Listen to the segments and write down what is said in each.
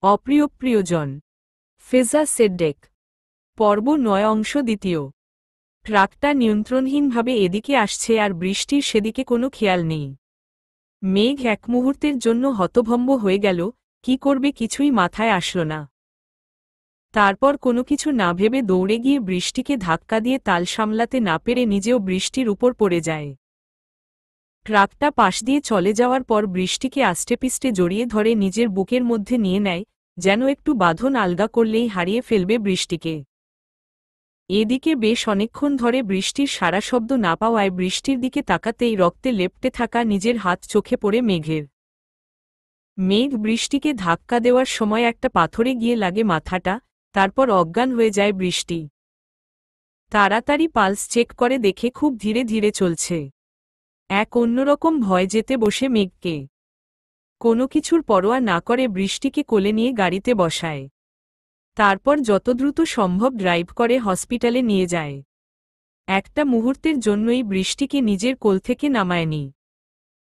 অপ্রিয় প্রিয়জন। ফেজা সেডেক। পর্ব ৯ অংশ দ্বিতীয়। ট্রাকটা নিয়ন্ত্রণহীনভাবে এদিকে আসছে আর বৃষ্টির সেদিকে কোনো খেয়াল নেই। মেঘ এক মুহূর্তের জন্য হতভম্ব হয়ে গেল, কি করবে কিছুই মাথায় আসল না। তারপর কোনো কিছু না ভেবে দৌড়ে গিয়ে বৃষ্টিকে ধাক্কা দিয়ে তাল সামলাতে না পেরে নিজেও বৃষ্টির উপর পড়ে যায়। ট্রাকটা পাশ দিয়ে চলে যাওয়ার পর বৃষ্টিকে আষ্টেপিষ্টে জড়িয়ে ধরে নিজের বুকের মধ্যে নিয়ে নেয়, যেন একটু বাঁধন আলগা করলেই হারিয়ে ফেলবে বৃষ্টিকে। এদিকে বেশ অনেকক্ষণ ধরে বৃষ্টির সারা শব্দ না পাওয়ায় বৃষ্টির দিকে তাকাতেই রক্তে লেপ্টে থাকা নিজের হাত চোখে পড়ে মেঘের। মেঘ বৃষ্টিকে ধাক্কা দেওয়ার সময় একটা পাথরে গিয়ে লাগে মাথাটা, তারপর অজ্ঞান হয়ে যায় বৃষ্টি। তাড়াতাড়ি পালস চেক করে দেখে খুব ধীরে ধীরে চলছে। এক অন্যরকম ভয় যেতে বসে মেঘকে। কোনো কিছুর পরোয়া না করে বৃষ্টিকে কোলে নিয়ে গাড়িতে বসায়। তারপর যত দ্রুত সম্ভব ড্রাইভ করে হসপিটালে নিয়ে যায়। একটা মুহূর্তের জন্যই বৃষ্টিকে নিজের কোল থেকে নামায়নি।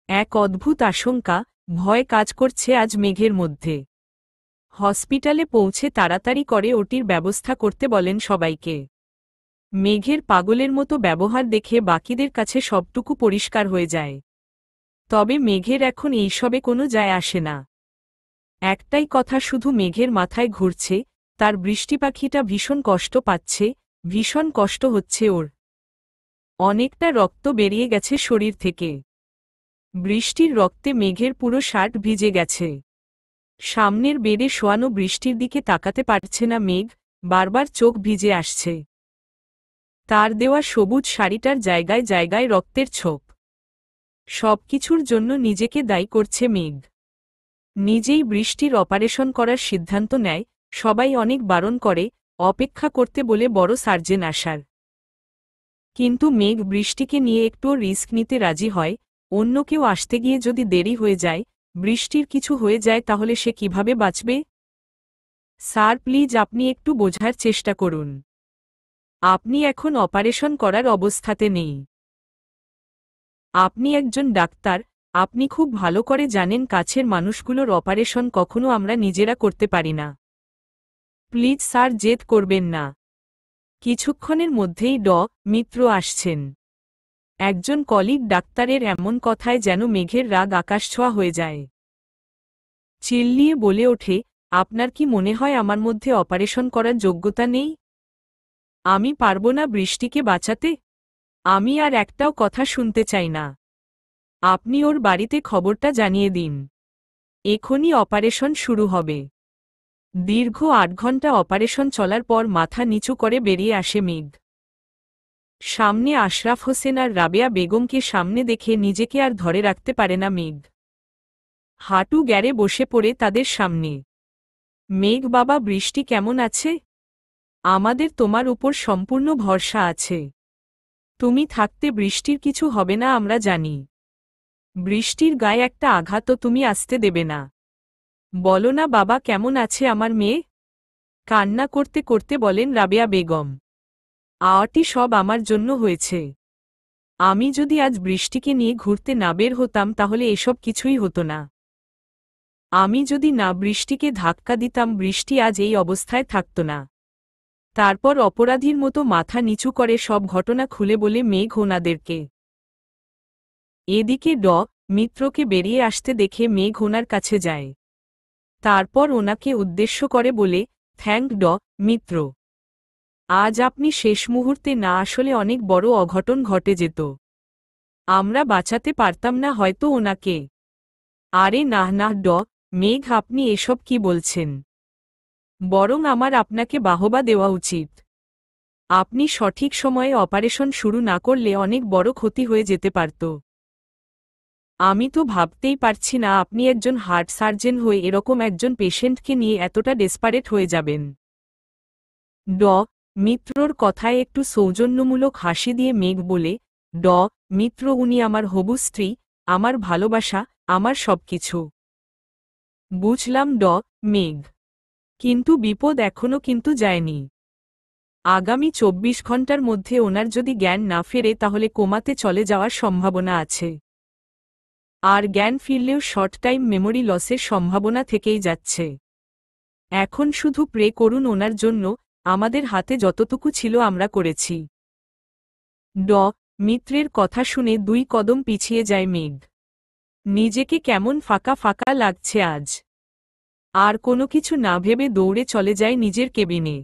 এক অদ্ভুত আশঙ্কা, ভয় কাজ করছে আজ মেঘের মধ্যে। হসপিটালে পৌঁছে তাড়াতাড়ি করে ওটির ব্যবস্থা করতে বলেন সবাইকে। মেঘের পাগলের মতো ব্যবহার দেখে বাকিদের কাছে সবটুকু পরিষ্কার হয়ে যায়। তবে মেঘের এখন এইসবে কোনো যায় আসে না। একটাই কথা শুধু মেঘের মাথায় ঘুরছে, তার বৃষ্টিপাখিটা ভীষণ কষ্ট পাচ্ছে, ভীষণ কষ্ট হচ্ছে ওর। অনেকটা রক্ত বেরিয়ে গেছে শরীর থেকে। বৃষ্টির রক্তে মেঘের পুরো শার্ট ভিজে গেছে। সামনের বেডে শোয়ানো বৃষ্টির দিকে তাকাতে পারছে না মেঘ, বারবার চোখ ভিজে আসছে। তার দেওয়া সবুজ শাড়িটার জায়গায় জায়গায় রক্তের ছোপ। সবকিছুর জন্য নিজেকে দায়ী করছে মেঘ। নিজেই বৃষ্টির অপারেশন করার সিদ্ধান্ত নেয়, সবাই অনেক বারণ করে, অপেক্ষা করতে বলে বড় সার্জেন আসার। কিন্তু মেঘ বৃষ্টিকে নিয়ে একটুও রিস্ক নিতে রাজি হয়। অন্য কেউ আসতে গিয়ে যদি দেরি হয়ে যায়, বৃষ্টির কিছু হয়ে যায় তাহলে সে কিভাবে বাঁচবে? স্যার প্লিজ আপনি একটু বোঝার চেষ্টা করুন। আপনি এখন অপারেশন করার অবস্থাতে নেই। আপনি একজন ডাক্তার, আপনি খুব ভালো করে জানেন কাছের মানুষগুলোর অপারেশন কখনো আমরা নিজেরা করতে পারি না। প্লিজ স্যার জেদ করবেন না। কিছুক্ষণের মধ্যেই মিত্র আসছেন। একজন কলিগ ডাক্তারের এমন কথায় যেন মেঘের রাগ আকাশছোঁয়া হয়ে যায়। চিল্লিয়ে বলে ওঠে, আপনার কি মনে হয় আমার মধ্যে অপারেশন করার যোগ্যতা নেই? আমি পারব না বৃষ্টিকে বাঁচাতে? আমি আর একটাও কথা শুনতে চাই না। আপনি ওর বাড়িতে খবরটা জানিয়ে দিন। এখনই অপারেশন শুরু হবে। দীর্ঘ ৮ ঘন্টা অপারেশন চলার পর মাথা নিচু করে বেরিয়ে আসে মেঘ। সামনে আশরাফ হোসেন আর রাবেয়া বেগমকে সামনে দেখে নিজেকে আর ধরে রাখতে পারে না মেঘ। হাঁটু গ্যারে বসে পড়ে তাদের সামনে। মেঘ বাবা বৃষ্টি কেমন আছে? আমাদের তোমার উপর সম্পূর্ণ ভরসা আছে। তুমি থাকতে বৃষ্টির কিছু হবে না আমরা জানি। বৃষ্টির গায়ে একটা আঘাতও তুমি আসতে দেবে না। বলো না বাবা কেমন আছে আমার মেয়ে? কান্না করতে করতে বলেন রাবেয়া বেগম। আওয়াটি সব আমার জন্য হয়েছে। আমি যদি আজ বৃষ্টিকে নিয়ে ঘুরতে না বের হতাম তাহলে এসব কিছুই হতো না। আমি যদি না বৃষ্টিকে ধাক্কা দিতাম বৃষ্টি আজ এই অবস্থায় থাকত না। তারপর অপরাধীর মতো মাথা নিচু করে সব ঘটনা খুলে বলে মেঘ ওনাদেরকে। এদিকে মিত্রকে বেরিয়ে আসতে দেখে মেঘ ওনার কাছে যায়। তারপর ওনাকে উদ্দেশ্য করে বলে, থ্যাঙ্ক মিত্র। আজ আপনি শেষ মুহূর্তে না আসলে অনেক বড় অঘটন ঘটে যেত। আমরা বাঁচাতে পারতাম না হয়তো ওনাকে। আরে না না মেঘ আপনি এসব কি বলছেন? বরং আমার আপনাকে বাহবা দেওয়া উচিত। আপনি সঠিক সময়ে অপারেশন শুরু না করলে অনেক বড় ক্ষতি হয়ে যেতে পারত। আমি তো ভাবতেই পারছি না আপনি একজন হার্ট সার্জন হয়ে এরকম একজন পেশেন্টকে নিয়ে এতটা ডেসপারেট হয়ে যাবেন। মিত্রর কথায় একটু সৌজন্যমূলক হাসি দিয়ে মেঘ বলে, মিত্র উনি আমার হবু স্ত্রী, আমার ভালোবাসা, আমার সবকিছু। বুঝলাম মেঘ। কিন্তু বিপদ এখনো কিন্তু যায়নি। আগামী ২৪ ঘন্টার মধ্যে ওনার যদি জ্ঞান না ফেরে তাহলে কোমাতে চলে যাওয়ার সম্ভাবনা আছে। আর জ্ঞান ফিরলেও শর্ট টাইম মেমোরি লসের সম্ভাবনা থেকেই যাচ্ছে। এখন শুধু প্রে করুন ওনার জন্য, আমাদের হাতে যতটুকু ছিল আমরা করেছি। মিত্রের কথা শুনে 2 কদম পিছিয়ে যায় মেঘ। নিজেকে কেমন ফাঁকা ফাঁকা লাগছে আজ। আর কোনো কিছু না ভেবে দৌড়ে চলে যায় নিজের কেবিনে।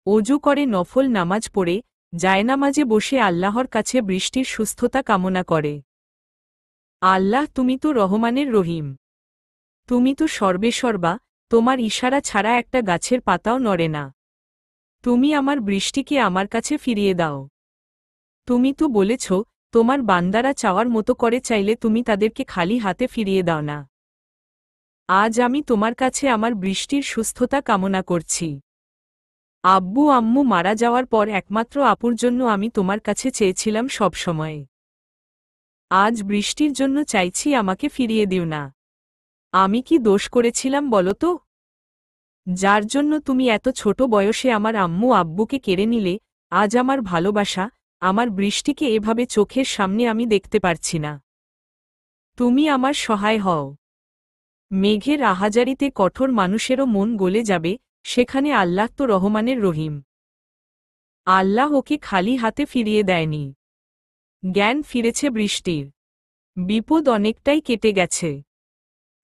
অজু করে নফল নামাজ পড়ে জায়নামাজে বসে আল্লাহর কাছে বৃষ্টির সুস্থতা কামনা করে। আল্লাহ, তুমি তো রহমানের রহিম। তুমি তো সর্বেসর্বা, তোমার ইশারা ছাড়া একটা গাছের পাতাও নড়ে না। তুমি আমার বৃষ্টিকে আমার কাছে ফিরিয়ে দাও। তুমি তো বলেছ, তোমার বান্দারা চাওয়ার মতো করে চাইলে তুমি তাদেরকে খালি হাতে ফিরিয়ে দাও না। আজ আমি তোমার কাছে আমার বৃষ্টির সুস্থতা কামনা করছি। আব্বু আম্মু মারা যাওয়ার পর একমাত্র আপুর জন্য আমি তোমার কাছে চেয়েছিলাম সবসময়। আজ বৃষ্টির জন্য চাইছি, আমাকে ফিরিয়ে দিও না। আমি কি দোষ করেছিলাম বলো তো? যার জন্য তুমি এত ছোট বয়সে আমার আম্মু আব্বুকে কেড়ে নিলে, আজ আমার ভালোবাসা, আমার বৃষ্টিকে এভাবে চোখের সামনে আমি দেখতে পারছি না। তুমি আমার সহায় হও। মেঘের আহাজারিতে কঠোর মানুষেরও মন গলে যাবে, সেখানে আল্লাহ তো রহমানের রহিম। আল্লাহ ওকে খালি হাতে ফিরিয়ে দেয়নি। জ্ঞান ফিরেছে বৃষ্টির। বিপদ অনেকটাই কেটে গেছে।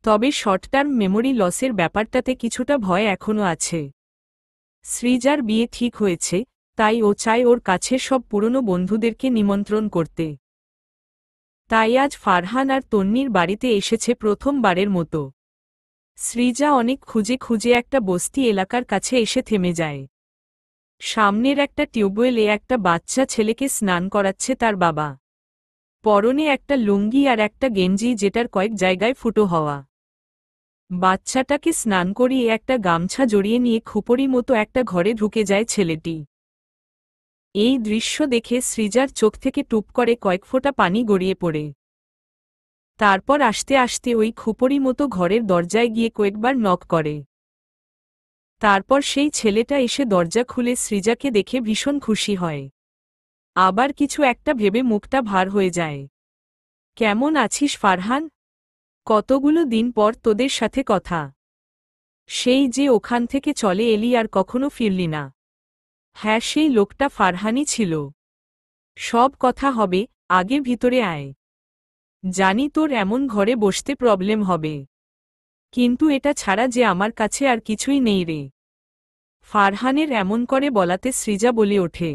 তবে শর্ট টার্ম মেমোরি লসের ব্যাপারটাতে কিছুটা ভয় এখনও আছে। সৃজার বিয়ে ঠিক হয়েছে, তাই ও চায় ওর কাছের সব পুরনো বন্ধুদেরকে নিমন্ত্রণ করতে। তাই আজ ফারহান আর তন্নির বাড়িতে এসেছে প্রথমবারের মতো। সৃজা অনেক খুঁজে খুঁজে একটা বস্তি এলাকার কাছে এসে থেমে যায়। সামনের একটা টিউবওয়েলে একটা বাচ্চা ছেলেকে স্নান করাচ্ছে তার বাবা। পরনে একটা লুঙ্গি আর একটা গেঞ্জি যেটার কয়েক জায়গায় ফুটো হওয়া। বাচ্চাটাকে স্নান করিয়ে একটা গামছা জড়িয়ে নিয়ে খুপড়ি মতো একটা ঘরে ঢুকে যায় ছেলেটি। এই দৃশ্য দেখে সৃজার চোখ থেকে টুপ করে কয়েক ফোঁটা পানি গড়িয়ে পড়ে। তারপর আস্তে আস্তে ওই খুপড়ি মতো ঘরের দরজায় গিয়ে কয়েকবার নক করে। তারপর সেই ছেলেটা এসে দরজা খুলে সৃজাকে দেখে ভীষণ খুশি হয়। আবার কিছু একটা ভেবে মুখটা ভার হয়ে যায়। কেমন আছিস ফারহান? কতগুলো দিন পর তোদের সাথে কথা। সেই যে ওখান থেকে চলে এলি আর কখনো ফিরলি না। হ্যাঁ, সেই লোকটা ফারহানই ছিল। সব কথা হবে, আগে ভিতরে আয়। জানি তোর এমন ঘরে বসতে প্রবলেম হবে, কিন্তু এটা ছাড়া যে আমার কাছে আর কিছুই নেই রে। ফারহানের এমন করে বলাতে সৃজা বলে ওঠে,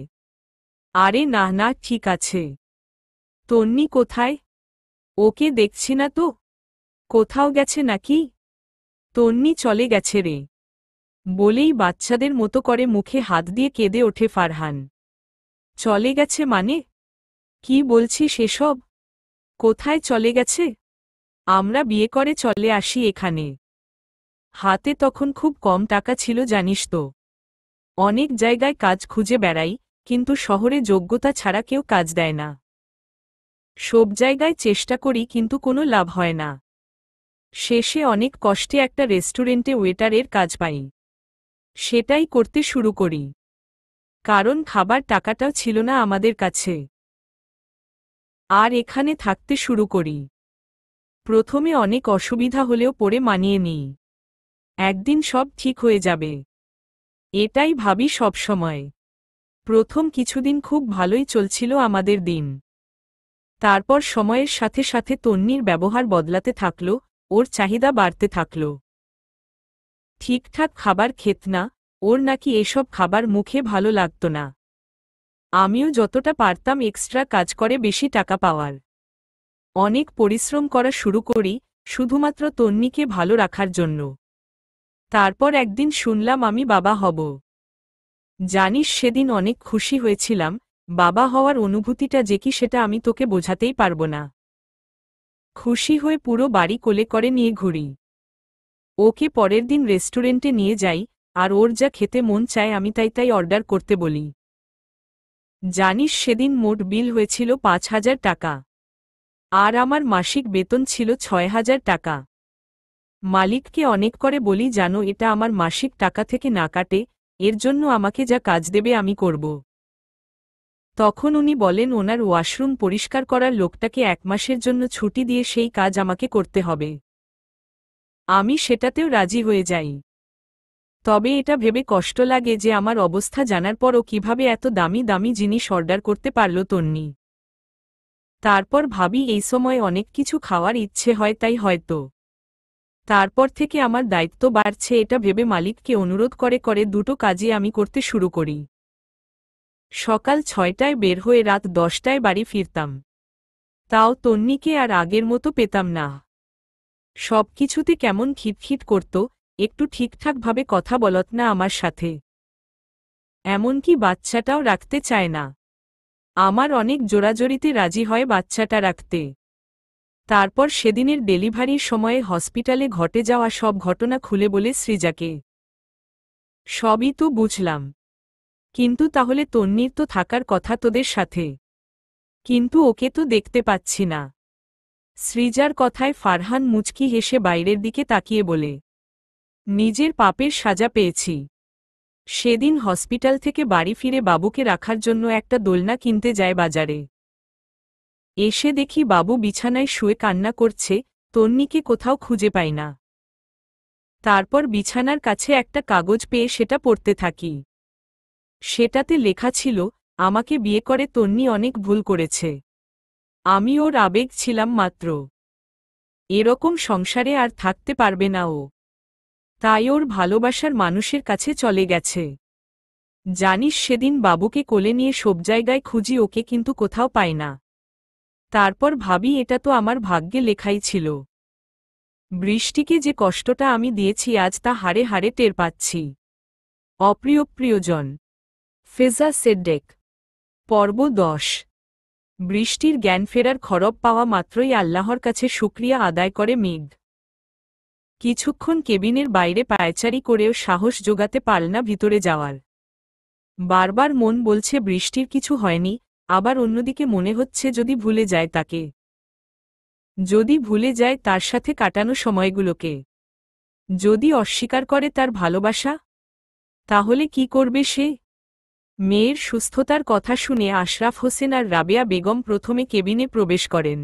আরে না না, ঠিক আছে। তন্নি কোথায়? ওকে দেখছি না তো। কোথাও গেছে নাকি? তন্নি চলে গেছে রে। বলেই বাচ্চাদের মতো করে মুখে হাত দিয়ে কেঁদে ওঠে ফারহান। চলে গেছে মানে? কি বলছিস এসব? কোথায় চলে গেছে? আমরা বিয়ে করে চলে আসি এখানে। হাতে তখন খুব কম টাকা ছিল জানিস তো। অনেক জায়গায় কাজ খুঁজে বেড়াই, কিন্তু শহরে যোগ্যতা ছাড়া কেউ কাজ দেয় না। সব জায়গায় চেষ্টা করি কিন্তু কোনো লাভ হয় না। শেষে অনেক কষ্টে একটা রেস্টুরেন্টে ওয়েটারের কাজ পাই। সেটাই করতে শুরু করি, কারণ খাবার টাকাটাও ছিল না আমাদের কাছে। আর এখানে থাকতে শুরু করি। প্রথমে অনেক অসুবিধা হলেও পরে মানিয়ে নিই। একদিন সব ঠিক হয়ে যাবে, এটাই ভাবি সব সময়। প্রথম কিছুদিন খুব ভালোই চলছিল আমাদের দিন। তারপর সময়ের সাথে সাথে তন্নির ব্যবহার বদলাতে থাকল, ওর চাহিদা বাড়তে থাকল। ঠিকঠাক খাবার খেত না, ওর নাকি এসব খাবার মুখে ভালো লাগত না। আমিও যতটা পারতাম এক্সট্রা কাজ করে বেশি টাকা পাওয়ার অনেক পরিশ্রম করা শুরু করি, শুধুমাত্র তন্নিকে ভালো রাখার জন্য। তারপর একদিন শুনলাম আমি বাবা হব। জানিস সেদিন অনেক খুশি হয়েছিলাম। বাবা হওয়ার অনুভূতিটা যে কি সেটা আমি তোকে বোঝাতেই পারবো না। খুশি হয়ে পুরো বাড়ি কোলে করে নিয়ে ঘুরি। ওকে পরের দিন রেস্টুরেন্টে নিয়ে যাই, আর ওর যা খেতে মন চায় আমি তাই অর্ডার করতে বলি। জানিস সেদিন মোট বিল হয়েছিল 5,000 টাকা। আর আমার মাসিক বেতন ছিল 6,000 টাকা। মালিককে অনেক করে বলি জানো এটা আমার মাসিক টাকা থেকে না কাটে, এর জন্য আমাকে যা কাজ দেবে আমি করব। তখন উনি বলেন ওনার ওয়াশরুম পরিষ্কার করার লোকটাকে 1 মাসের জন্য ছুটি দিয়ে সেই কাজ আমাকে করতে হবে। আমি সেটাতেও রাজি হয়ে যাই। তবে এটা ভেবে কষ্ট লাগে যে আমার অবস্থা জানার পরও কিভাবে এত দামি দামি জিনিস অর্ডার করতে পারল তন্নি। তারপর ভাবি এই সময় অনেক কিছু খাওয়ার ইচ্ছে হয়, তাই হয়তো। তারপর থেকে আমার দায়িত্ব বাড়ছে এটা ভেবে মালিককে অনুরোধ করে করে দুটো কাজই আমি করতে শুরু করি। সকাল 6টায় বের হয়ে রাত 10টায় বাড়ি ফিরতাম। তাও তন্নিকে আর আগের মতো পেতাম না। সবকিছুতে কেমন খিটখিট করত, একটু ঠিকঠাকভাবে কথা বলত না আমার সাথে। এমনকি বাচ্চাটাও রাখতে চায় না। আমার অনেক জোরাজোরিতে রাজি হয় বাচ্চাটা রাখতে। তারপর সেদিনের ডেলিভারির সময়ে হসপিটালে ঘটে যাওয়া সব ঘটনা খুলে বলে সৃজাকে। সবই তো বুঝলাম, কিন্তু তাহলে তন্নির তো থাকার কথা তোদের সাথে, কিন্তু ওকে তো দেখতে পাচ্ছি না। সৃজার কথায় ফারহান মুচকি হেসে বাইরের দিকে তাকিয়ে বলে, নিজের পাপের সাজা পেয়েছি। সেদিন হসপিটাল থেকে বাড়ি ফিরে বাবুকে রাখার জন্য একটা দোলনা কিনতে যায় বাজারে। এসে দেখি বাবু বিছানায় শুয়ে কান্না করছে, তন্নিকে কোথাও খুঁজে পাই না। তারপর বিছানার কাছে একটা কাগজ পেয়ে সেটা পড়তে থাকি। সেটাতে লেখা ছিল, আমাকে বিয়ে করে তন্নি অনেক ভুল করেছে। আমি ওর আবেগ ছিলাম মাত্র। এরকম সংসারে আর থাকতে পারবে না ও। তাই ওর ভালোবাসার মানুষের কাছে চলে গেছে। জানিস সেদিন বাবুকে কোলে নিয়ে সব জায়গায় খুঁজি ওকে, কিন্তু কোথাও পাই না। তারপর ভাবি এটা তো আমার ভাগ্যে লেখাই ছিল। বৃষ্টিকে যে কষ্টটা আমি দিয়েছি আজ তা হাড়ে হাড়ে টের পাচ্ছি। অপ্রিয় প্রিয়জন। ফেজা সেডেক। পর্ব 10। বৃষ্টির জ্ঞান ফেরার খবর পাওয়া মাত্রই আল্লাহর কাছে শুকরিয়া আদায় করে মেঘ। কিছুক্ষণ কেবিনের বাইরে পায়চারি করেও সাহস জোগাতে পারল না ভিতরে যাওয়ার। বারবার মন বলছে বৃষ্টির কিছু হয়নি, আবার অন্যদিকে মনে হচ্ছে যদি ভুলে যায় তাকে, যদি ভুলে যায় তার সাথে কাটানো সময়গুলোকে, যদি অস্বীকার করে তার ভালোবাসা, তাহলে কি করবে সে? মেয়ের সুস্থতার কথা শুনে আশরাফ হোসেন আর রাবেয়া বেগম প্রথমে কেবিনে প্রবেশ করেন।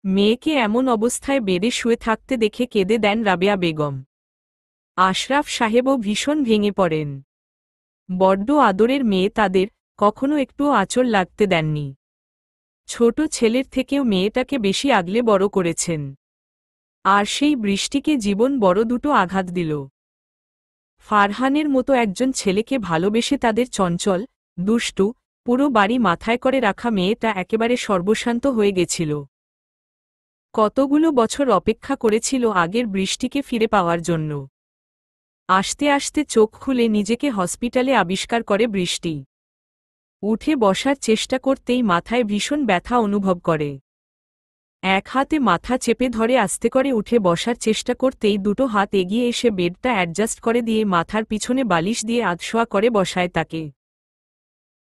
মেয়েকে এমন অবস্থায় বেডে শুয়ে থাকতে দেখে কেঁদে দেন রাবেয়া বেগম। আশরাফ সাহেবও ভীষণ ভেঙে পড়েন। বড্ড আদরের মেয়ে তাদের, কখনো একটু আঁচল লাগতে দেননি। ছোট ছেলের থেকেও মেয়েটাকে বেশি আগলে বড় করেছেন। আর সেই বৃষ্টিকে জীবন বড় দুটো আঘাত দিল। ফারহানের মতো একজন ছেলেকে ভালোবেসে তাদের চঞ্চল, দুষ্টু, পুরো বাড়ি মাথায় করে রাখা মেয়েটা একেবারে সর্বশান্ত হয়ে গেছিল। কতগুলো বছর অপেক্ষা করেছিল আগের বৃষ্টিকে ফিরে পাওয়ার জন্য। আস্তে আস্তে চোখ খুলে নিজেকে হসপিটালে আবিষ্কার করে বৃষ্টি। উঠে বসার চেষ্টা করতেই মাথায় ভীষণ ব্যথা অনুভব করে। এক হাতে মাথা চেপে ধরে আস্তে করে উঠে বসার চেষ্টা করতেই দুটো হাত এগিয়ে এসে বেডটা অ্যাডজাস্ট করে দিয়ে মাথার পিছনে বালিশ দিয়ে আধশোয়া করে বসায় তাকে।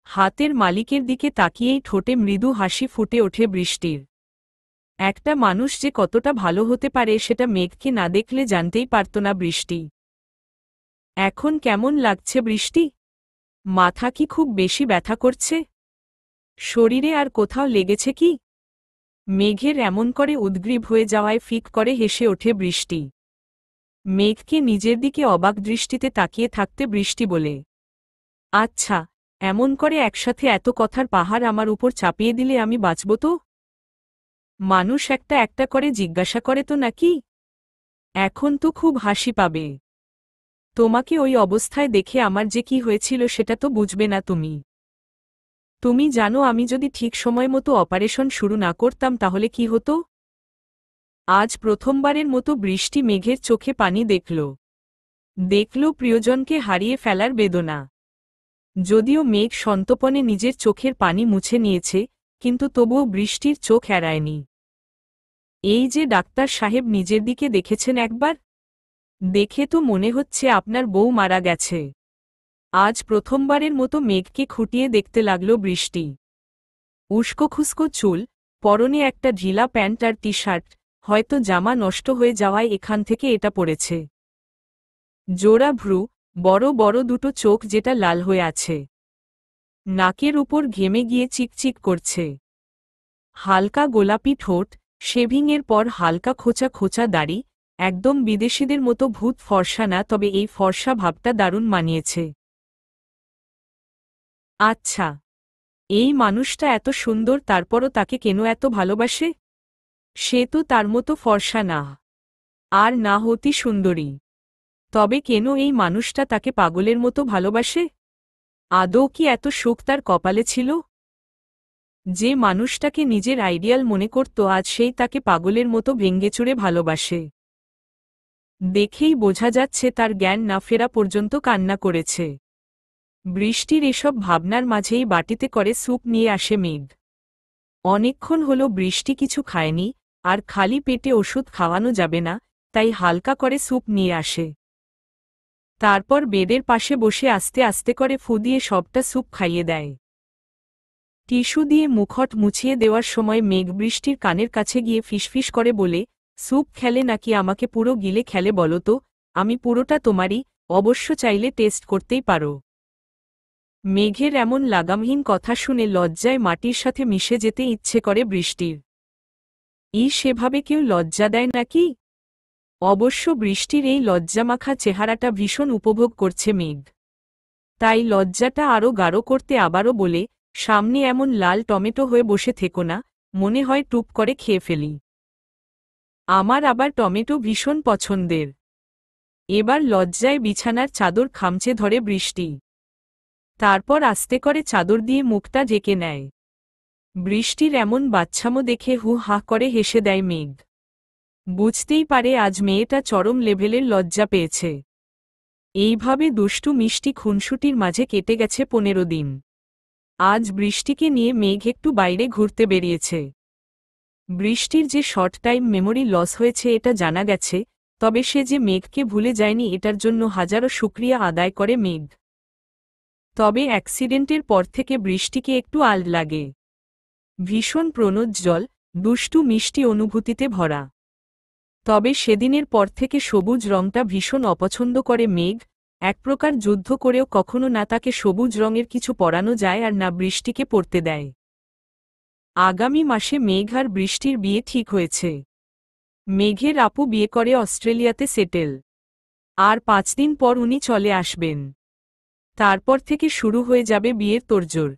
হাতের মালিকের দিকে তাকিয়েই ঠোঁটে মৃদু হাসি ফুটে ওঠে বৃষ্টির। একটা মানুষ যে কতটা ভালো হতে পারে সেটা মেঘকে না দেখলে জানতেই পারত না বৃষ্টি। এখন কেমন লাগছে বৃষ্টি? মাথা কি খুব বেশি ব্যথা করছে? শরীরে আর কোথাও লেগেছে কি? মেঘের এমন করে উদ্গ্রীব হয়ে যাওয়ায় ফিক করে হেসে ওঠে বৃষ্টি। মেঘকে নিজের দিকে অবাক দৃষ্টিতে তাকিয়ে থাকতে বৃষ্টি বলে, আচ্ছা, এমন করে একসাথে এত কথার পাহাড় আমার উপর চাপিয়ে দিলে আমি বাঁচব তো? মানুষ একটা একটা করে জিজ্ঞাসা করে তো নাকি? এখন তো খুব হাসি পাবে। তোমাকে ওই অবস্থায় দেখে আমার যে কি হয়েছিল সেটা তো বুঝবে না তুমি। তুমি জানো আমি যদি ঠিক সময় মতো অপারেশন শুরু না করতাম তাহলে কি হতো? আজ প্রথমবারের মতো বৃষ্টি মেঘের চোখে পানি দেখল। দেখল প্রিয়জনকে হারিয়ে ফেলার বেদনা। যদিও মেঘ সন্তপনে নিজের চোখের পানি মুছে নিয়েছে, কিন্তু তবুও বৃষ্টির চোখ এড়ায়নি। এই যে ডাক্তার সাহেব নিজের দিকে দেখেছেন একবার? দেখে তো মনে হচ্ছে আপনার বউ মারা গেছে। আজ প্রথমবারের মতো মেঘকে খুঁটিয়ে দেখতে লাগল বৃষ্টি। উস্কোখুস্কো চুল, পরনে একটা ঢিলা প্যান্ট আর টি শার্ট, হয়তো জামা নষ্ট হয়ে যাওয়ায় এখান থেকে এটা পড়েছে। জোড়া ভ্রু, বড় বড় দুটো চোখ যেটা লাল হয়ে আছে। নাকের উপর ঘেমে গিয়ে চিকচিক করছে। হালকা গোলাপি ঠোঁট, শেভিংয়ের পর হালকা খোঁচা খোঁচা দাড়ি, একদম বিদেশিদের মতো ভূত ফর্সা না, তবে এই ফর্সা ভাবটা দারুণ মানিয়েছে। আচ্ছা, এই মানুষটা এত সুন্দর, তারপরও তাকে কেন এত ভালোবাসে? সে তো তার মতো ফর্সা না, আর না হতি সুন্দরী। তবে কেন এই মানুষটা তাকে পাগলের মতো ভালোবাসে? আদৌ কি এত সুখ তার কপালে ছিল? যে মানুষটাকে নিজের আইডিয়াল মনে করত, আজ সেই তাকে পাগলের মতো ভেঙেচুরে ভালোবাসে। দেখেই বোঝা যাচ্ছে তার জ্ঞান না ফেরা পর্যন্ত কান্না করেছে। বৃষ্টির এসব ভাবনার মাঝেই বাটিতে করে স্যুপ নিয়ে আসে মেঘ। অনেকক্ষণ হলো বৃষ্টি কিছু খায়নি, আর খালি পেটে ওষুধ খাওয়ানো যাবে না, তাই হালকা করে স্যুপ নিয়ে আসে। তারপর বেডের পাশে বসে আস্তে আস্তে করে ফু দিয়ে সবটা স্যুপ খাইয়ে দেয়। টিস্যু দিয়ে মুখট মুছিয়ে দেওয়ার সময় মেঘ বৃষ্টির কানের কাছে গিয়ে ফিসফিস করে বলে, স্যুপ খেলে নাকি আমাকে পুরো গিলে খেলে বলো তো? আমি পুরোটা তোমারই, অবশ্য চাইলে টেস্ট করতেই পারো। মেঘের এমন লাগামহীন কথা শুনে লজ্জায় মাটির সাথে মিশে যেতে ইচ্ছে করে বৃষ্টির। সেভাবে কেউ লজ্জা দেয় নাকি? অবশ্য বৃষ্টির এই লজ্জামাখা চেহারাটা ভীষণ উপভোগ করছে মেঘ। তাই লজ্জাটা আরও গাঢ় করতে আবারও বলে, সামনে এমন লাল টমেটো হয়ে বসে থেকো না, মনে হয় টুপ করে খেয়ে ফেলি। আমার আবার টমেটো ভীষণ পছন্দের। এবার লজ্জায় বিছানার চাদর খামচে ধরে বৃষ্টি। তারপর আস্তে করে চাদর দিয়ে মুখটা ঢেকে নেয়। বৃষ্টির এমন বাচ্চামো দেখে হু হা করে হেসে দেয় মেঘ। বুঝতেই পারে আজ মেয়েটা চরম লেভেলের লজ্জা পেয়েছে। এইভাবে দুষ্টু মিষ্টি খুনসুটির মাঝে কেটে গেছে 15 দিন। আজ বৃষ্টিকে নিয়ে মেঘ একটু বাইরে ঘুরতে বেরিয়েছে। বৃষ্টির যে শর্ট টাইম মেমোরি লস হয়েছে এটা জানা গেছে, তবে সে যে মেঘকে ভুলে যায়নি এটার জন্য হাজারো শুকরিয়া আদায় করে মেঘ। তবে অ্যাক্সিডেন্টের পর থেকে বৃষ্টিকে একটু আল লাগে। ভীষণ প্রণোজ্জ্বল, দুষ্টু মিষ্টি অনুভূতিতে ভরা। তবে সেদিনের পর থেকে সবুজ রংটা ভীষণ অপছন্দ করে মেঘ। এক প্রকার যুদ্ধ করেও কখনো না তাকে সবুজ রঙের কিছু পরানো যায় আর না বৃষ্টিকে পরতে দেয়। আগামী মাসে মেঘ আর বৃষ্টির বিয়ে ঠিক হয়েছে। মেঘের আপু বিয়ে করে অস্ট্রেলিয়াতে সেটেল। আর 5 দিন পর উনি চলে আসবেন। তারপর থেকে শুরু হয়ে যাবে বিয়ের তোড়জোড়।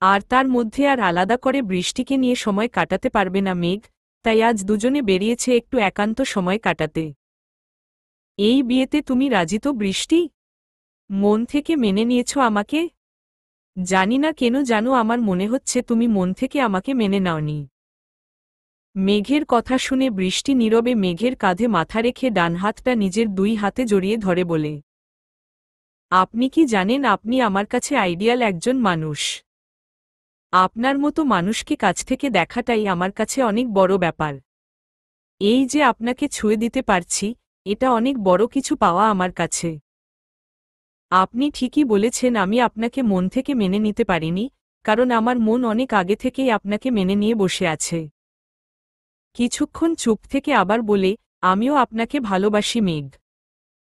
আর তার মধ্যে আর আলাদা করে বৃষ্টিকে নিয়ে সময় কাটাতে পারবে না মেঘ, তাই আজ দুজনে বেরিয়েছে একটু একান্ত সময় কাটাতে। এই বিয়েতে তুমি রাজি তো বৃষ্টি? মন থেকে মেনে নিয়েছ আমাকে? জানি না কেন জানো আমার মনে হচ্ছে তুমি মন থেকে আমাকে মেনে নাওনি। মেঘের কথা শুনে বৃষ্টি নীরবে মেঘের কাঁধে মাথা রেখে ডান হাতটা নিজের 2 হাতে জড়িয়ে ধরে বলে, আপনি কি জানেন আপনি আমার কাছে আইডিয়াল একজন মানুষ। আপনার মতো মানুষকে কাছ থেকে দেখাটাই আমার কাছে অনেক বড় ব্যাপার। এই যে আপনাকে ছুঁয়ে দিতে পারছি, এটা অনেক বড় কিছু পাওয়া আমার কাছে। আপনি ঠিকই বলেছেন, আমি আপনাকে মন থেকে মেনে নিতে পারিনি, কারণ আমার মন অনেক আগে থেকেই আপনাকে মেনে নিয়ে বসে আছে। কিছুক্ষণ চুপ থেকে আবার বলে, আমিও আপনাকে ভালোবাসি মেঘ।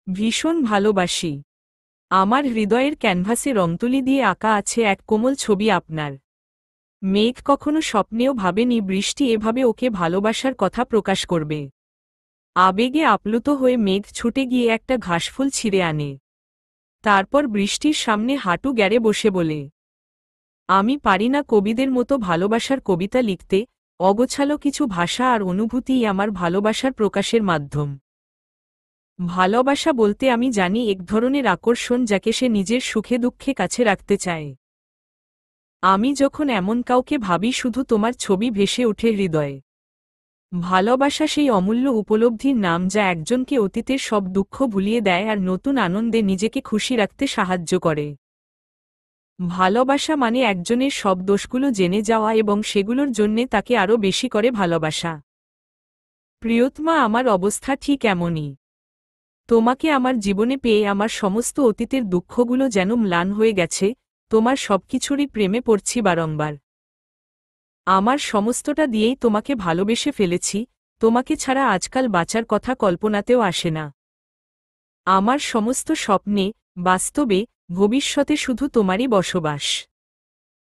ভীষণ ভালোবাসি। আমার হৃদয়ের ক্যানভাসে রংতুলি দিয়ে আঁকা আছে এক কোমল ছবি আপনার। মেঘ কখনো স্বপ্নেও ভাবেনি বৃষ্টি এভাবে ওকে ভালোবাসার কথা প্রকাশ করবে। আবেগে আপ্লুত হয়ে মেঘ ছুটে গিয়ে একটা ঘাসফুল ছিঁড়ে আনে। তারপর বৃষ্টির সামনে হাঁটু গেড়ে বসে বলে, আমি পারি না কবিদের মতো ভালোবাসার কবিতা লিখতে, অগোছালো কিছু ভাষা আর অনুভূতিই আমার ভালোবাসার প্রকাশের মাধ্যম। ভালোবাসা বলতে আমি জানি এক ধরনের আকর্ষণ যাকে সে নিজের সুখে দুঃখে কাছে রাখতে চায়। আমি যখন এমন কাউকে ভাবি শুধু তোমার ছবি ভেসে ওঠে হৃদয়ে। ভালোবাসা সেই অমূল্য উপলব্ধির নাম যা একজনকে অতীতের সব দুঃখ ভুলিয়ে দেয় আর নতুন আনন্দে নিজেকে খুশি রাখতে সাহায্য করে। ভালোবাসা মানে একজনের সব দোষগুলো জেনে যাওয়া এবং সেগুলোর জন্যে তাকে আরও বেশি করে ভালোবাসা। প্রিয়তমা, আমার অবস্থা ঠিক এমনই। তোমাকে আমার জীবনে পেয়ে আমার সমস্ত অতীতের দুঃখগুলো যেন ম্লান হয়ে গেছে, তোমার সবকিছুরই প্রেমে পড়ছি বারংবার। আমার সমস্তটা দিয়েই তোমাকে ভালোবেসে ফেলেছি, তোমাকে ছাড়া আজকাল বাঁচার কথা কল্পনাতেও আসে না। আমার সমস্ত স্বপ্নে, বাস্তবে, ভবিষ্যতে শুধু তোমারই বসবাস।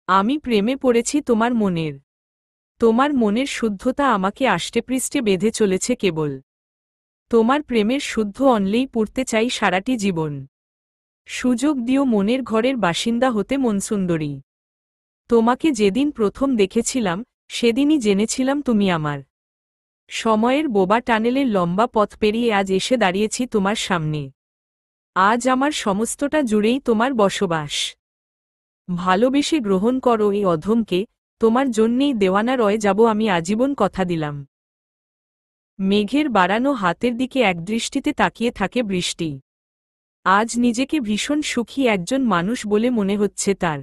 আমি প্রেমে পড়েছি তোমার মনের। তোমার মনের শুদ্ধতা আমাকে আষ্টেপৃষ্ঠে বেঁধে চলেছে কেবল। তোমার প্রেমের শুদ্ধ অনলেই পড়তে চাই সারাটি জীবন। সুযোগ দিও মনের ঘরের বাসিন্দা হতে মনসুন্দরী। তোমাকে যেদিন প্রথম দেখেছিলাম সেদিনই জেনেছিলাম তুমি আমার। সময়ের বোবা টানেলের লম্বা পথ পেরিয়ে আজ এসে দাঁড়িয়েছি তোমার সামনে। আজ আমার সমস্তটা জুড়েই তোমার বসবাস। ভালোবেসে গ্রহণ করো এই অধমকে, তোমার জন্যেই দেওয়ানা রয়ে যাব আমি আজীবন, কথা দিলাম। মেঘের বাড়ানো হাতের দিকে একদৃষ্টিতে তাকিয়ে থাকে বৃষ্টি। আজ নিজেকে ভীষণ সুখী একজন মানুষ বলে মনে হচ্ছে তার।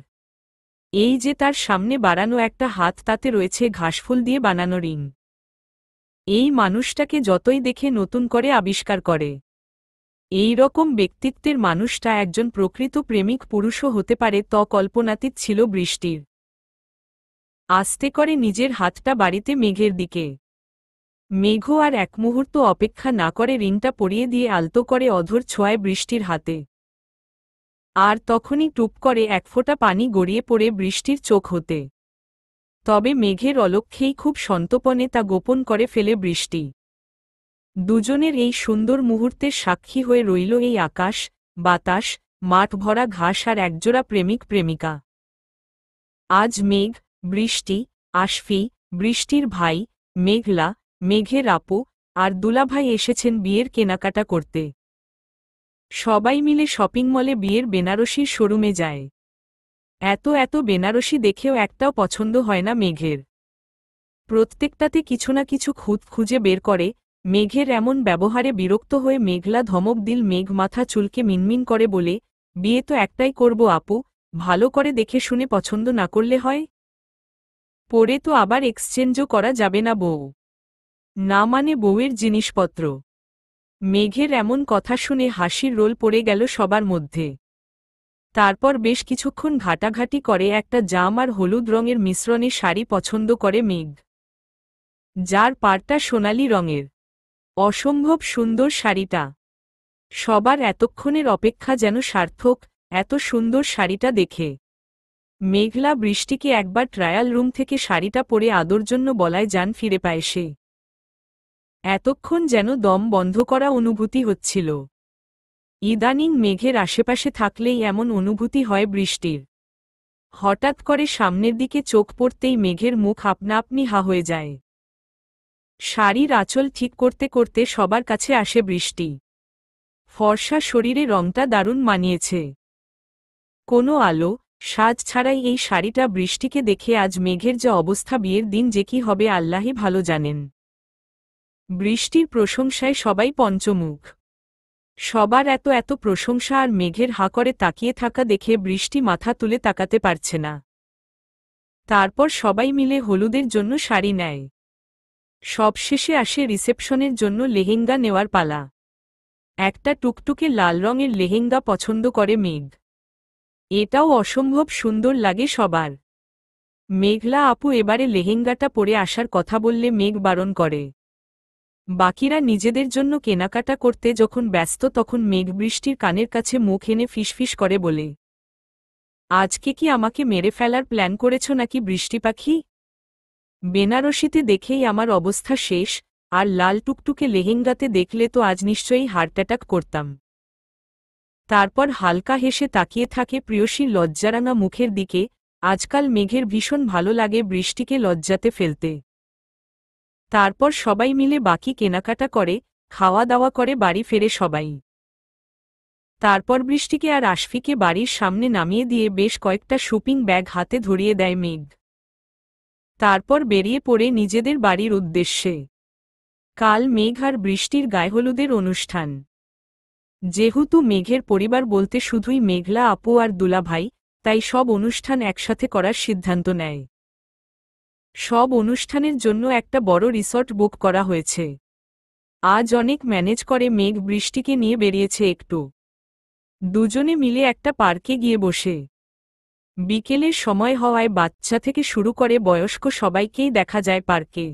এই যে তার সামনে বাড়ানো একটা হাত, তাতে রয়েছে ঘাসফুল দিয়ে বানানো রিং। এই মানুষটাকে যতই দেখে নতুন করে আবিষ্কার করে। এই রকম ব্যক্তিত্বের মানুষটা একজন প্রকৃত প্রেমিক পুরুষও হতে পারে, ত কল্পনাতীত ছিল বৃষ্টির। আস্তে করে নিজের হাতটা বাড়িতে মেঘের দিকে। মেঘ আর এক মুহূর্ত অপেক্ষা না করে রিংটা পরিয়ে দিয়ে আলতো করে অধর ছোঁয়ায় বৃষ্টির হাতে। আর তখনই টুপ করে এক ফোঁটা পানি গড়িয়ে পড়ে বৃষ্টির চোখ হতে। তবে মেঘের অলক্ষ্যেই খুব সন্তপনে তা গোপন করে ফেলে বৃষ্টি। দুজনের এই সুন্দর মুহূর্তের সাক্ষী হয়ে রইল এই আকাশ, বাতাস, মাঠ ভরা ঘাস আর একজোড়া প্রেমিক প্রেমিকা। আজ মেঘ, বৃষ্টি, আশফি, বৃষ্টির ভাই, মেঘলা, মেঘের আপু আর দুলাভাই এসেছেন বিয়ের কেনাকাটা করতে। সবাই মিলে শপিং মলে বিয়ের বেনারসির শোরুমে যায়। এত এত বেনারসি দেখেও একটাও পছন্দ হয় না মেঘের। প্রত্যেকটাতে কিছু না কিছু খুঁত খুঁজে বের করে। মেঘের এমন ব্যবহারে বিরক্ত হয়ে মেঘলা ধমক দিল। মেঘ মাথা চুলকে মিনমিন করে বলে, বিয়ে তো একটাই করব আপু, ভালো করে দেখে শুনে পছন্দ না করলে হয়? পরে তো আবার এক্সচেঞ্জও করা যাবে না বউ। না মানে বউয়ের জিনিসপত্র। মেঘের এমন কথা শুনে হাসির রোল পড়ে গেল সবার মধ্যে। তারপর বেশ কিছুক্ষণ ঘাটাঘাটি করে একটা জাম আর হলুদ রঙের মিশ্রণে শাড়ি পছন্দ করে মেঘ, যার পাড়টা সোনালি রঙের। অসম্ভব সুন্দর শাড়িটা। সবার এতক্ষণের অপেক্ষা যেন সার্থক, এত সুন্দর শাড়িটা দেখে। মেঘলা বৃষ্টিকে একবার ট্রায়াল রুম থেকে শাড়িটা পরে আদর জন্য বলায় যান ফিরে পায় সে। এতক্ষণ যেন দম বন্ধ করা অনুভূতি হচ্ছিল। ইদানিং মেঘের আশেপাশে থাকলেই এমন অনুভূতি হয় বৃষ্টির। হঠাৎ করে সামনের দিকে চোখ পড়তেই মেঘের মুখ আপনা আপনি হা হয়ে যায়। শাড়ির আঁচল ঠিক করতে করতে সবার কাছে আসে বৃষ্টি। ফর্সা শরীরে রংটা দারুণ মানিয়েছে। কোনো আলো সাজ ছাড়াই এই শাড়িটা বৃষ্টিকে দেখে আজ মেঘের যা অবস্থা, বিয়ের দিন যে কি হবে আল্লাহই ভালো জানেন। বৃষ্টির প্রশংসায় সবাই পঞ্চমুখ। সবার এত এত প্রশংসা আর মেঘের হা করে তাকিয়ে থাকা দেখে বৃষ্টি মাথা তুলে তাকাতে পারছে না। তারপর সবাই মিলে হলুদের জন্য শাড়ি নেয়। সবশেষে আসে রিসেপশনের জন্য লেহেঙ্গা নেওয়ার পালা। একটা টুকটুকে লাল রঙের লেহেঙ্গা পছন্দ করে মেঘ। এটাও অসম্ভব সুন্দর লাগে সবার। মেঘলা আপু এবারে লেহেঙ্গাটা পরে আসার কথা বললে মেঘ বারণ করে। বাকিরা নিজেদের জন্য কেনাকাটা করতে যখন ব্যস্ত তখন মেঘ বৃষ্টির কানের কাছে মুখ এনে ফিসফিস করে বলে, আজকে কি আমাকে মেরে ফেলার প্ল্যান করেছ নাকি বৃষ্টি পাখি? বেনারসিতে দেখেই আমার অবস্থা শেষ, আর লাল টুকটুকে লেহেঙ্গাতে দেখলে তো আজ নিশ্চয়ই হার্ট অ্যাটাক করতাম। তারপর হালকা হেসে তাকিয়ে থাকে প্রিয়সীর লজ্জারাঙা মুখের দিকে। আজকাল মেঘের ভীষণ ভালো লাগে বৃষ্টিকে লজ্জাতে ফেলতে। তারপর সবাই মিলে বাকি কেনাকাটা করে, খাওয়া দাওয়া করে বাড়ি ফেরে সবাই। তারপর বৃষ্টিকে আর আশফিকে বাড়ির সামনে নামিয়ে দিয়ে বেশ কয়েকটা শপিং ব্যাগ হাতে ধরিয়ে দেয় মেঘ। তারপর বেরিয়ে পড়ে নিজেদের বাড়ির উদ্দেশ্যে। কাল মেঘ আর বৃষ্টির গায়েহলুদের অনুষ্ঠান। যেহেতু মেঘের পরিবার বলতে শুধুই মেঘলা আপু আর দুলাভাই, তাই সব অনুষ্ঠান একসাথে করার সিদ্ধান্ত নেয়। সব অনুষ্ঠানের জন্য একটা বড় রিসর্ট বুক করা হয়েছে। আজ অনেক ম্যানেজ করে মেঘ বৃষ্টিকে নিয়ে বেরিয়েছে একটু। দুজনে মিলে একটা পার্কে গিয়ে বসে। বিকেলের সময় হওয়ায় বাচ্চা থেকে শুরু করে বয়স্ক সবাইকেই দেখা যায় পার্কে।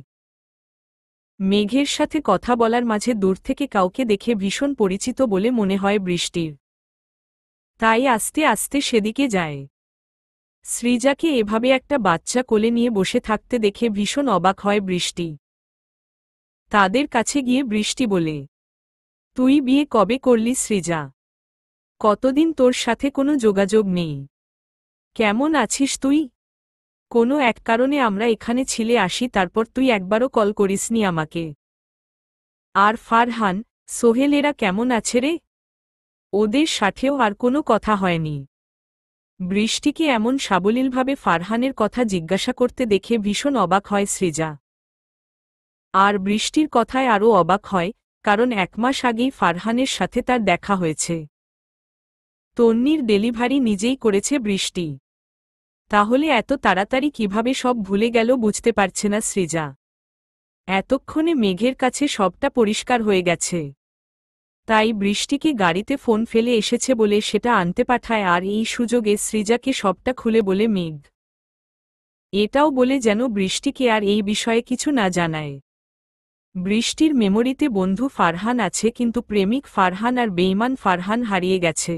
মেঘের সাথে কথা বলার মাঝে দূর থেকে কাউকে দেখে ভীষণ পরিচিত বলে মনে হয় বৃষ্টির। তাই আস্তে আস্তে সেদিকে যায়। সৃজাকে এভাবে একটা বাচ্চা কোলে নিয়ে বসে থাকতে দেখে ভীষণ অবাক হয় বৃষ্টি। তাদের কাছে গিয়ে বৃষ্টি বলে, তুই বিয়ে কবে করলি সৃজা? কতদিন তোর সাথে কোনো যোগাযোগ নেই। কেমন আছিস তুই? কোনো এক কারণে আমরা এখানে ছিলে আসি, তারপর তুই একবারও কল করিসনি আমাকে। আর ফারহান, সোহেল এরা কেমন আছে রে? ওদের সাথেও আর কোনো কথা হয়নি। বৃষ্টিকে এমন সাবলীলভাবে ফারহানের কথা জিজ্ঞাসা করতে দেখে ভীষণ অবাক হয় সৃজা। আর বৃষ্টির কথায় আরও অবাক হয়, কারণ 1 মাস আগেই ফারহানের সাথে তার দেখা হয়েছে। তন্নির ডেলিভারি নিজেই করেছে বৃষ্টি। তাহলে এত তাড়াতাড়ি কিভাবে সব ভুলে গেল বুঝতে পারছে না সৃজা। এতক্ষণে মেঘের কাছে সবটা পরিষ্কার হয়ে গেছে। তাই বৃষ্টিকে গাড়িতে ফোন ফেলে এসেছে বলে সেটা আনতে পাঠায়, আর এই সুযোগে সৃজাকে সবটা খুলে বলে মেঘ। এটাও বলে যেন বৃষ্টিকে আর এই বিষয়ে কিছু না জানায়। বৃষ্টির মেমোরিতে বন্ধু ফারহান আছে, কিন্তু প্রেমিক ফারহান আর বেঈমান ফারহান হারিয়ে গেছে।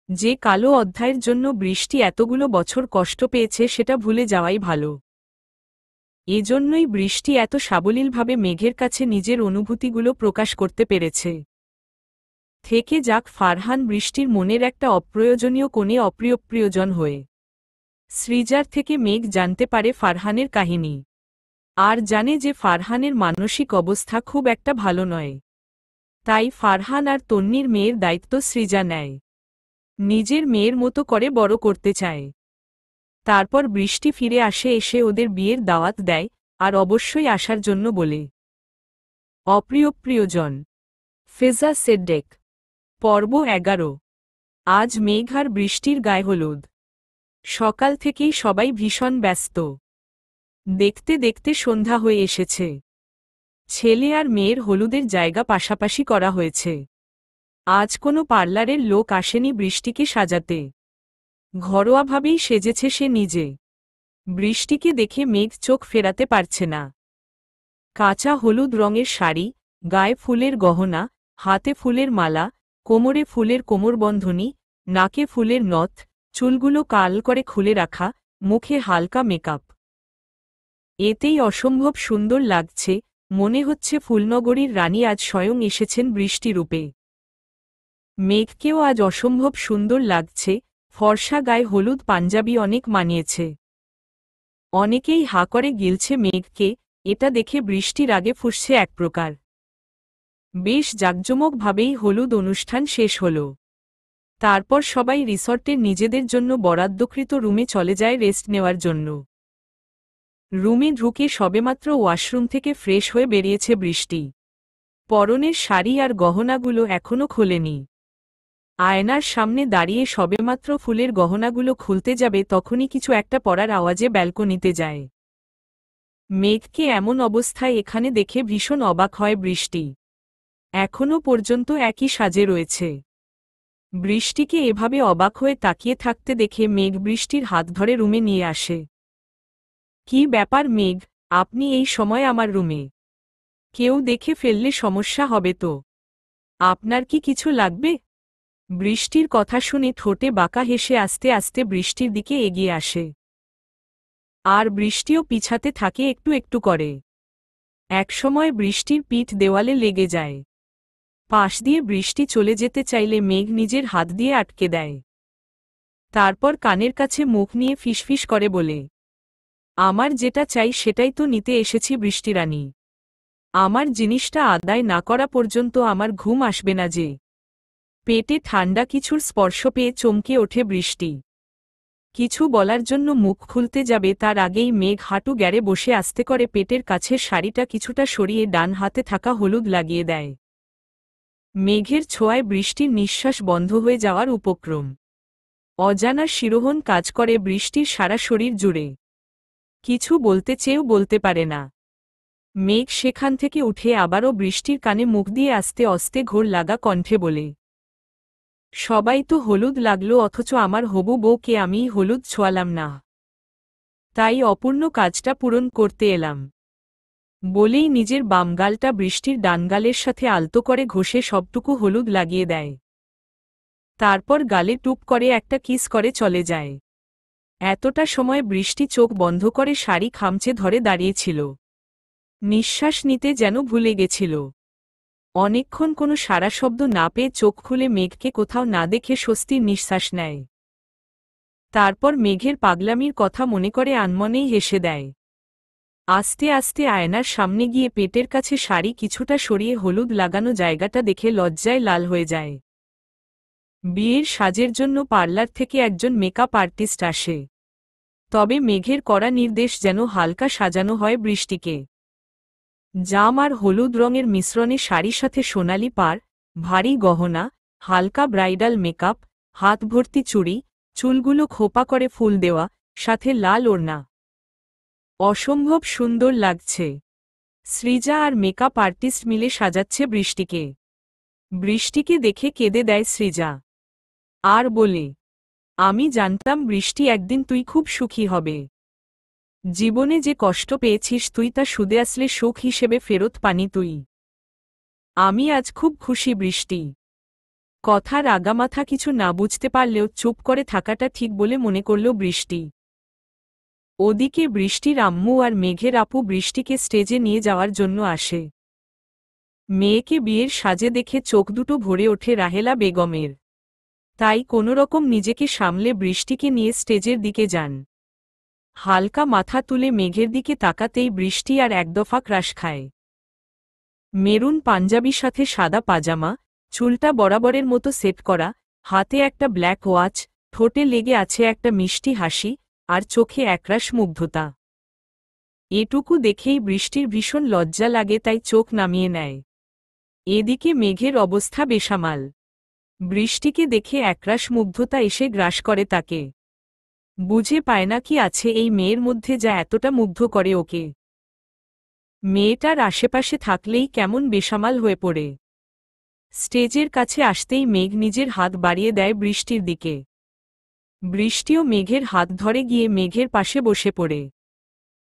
যে কালো অধ্যায়ের জন্য বৃষ্টি এতগুলো বছর কষ্ট পেয়েছে সেটা ভুলে যাওয়াই ভালো। এজন্যই বৃষ্টি এত সাবলীলভাবে মেঘের কাছে নিজের অনুভূতিগুলো প্রকাশ করতে পেরেছে। থেকে যাক ফারহান বৃষ্টির মনের একটা অপ্রয়োজনীয় কোণে অপ্রিয়প্রিয়জন হয়ে। সৃজার থেকে মেঘ জানতে পারে ফারহানের কাহিনী। আর জানে যে ফারহানের মানসিক অবস্থা খুব একটা ভালো নয়। তাই ফারহান আর তন্নির মেয়ের দায়িত্ব সৃজা নেয়। নিজের মেয়ের মতো করে বড় করতে চায়। তারপর বৃষ্টি ফিরে আসে, এসে ওদের বিয়ের দাওয়াত দেয়, আর অবশ্যই আসার জন্য বলে। অপ্রিয়প্রিয়জন, ফেজা সেডেক, পর্ব 11। আজ মেঘ আর বৃষ্টির গায়ে হলুদ। সকাল থেকেই সবাই ভীষণ ব্যস্ত। দেখতে দেখতে সন্ধ্যা হয়ে এসেছে। ছেলে আর মেয়ের হলুদের জায়গা পাশাপাশি করা হয়েছে। আজ কোনো পার্লারের লোক আসেনি বৃষ্টিকে সাজাতে। ঘরোয়াভাবেই সেজেছে সে নিজে। বৃষ্টিকে দেখে মেঘ চোখ ফেরাতে পারছে না। কাঁচা হলুদ রঙের শাড়ি, গায়ে ফুলের গহনা, হাতে ফুলের মালা, কোমরে ফুলের কোমরবন্ধনী, নাকে ফুলের নথ, চুলগুলো কাল করে খুলে রাখা, মুখে হালকা মেকআপ। এতেই অসম্ভব সুন্দর লাগছে, মনে হচ্ছে ফুলনগরীর রানী আজ স্বয়ং এসেছেন বৃষ্টিরূপে। মেঘকেও আজ অসম্ভব সুন্দর লাগছে, ফর্সা গায়ে হলুদ পাঞ্জাবি অনেক মানিয়েছে। অনেকেই হা করে গিলছে মেঘকে, এটা দেখে বৃষ্টির আগে ফুঁসছে এক প্রকার। বেশ জাঁকজমকভাবেই হলুদ অনুষ্ঠান শেষ হল। তারপর সবাই রিসর্টের নিজেদের জন্য বরাদ্দকৃত রুমে চলে যায় রেস্ট নেওয়ার জন্য। রুমে ঢুকে সবেমাত্র ওয়াশরুম থেকে ফ্রেশ হয়ে বেরিয়েছে বৃষ্টি। পরনের শাড়ি আর গহনাগুলো এখনও খোলেনি। আয়নার সামনে দাঁড়িয়ে সবেমাত্র ফুলের গহনাগুলো খুলতে যাবে তখনই কিছু একটা পড়ার আওয়াজে ব্যালকনিতে যায়। মেঘকে এমন অবস্থায় এখানে দেখে ভীষণ অবাক হয় বৃষ্টি। এখনও পর্যন্ত একই সাজে রয়েছে। বৃষ্টিকে এভাবে অবাক হয়ে তাকিয়ে থাকতে দেখে মেঘ বৃষ্টির হাত ধরে রুমে নিয়ে আসে। কি ব্যাপার মেঘ, আপনি এই সময় আমার রুমে? কেউ দেখে ফেললে সমস্যা হবে তো। আপনার কি কিছু লাগবে? বৃষ্টির কথা শুনে ঠোঁটে বাঁকা হেসে আস্তে আস্তে বৃষ্টির দিকে এগিয়ে আসে। আর বৃষ্টিও পিছাতে থাকে একটু একটু করে। একসময় বৃষ্টির পিঠ দেওয়ালে লেগে যায়। পাশ দিয়ে বৃষ্টি চলে যেতে চাইলে মেঘ নিজের হাত দিয়ে আটকে দেয়। তারপর কানের কাছে মুখ নিয়ে ফিসফিস করে বলে, আমার যেটা চাই সেটাই তো নিতে এসেছি বৃষ্টিরানী। আমার জিনিসটা আদায় না করা পর্যন্ত আমার ঘুম আসবে না যে। পেটে ঠান্ডা কিছুর স্পর্শ পেয়ে চমকে ওঠে বৃষ্টি। কিছু বলার জন্য মুখ খুলতে যাবে তার আগেই মেঘ হাঁটু গ্যাড়ে বসে আস্তে করে পেটের কাছের শাড়িটা কিছুটা সরিয়ে ডান হাতে থাকা হলুদ লাগিয়ে দেয়। মেঘের ছোঁয়ায় বৃষ্টির নিঃশ্বাস বন্ধ হয়ে যাওয়ার উপক্রম। অজানা শিরোহন কাজ করে বৃষ্টির সারা শরীর জুড়ে। কিছু বলতে চেয়েও বলতে পারে না। মেঘ সেখান থেকে উঠে আবারও বৃষ্টির কানে মুখ দিয়ে আস্তে আস্তে ঘোর লাগা কণ্ঠে বলে, সবাই তো হলুদ লাগলো অথচ আমার হবু বউকে আমিই হলুদ ছোঁয়ালাম না। তাই অপূর্ণ কাজটা পূরণ করতে এলাম। বলেই নিজের বাম গালটা বৃষ্টির ডানগালের সাথে আলতো করে ঘষে সবটুকু হলুদ লাগিয়ে দেয়। তারপর গালে টুপ করে একটা কিস করে চলে যায়। এতটা সময় বৃষ্টি চোখ বন্ধ করে শাড়ি খামচে ধরে দাঁড়িয়েছিল। নিঃশ্বাস নিতে যেন ভুলে গেছিল। অনেকক্ষণ কোনো সাড়া শব্দ না পেয়ে চোখ খুলে মেঘকে কোথাও না দেখে স্বস্তির নিঃশ্বাস নেয়। তারপর মেঘের পাগলামির কথা মনে করে আনমনেই হেসে দেয়। আস্তে আস্তে আয়নার সামনে গিয়ে পেটের কাছে শাড়ি কিছুটা সরিয়ে হলুদ লাগানো জায়গাটা দেখে লজ্জায় লাল হয়ে যায়। বিয়ের সাজের জন্য পার্লার থেকে একজন মেকআপ আর্টিস্ট আসে। তবে মেঘের কড়া নির্দেশ যেন হালকা সাজানো হয় বৃষ্টিকে। জাম আর হলুদ রঙের মিশ্রণে শাড়ির সাথে সোনালি পাড়, ভারী গহনা, হালকা ব্রাইডাল মেকআপ, হাত ভর্তি চুড়ি, চুলগুলো খোপা করে ফুল দেওয়া, সাথে লাল ওড়না। অসম্ভব সুন্দর লাগছে। সৃজা আর মেকআপ আর্টিস্ট মিলে সাজাচ্ছে বৃষ্টিকে। বৃষ্টিকে দেখে কেঁদে দেয় সৃজা। আর বলে, আমি জানতাম বৃষ্টি একদিন তুই খুব সুখী হবে। জীবনে যে কষ্ট পেয়েছিস তুই তা সুদে আসলে সুখ হিসেবে ফেরত পানি তুই। আমি আজ খুব খুশি বৃষ্টি। কথার আগামাথা কিছু না বুঝতে পারলেও চুপ করে থাকাটা ঠিক বলে মনে করল বৃষ্টি। ওদিকে বৃষ্টির আম্মু আর মেঘের আপু বৃষ্টিকে স্টেজে নিয়ে যাওয়ার জন্য আসে। মেয়েকে বিয়ের সাজে দেখে চোখ দুটো ভরে ওঠে রাহেলা বেগমের। তাই কোনোরকম নিজেকে সামলে বৃষ্টিকে নিয়ে স্টেজের দিকে যান। হালকা মাথা তুলে মেঘের দিকে তাকাতেই বৃষ্টি আর একদফা ক্রাশ খায়। মেরুন পাঞ্জাবির সাথে সাদা পাজামা, চুলটা বরাবরের মতো সেট করা, হাতে একটা ব্ল্যাক ওয়াচ, ঠোঁটে লেগে আছে একটা মিষ্টি হাসি, আর চোখে একরাশ মুগ্ধতা। এটুকু দেখেই বৃষ্টির ভীষণ লজ্জা লাগে, তাই চোখ নামিয়ে নেয়। এদিকে মেঘের অবস্থা বেসামাল। বৃষ্টিকে দেখে একরাশ মুগ্ধতা এসে গ্রাস করে তাকে। বুঝে পায় না কি আছে এই মেয়ের মধ্যে যা এতটা মুগ্ধ করে ওকে। মেয়েটার আশেপাশে থাকলেই কেমন বেসামাল হয়ে পড়ে। স্টেজের কাছে আসতেই মেঘ নিজের হাত বাড়িয়ে দেয় বৃষ্টির দিকে। বৃষ্টিও মেঘের হাত ধরে গিয়ে মেঘের পাশে বসে পড়ে।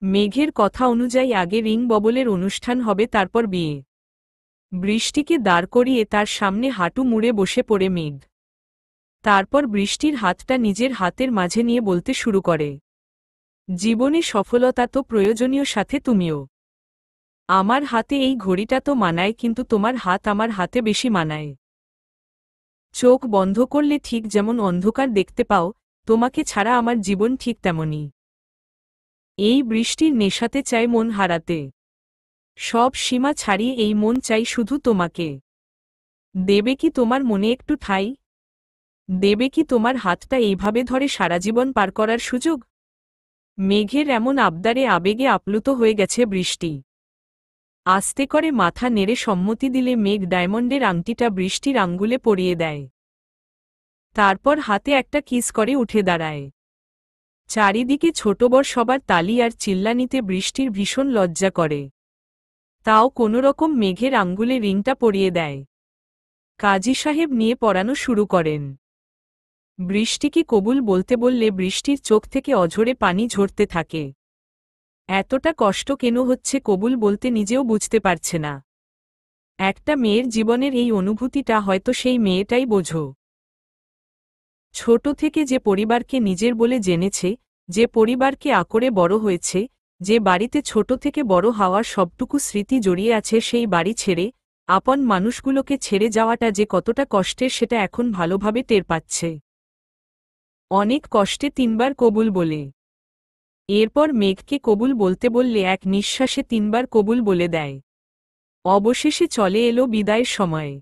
মেঘের কথা অনুযায়ী আগে রিং ববলের অনুষ্ঠান হবে, তারপর বিয়ে। বৃষ্টিকে দাঁড় করিয়ে তার সামনে হাঁটু মুড়ে বসে পড়ে মেঘ। তারপর বৃষ্টির হাতটা নিজের হাতের মাঝে নিয়ে বলতে শুরু করে, জীবনে সফলতা তো প্রয়োজনীয়, সাথে তুমিও। আমার হাতে এই ঘড়িটা তো মানায়, কিন্তু তোমার হাত আমার হাতে বেশি মানায়। চোখ বন্ধ করলে ঠিক যেমন অন্ধকার দেখতে পাও, তোমাকে ছাড়া আমার জীবন ঠিক তেমনই। এই বৃষ্টির নেশাতে চাই মন হারাতে। সব সীমা ছাড়িয়ে এই মন চাই শুধু তোমাকে। দেবে কি তোমার মনে একটু ঠাঁই? দেবে কি তোমার হাতটা এইভাবে ধরে সারা জীবন পার করার সুযোগ? মেঘের এমন আবদারে আবেগে আপ্লুত হয়ে গেছে বৃষ্টি। আস্তে করে মাথা নেড়ে সম্মতি দিলে মেঘ ডায়মন্ডের আংটিটা বৃষ্টির আঙ্গুলে পরিয়ে দেয়। তারপর হাতে একটা কিস করে উঠে দাঁড়ায়। চারিদিকে ছোটবড় সবার তালি আর চিল্লানিতে বৃষ্টির ভীষণ লজ্জা করে। তাও কোনোরকম মেঘের আঙ্গুলে রিংটা পরিয়ে দেয়। কাজী সাহেব নিয়ে পড়ানো শুরু করেন। বৃষ্টিকে কবুল বলতে বললে বৃষ্টির চোখ থেকে অঝরে পানি ঝরতে থাকে। এতটা কষ্ট কেন হচ্ছে কবুল বলতে নিজেও বুঝতে পারছে না। একটা মেয়ের জীবনের এই অনুভূতিটা হয়তো সেই মেয়েটাই বোঝো। ছোট থেকে যে পরিবারকে নিজের বলে জেনেছে, যে পরিবারকে আঁকড়ে বড় হয়েছে, যে বাড়িতে ছোট থেকে বড় হওয়ার সবটুকু স্মৃতি জড়িয়ে আছে, সেই বাড়ি ছেড়ে আপন মানুষগুলোকে ছেড়ে যাওয়াটা যে কতটা কষ্টের সেটা এখন ভালোভাবে টের পাচ্ছে। অনেক কষ্টে 3 বার কবুল বলে। এরপর মেঘকে কবুল বলতে বললে এক নিঃশ্বাসে 3 বার কবুল বলে দেয়। অবশেষে চলে এলো বিদায়ের সময়।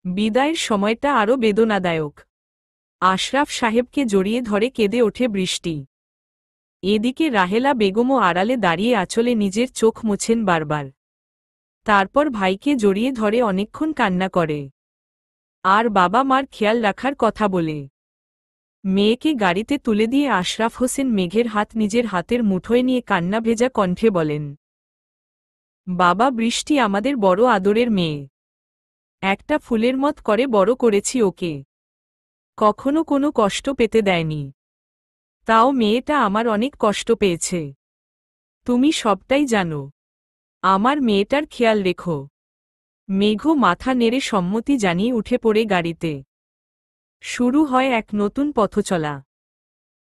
বিদায়ের সময়টা আরও বেদনাদায়ক। আশরাফ সাহেবকে জড়িয়ে ধরে কেঁদে ওঠে বৃষ্টি। এদিকে রাহেলা বেগমও আড়ালে দাঁড়িয়ে আঁচলে নিজের চোখ মোছেন বারবার। তারপর ভাইকে জড়িয়ে ধরে অনেকক্ষণ কান্না করে। আর বাবা মার খেয়াল রাখার কথা বলে। মেয়েকে গাড়িতে তুলে দিয়ে আশরাফ হোসেন মেঘের হাত নিজের হাতের মুঠোয় নিয়ে কান্না ভেজা কণ্ঠে বলেন, বাবা, বৃষ্টি আমাদের বড় আদরের মেয়ে। একটা ফুলের মত করে বড় করেছি ওকে। কখনো কোনো কষ্ট পেতে দেয়নি। তাও মেয়েটা আমার অনেক কষ্ট পেয়েছে। তুমি সবটাই জানো। আমার মেয়েটার খেয়াল রেখো। মেঘও মাথা নেড়ে সম্মতি জানিয়ে উঠে পড়ে গাড়িতে। শুরু হয় এক নতুন পথচলা।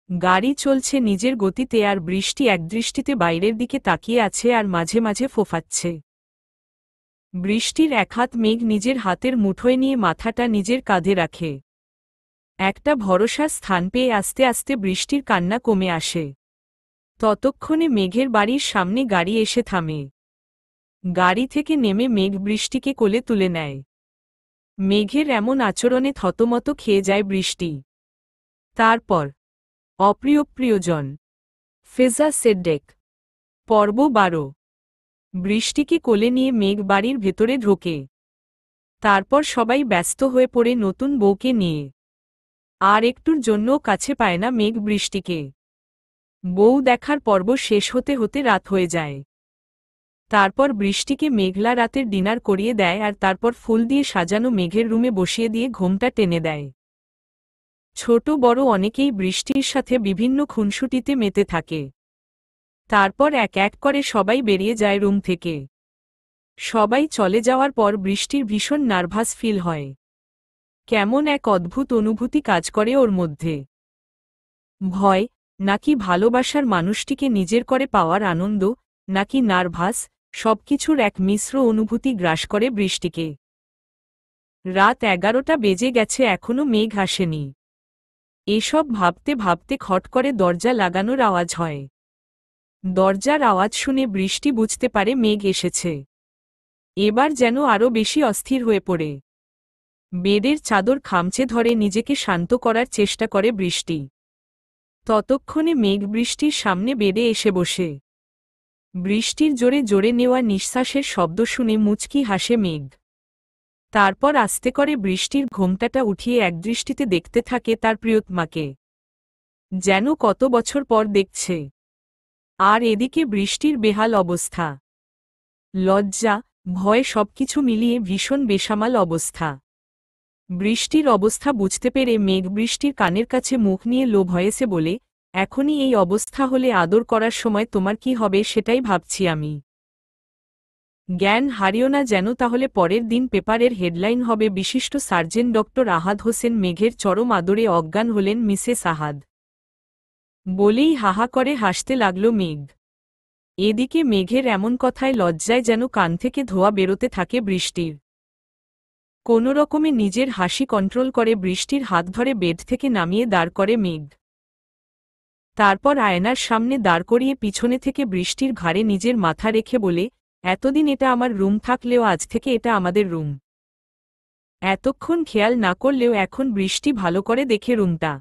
গাড়ি চলছে নিজের গতিতে আর বৃষ্টি একদৃষ্টিতে বাইরের দিকে তাকিয়ে আছে আর মাঝে মাঝে ফোঁফাচ্ছে। বৃষ্টির এক হাত মেঘ নিজের হাতের মুঠোয় নিয়ে মাথাটা নিজের কাঁধে রাখে। একটা ভরসার স্থান পেয়ে আস্তে আস্তে বৃষ্টির কান্না কমে আসে। ততক্ষণে মেঘের বাড়ির সামনে গাড়ি এসে থামে। গাড়ি থেকে নেমে মেঘ বৃষ্টিকে কোলে তুলে নেয়। মেঘের এমন আচরণে থতমত খেয়ে যায় বৃষ্টি। তারপর প্রিয়জন ফেজা সেডেক। পর্ব 12। বৃষ্টিকে কোলে নিয়ে মেঘ বাড়ির ভেতরে ঢোকে। তারপর সবাই ব্যস্ত হয়ে পড়ে নতুন বউকে নিয়ে। আর একটুর জন্যও কাছে পায় না মেঘ বৃষ্টিকে। বউ দেখার পর্ব শেষ হতে হতে রাত হয়ে যায়। তারপর বৃষ্টিকে মেঘলা রাতের ডিনার করিয়ে দেয় আর তারপর ফুল দিয়ে সাজানো মেঘের রুমে বসিয়ে দিয়ে ঘোমটা টেনে দেয়। ছোট বড় অনেকেই বৃষ্টির সাথে বিভিন্ন খুনসুটিতে মেতে থাকে। তারপর এক এক করে সবাই বেরিয়ে যায় রুম থেকে। সবাই চলে যাওয়ার পর বৃষ্টির ভীষণ নার্ভাস ফিল হয়। কেমন এক অদ্ভুত অনুভূতি কাজ করে ওর মধ্যে। ভয়, নাকি ভালোবাসার মানুষটিকে নিজের করে পাওয়ার আনন্দ, নাকি নার্ভাস, সবকিছুর এক মিশ্র অনুভূতি গ্রাস করে বৃষ্টিকে। রাত 11টা বেজে গেছে, এখনো মেঘ আসেনি। এসব ভাবতে ভাবতে খট করে দরজা লাগানোর আওয়াজ হয়। দরজার আওয়াজ শুনে বৃষ্টি বুঝতে পারে মেঘ এসেছে। এবার যেন আরও বেশি অস্থির হয়ে পড়ে। বেডের চাদর খামচে ধরে নিজেকে শান্ত করার চেষ্টা করে বৃষ্টি। ততক্ষণে মেঘ বৃষ্টির সামনে বেডে এসে বসে। বৃষ্টির জোরে জোরে নেওয়া নিঃশ্বাসের শব্দ শুনে মুচকি হাসে মেঘ। তারপর আস্তে করে বৃষ্টির ঘোমটাটা উঠিয়ে একদৃষ্টিতে দেখতে থাকে তার প্রিয়তমাকে। যেন কত বছর পর দেখছে। আর এদিকে বৃষ্টির বেহাল অবস্থা। লজ্জা, ভয় সবকিছু মিলিয়ে ভীষণ বেসামাল অবস্থা। বৃষ্টির অবস্থা বুঝতে পেরে মেঘ বৃষ্টির কানের কাছে মুখ নিয়ে লো ভয়েসে বলে, এখনই এই অবস্থা হলে আদর করার সময় তোমার কি হবে সেটাই ভাবছি আমি। জ্ঞান হারিও না যেন, তাহলে পরের দিন পেপারের হেডলাইন হবে বিশিষ্ট সার্জন ডক্টর আহাদ হোসেন মেঘের চরম আদরে অজ্ঞান হলেন মিসেস আহাদ। বলেই হাহা করে হাসতে লাগল মেঘ। এদিকে মেঘের এমন কথায় লজ্জায় যেন কান থেকে ধোঁয়া বেরোতে থাকে বৃষ্টির। কোনো রকমে নিজের হাসি কন্ট্রোল করে বৃষ্টির হাত ধরে বেড থেকে নামিয়ে দাঁড় করে মেঘ। তারপর আয়নার সামনে দাঁড় করিয়ে পিছনে থেকে বৃষ্টির ঘাড়ে নিজের মাথা রেখে বলে, এতদিন এটা আমার রুম থাকলেও আজ থেকে এটা আমাদের রুম। এতক্ষণ খেয়াল না করলেও এখন বৃষ্টি ভালো করে দেখে রুমটা।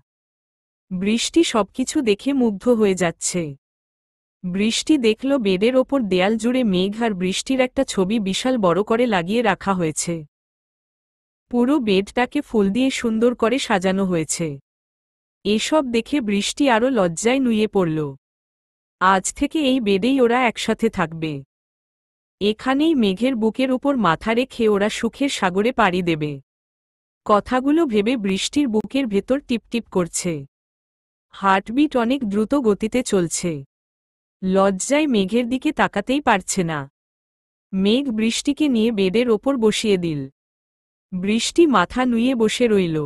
বৃষ্টি সবকিছু দেখে মুগ্ধ হয়ে যাচ্ছে। বৃষ্টি দেখল বেডের ওপর দেয়াল জুড়ে মেঘ আর বৃষ্টির একটা ছবি বিশাল বড় করে লাগিয়ে রাখা হয়েছে। পুরো বেডটাকে ফুল দিয়ে সুন্দর করে সাজানো হয়েছে। এসব দেখে বৃষ্টি আরও লজ্জায় নুয়ে পড়ল। আজ থেকে এই বেডেই ওরা একসাথে থাকবে। এখানেই মেঘের বুকের উপর মাথা রেখে ওরা সুখের সাগরে পাড়ি দেবে। কথাগুলো ভেবে বৃষ্টির বুকের ভেতর টিপটিপ করছে। হার্টবিট অনেক দ্রুত গতিতে চলছে। লজ্জায় মেঘের দিকে তাকাতেই পারছে না। মেঘ বৃষ্টিকে নিয়ে বেডের ওপর বসিয়ে দিল। বৃষ্টি মাথা নুয়ে বসে রইল।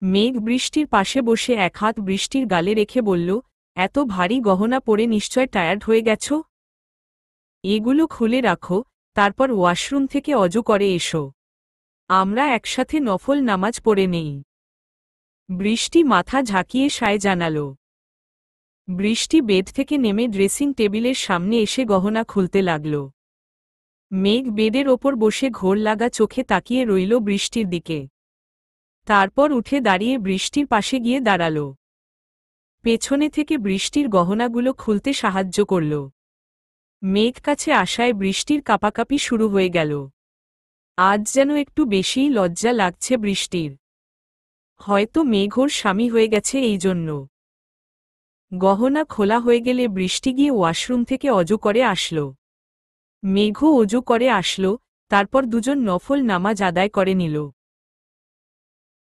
মেঘ বৃষ্টির পাশে বসে এক হাত বৃষ্টির গালে রেখে বলল, এত ভারী গহনা পরে নিশ্চয় টায়ার্ড হয়ে গেছ। এগুলো খুলে রাখো, তারপর ওয়াশরুম থেকে অজু করে এসো। আমরা একসাথে নফল নামাজ পড়ে নেই। বৃষ্টি মাথা ঝাঁকিয়ে সায় জানাল। বৃষ্টি বেড থেকে নেমে ড্রেসিং টেবিলের সামনে এসে গহনা খুলতে লাগল। মেঘ বেডের ওপর বসে ঘোর লাগা চোখে তাকিয়ে রইল বৃষ্টির দিকে। তারপর উঠে দাঁড়িয়ে বৃষ্টির পাশে গিয়ে দাঁড়াল। পেছনে থেকে বৃষ্টির গহনাগুলো খুলতে সাহায্য করল। মেঘ কাছে আসায় বৃষ্টির কাঁপাকাঁপি শুরু হয়ে গেল। আজ যেন একটু বেশিই লজ্জা লাগছে বৃষ্টির। হয়তো মেঘ ওর স্বামী হয়ে গেছে এই জন্য। গহনা খোলা হয়ে গেলে বৃষ্টি গিয়ে ওয়াশরুম থেকে অজু করে আসল। মেঘও অজু করে আসল। তারপর দুজন নফল নামাজ আদায় করে নিল।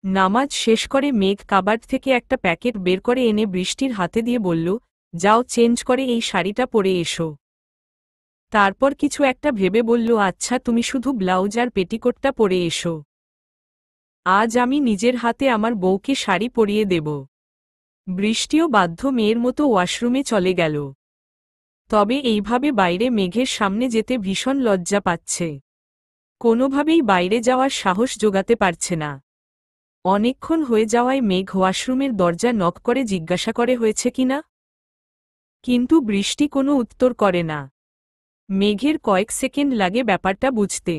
নামাজ শেষ করে মেঘ কাবার্ড থেকে একটা প্যাকেট বের করে এনে বৃষ্টির হাতে দিয়ে বলল, যাও চেঞ্জ করে এই শাড়িটা পরে এসো। তারপর কিছু একটা ভেবে বলল, আচ্ছা তুমি শুধু ব্লাউজ আর পেটিকোটটা পরে এসো। আজ আমি নিজের হাতে আমার বউকে শাড়ি পরিয়ে দেব। বৃষ্টিও বাধ্য মেয়ের মতো ওয়াশরুমে চলে গেল। তবে এইভাবে বাইরে মেঘের সামনে যেতে ভীষণ লজ্জা পাচ্ছে। কোনোভাবেই বাইরে যাওয়ার সাহস জোগাতে পারছে না। অনেকক্ষণ হয়ে যাওয়ায় মেঘ ওয়াশরুমের দরজা নক করে জিজ্ঞাসা করে হয়েছে কিনা, কিন্তু বৃষ্টি কোনো উত্তর করে না। মেঘের কয়েক সেকেন্ড লাগে ব্যাপারটা বুঝতে।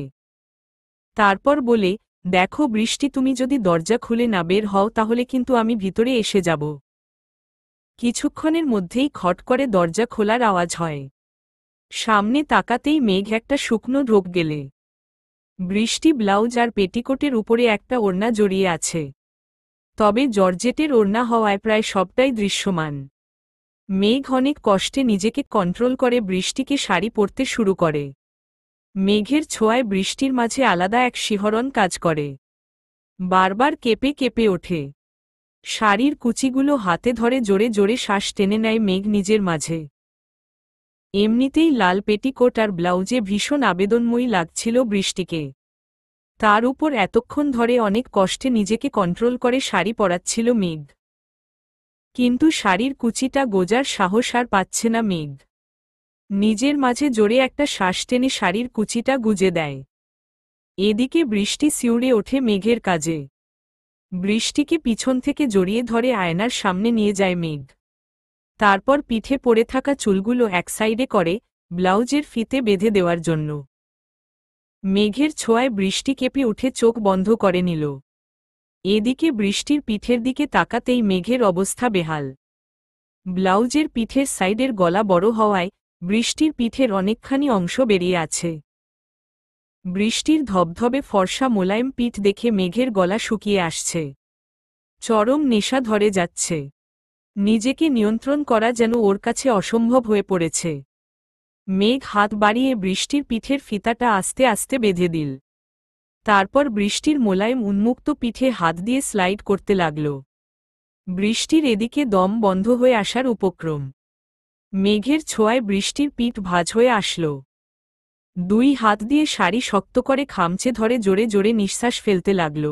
তারপর বলে, দেখো বৃষ্টি, তুমি যদি দরজা খুলে না বের হও তাহলে কিন্তু আমি ভিতরে এসে যাব। কিছুক্ষণের মধ্যেই খট করে দরজা খোলার আওয়াজ হয়। সামনে তাকাতেই মেঘ একটা শুকনো ঢোক গেলে। বৃষ্টি ব্লাউজ আর পেটিকোটের উপরে একটা ওড়না জড়িয়ে আছে, তবে জর্জেটের ওড়না হওয়ায় প্রায় সবটাই দৃশ্যমান। মেঘ অনেক কষ্টে নিজেকে কন্ট্রোল করে বৃষ্টিকে শাড়ি পরতে শুরু করে। মেঘের ছোঁয়ায় বৃষ্টির মাঝে আলাদা এক শিহরণ কাজ করে। বারবার কেঁপে কেঁপে ওঠে। শাড়ির কুচিগুলো হাতে ধরে জোরে জোরে শ্বাস টেনে নেয় মেঘ নিজের মাঝে। এমনিতেই লাল পেটিকোট আর ব্লাউজে ভীষণ আবেদনময়ী লাগছিল বৃষ্টিকে। তার উপর এতক্ষণ ধরে অনেক কষ্টে নিজেকে কন্ট্রোল করে শাড়ি পরাচ্ছিল মেঘ। কিন্তু শাড়ির কুচিটা গোজার সাহস আর পাচ্ছে না মেঘ। নিজের মাঝে জোরে একটা শ্বাস টেনে শাড়ির কুচিটা গুজে দেয়। এদিকে বৃষ্টি শিউরে ওঠে মেঘের কাজে। বৃষ্টিকে পিছন থেকে জড়িয়ে ধরে আয়নার সামনে নিয়ে যায় মেঘ। তারপর পিঠে পড়ে থাকা চুলগুলো এক সাইডে করে ব্লাউজের ফিতে বেঁধে দেওয়ার জন্য। মেঘের ছোঁয়ায় বৃষ্টি কেঁপে উঠে চোখ বন্ধ করে নিল। এদিকে বৃষ্টির পিঠের দিকে তাকাতেই মেঘের অবস্থা বেহাল। ব্লাউজের পিঠের সাইডের গলা বড় হওয়ায় বৃষ্টির পিঠের অনেকখানি অংশ বেরিয়ে আছে। বৃষ্টির ধবধবে ফর্সা মোলায়েম পিঠ দেখে মেঘের গলা শুকিয়ে আসছে। চরম নেশা ধরে যাচ্ছে। নিজেকে নিয়ন্ত্রণ করা যেন ওর কাছে অসম্ভব হয়ে পড়েছে। মেঘ হাত বাড়িয়ে বৃষ্টির পিঠের ফিতাটা আস্তে আস্তে বেঁধে দিল। তারপর বৃষ্টির মোলায়েম উন্মুক্ত পিঠে হাত দিয়ে স্লাইড করতে লাগল। বৃষ্টির এদিকে দম বন্ধ হয়ে আসার উপক্রম। মেঘের ছোঁয়ায় বৃষ্টির পিঠ ভাঁজ হয়ে আসল। দুই হাত দিয়ে শাড়ি শক্ত করে খামচে ধরে জোরে জোরে নিঃশ্বাস ফেলতে লাগল।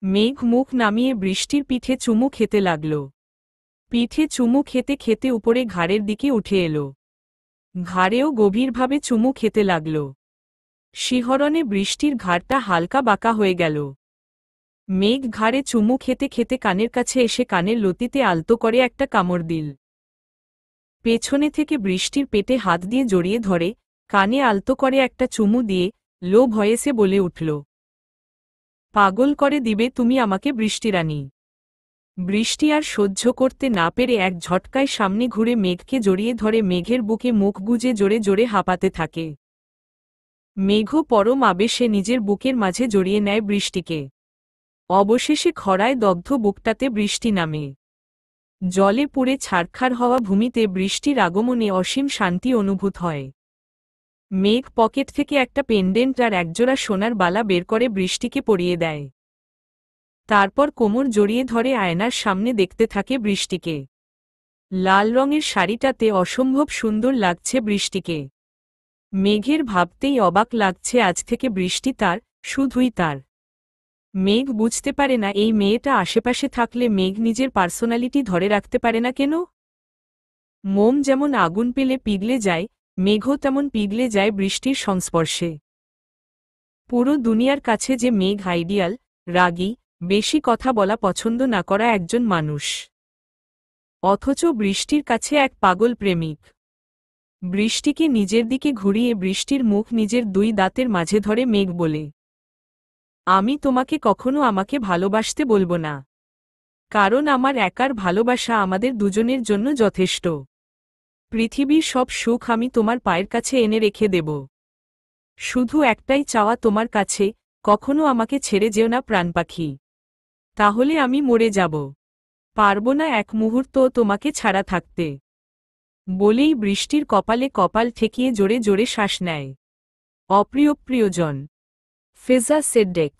মেঘ মুখ নামিয়ে বৃষ্টির পিঠে চুমু খেতে লাগল। পিঠে চুমু খেতে খেতে উপরে ঘাড়ের দিকে উঠে এলো। ঘাড়েও গভীরভাবে চুমু খেতে লাগল। শিহরণে বৃষ্টির ঘাড়টা হালকা বাঁকা হয়ে গেল। মেঘ ঘাড়ে চুমু খেতে খেতে কানের কাছে এসে কানের লতিতে আলতো করে একটা কামড় দিল। পেছনে থেকে বৃষ্টির পেটে হাত দিয়ে জড়িয়ে ধরে কানে আলতো করে একটা চুমু দিয়ে লো ভয়েসে বলে উঠল, পাগল করে দিবে তুমি আমাকে বৃষ্টিরানী। বৃষ্টি আর সহ্য করতে না পেরে এক ঝটকায় সামনে ঘুরে মেঘকে জড়িয়ে ধরে মেঘের বুকে মুখ গুজে জোরে জোরে হাঁপাতে থাকে। মেঘও পরম আবেশে নিজের বুকের মাঝে জড়িয়ে নেয় বৃষ্টিকে। অবশেষে খরায় দগ্ধ বুকটাতে বৃষ্টি নামে। জলে পুড়ে ছারখার হওয়া ভূমিতে বৃষ্টির আগমনে অসীম শান্তি অনুভূত হয়। মেঘ পকেট থেকে একটা পেন্ডেন্ট আর একজোড়া সোনার বালা বের করে বৃষ্টিকে পরিয়ে দেয়। তারপর কোমর জড়িয়ে ধরে আয়নার সামনে দেখতে থাকে বৃষ্টিকে। লাল রঙের শাড়িটাতে অসম্ভব সুন্দর লাগছে বৃষ্টিকে। মেঘের ভাবতেই অবাক লাগছে আজ থেকে বৃষ্টি তার, শুধুই তার। মেঘ বুঝতে পারে না এই মেয়েটা আশেপাশে থাকলে মেঘ নিজের পার্সোনালিটি ধরে রাখতে পারে না কেন। মোম যেমন আগুন পেলে পিঘলে যায়, মেঘও তেমন পিঘলে যায় বৃষ্টির সংস্পর্শে। পুরো দুনিয়ার কাছে যে মেঘ আইডিয়াল, রাগী, বেশি কথা বলা পছন্দ না করা একজন মানুষ, অথচ বৃষ্টির কাছে এক পাগল প্রেমিক। বৃষ্টিকে নিজের দিকে ঘুরিয়ে বৃষ্টির মুখ নিজের দুই দাঁতের মাঝে ধরে মেঘ বলে, আমি তোমাকে কখনো আমাকে ভালোবাসতে বলবো না, কারণ আমার একার ভালোবাসা আমাদের দুজনের জন্য যথেষ্ট। পৃথিবীর সব সুখ আমি তোমার পায়ের কাছে এনে রেখে দেব। শুধু একটাই চাওয়া তোমার কাছে, কখনো আমাকে ছেড়ে যেও না প্রাণপাখি, তাহলে আমি মরে যাব। পারবো না এক মুহূর্তও তোমাকে ছাড়া থাকতে। বলেই বৃষ্টির কপালে কপাল ঠেকিয়ে জোরে জোরে শ্বাস নেয়। অপ্রিয় প্রিয়জন। ফেজা সেডেক।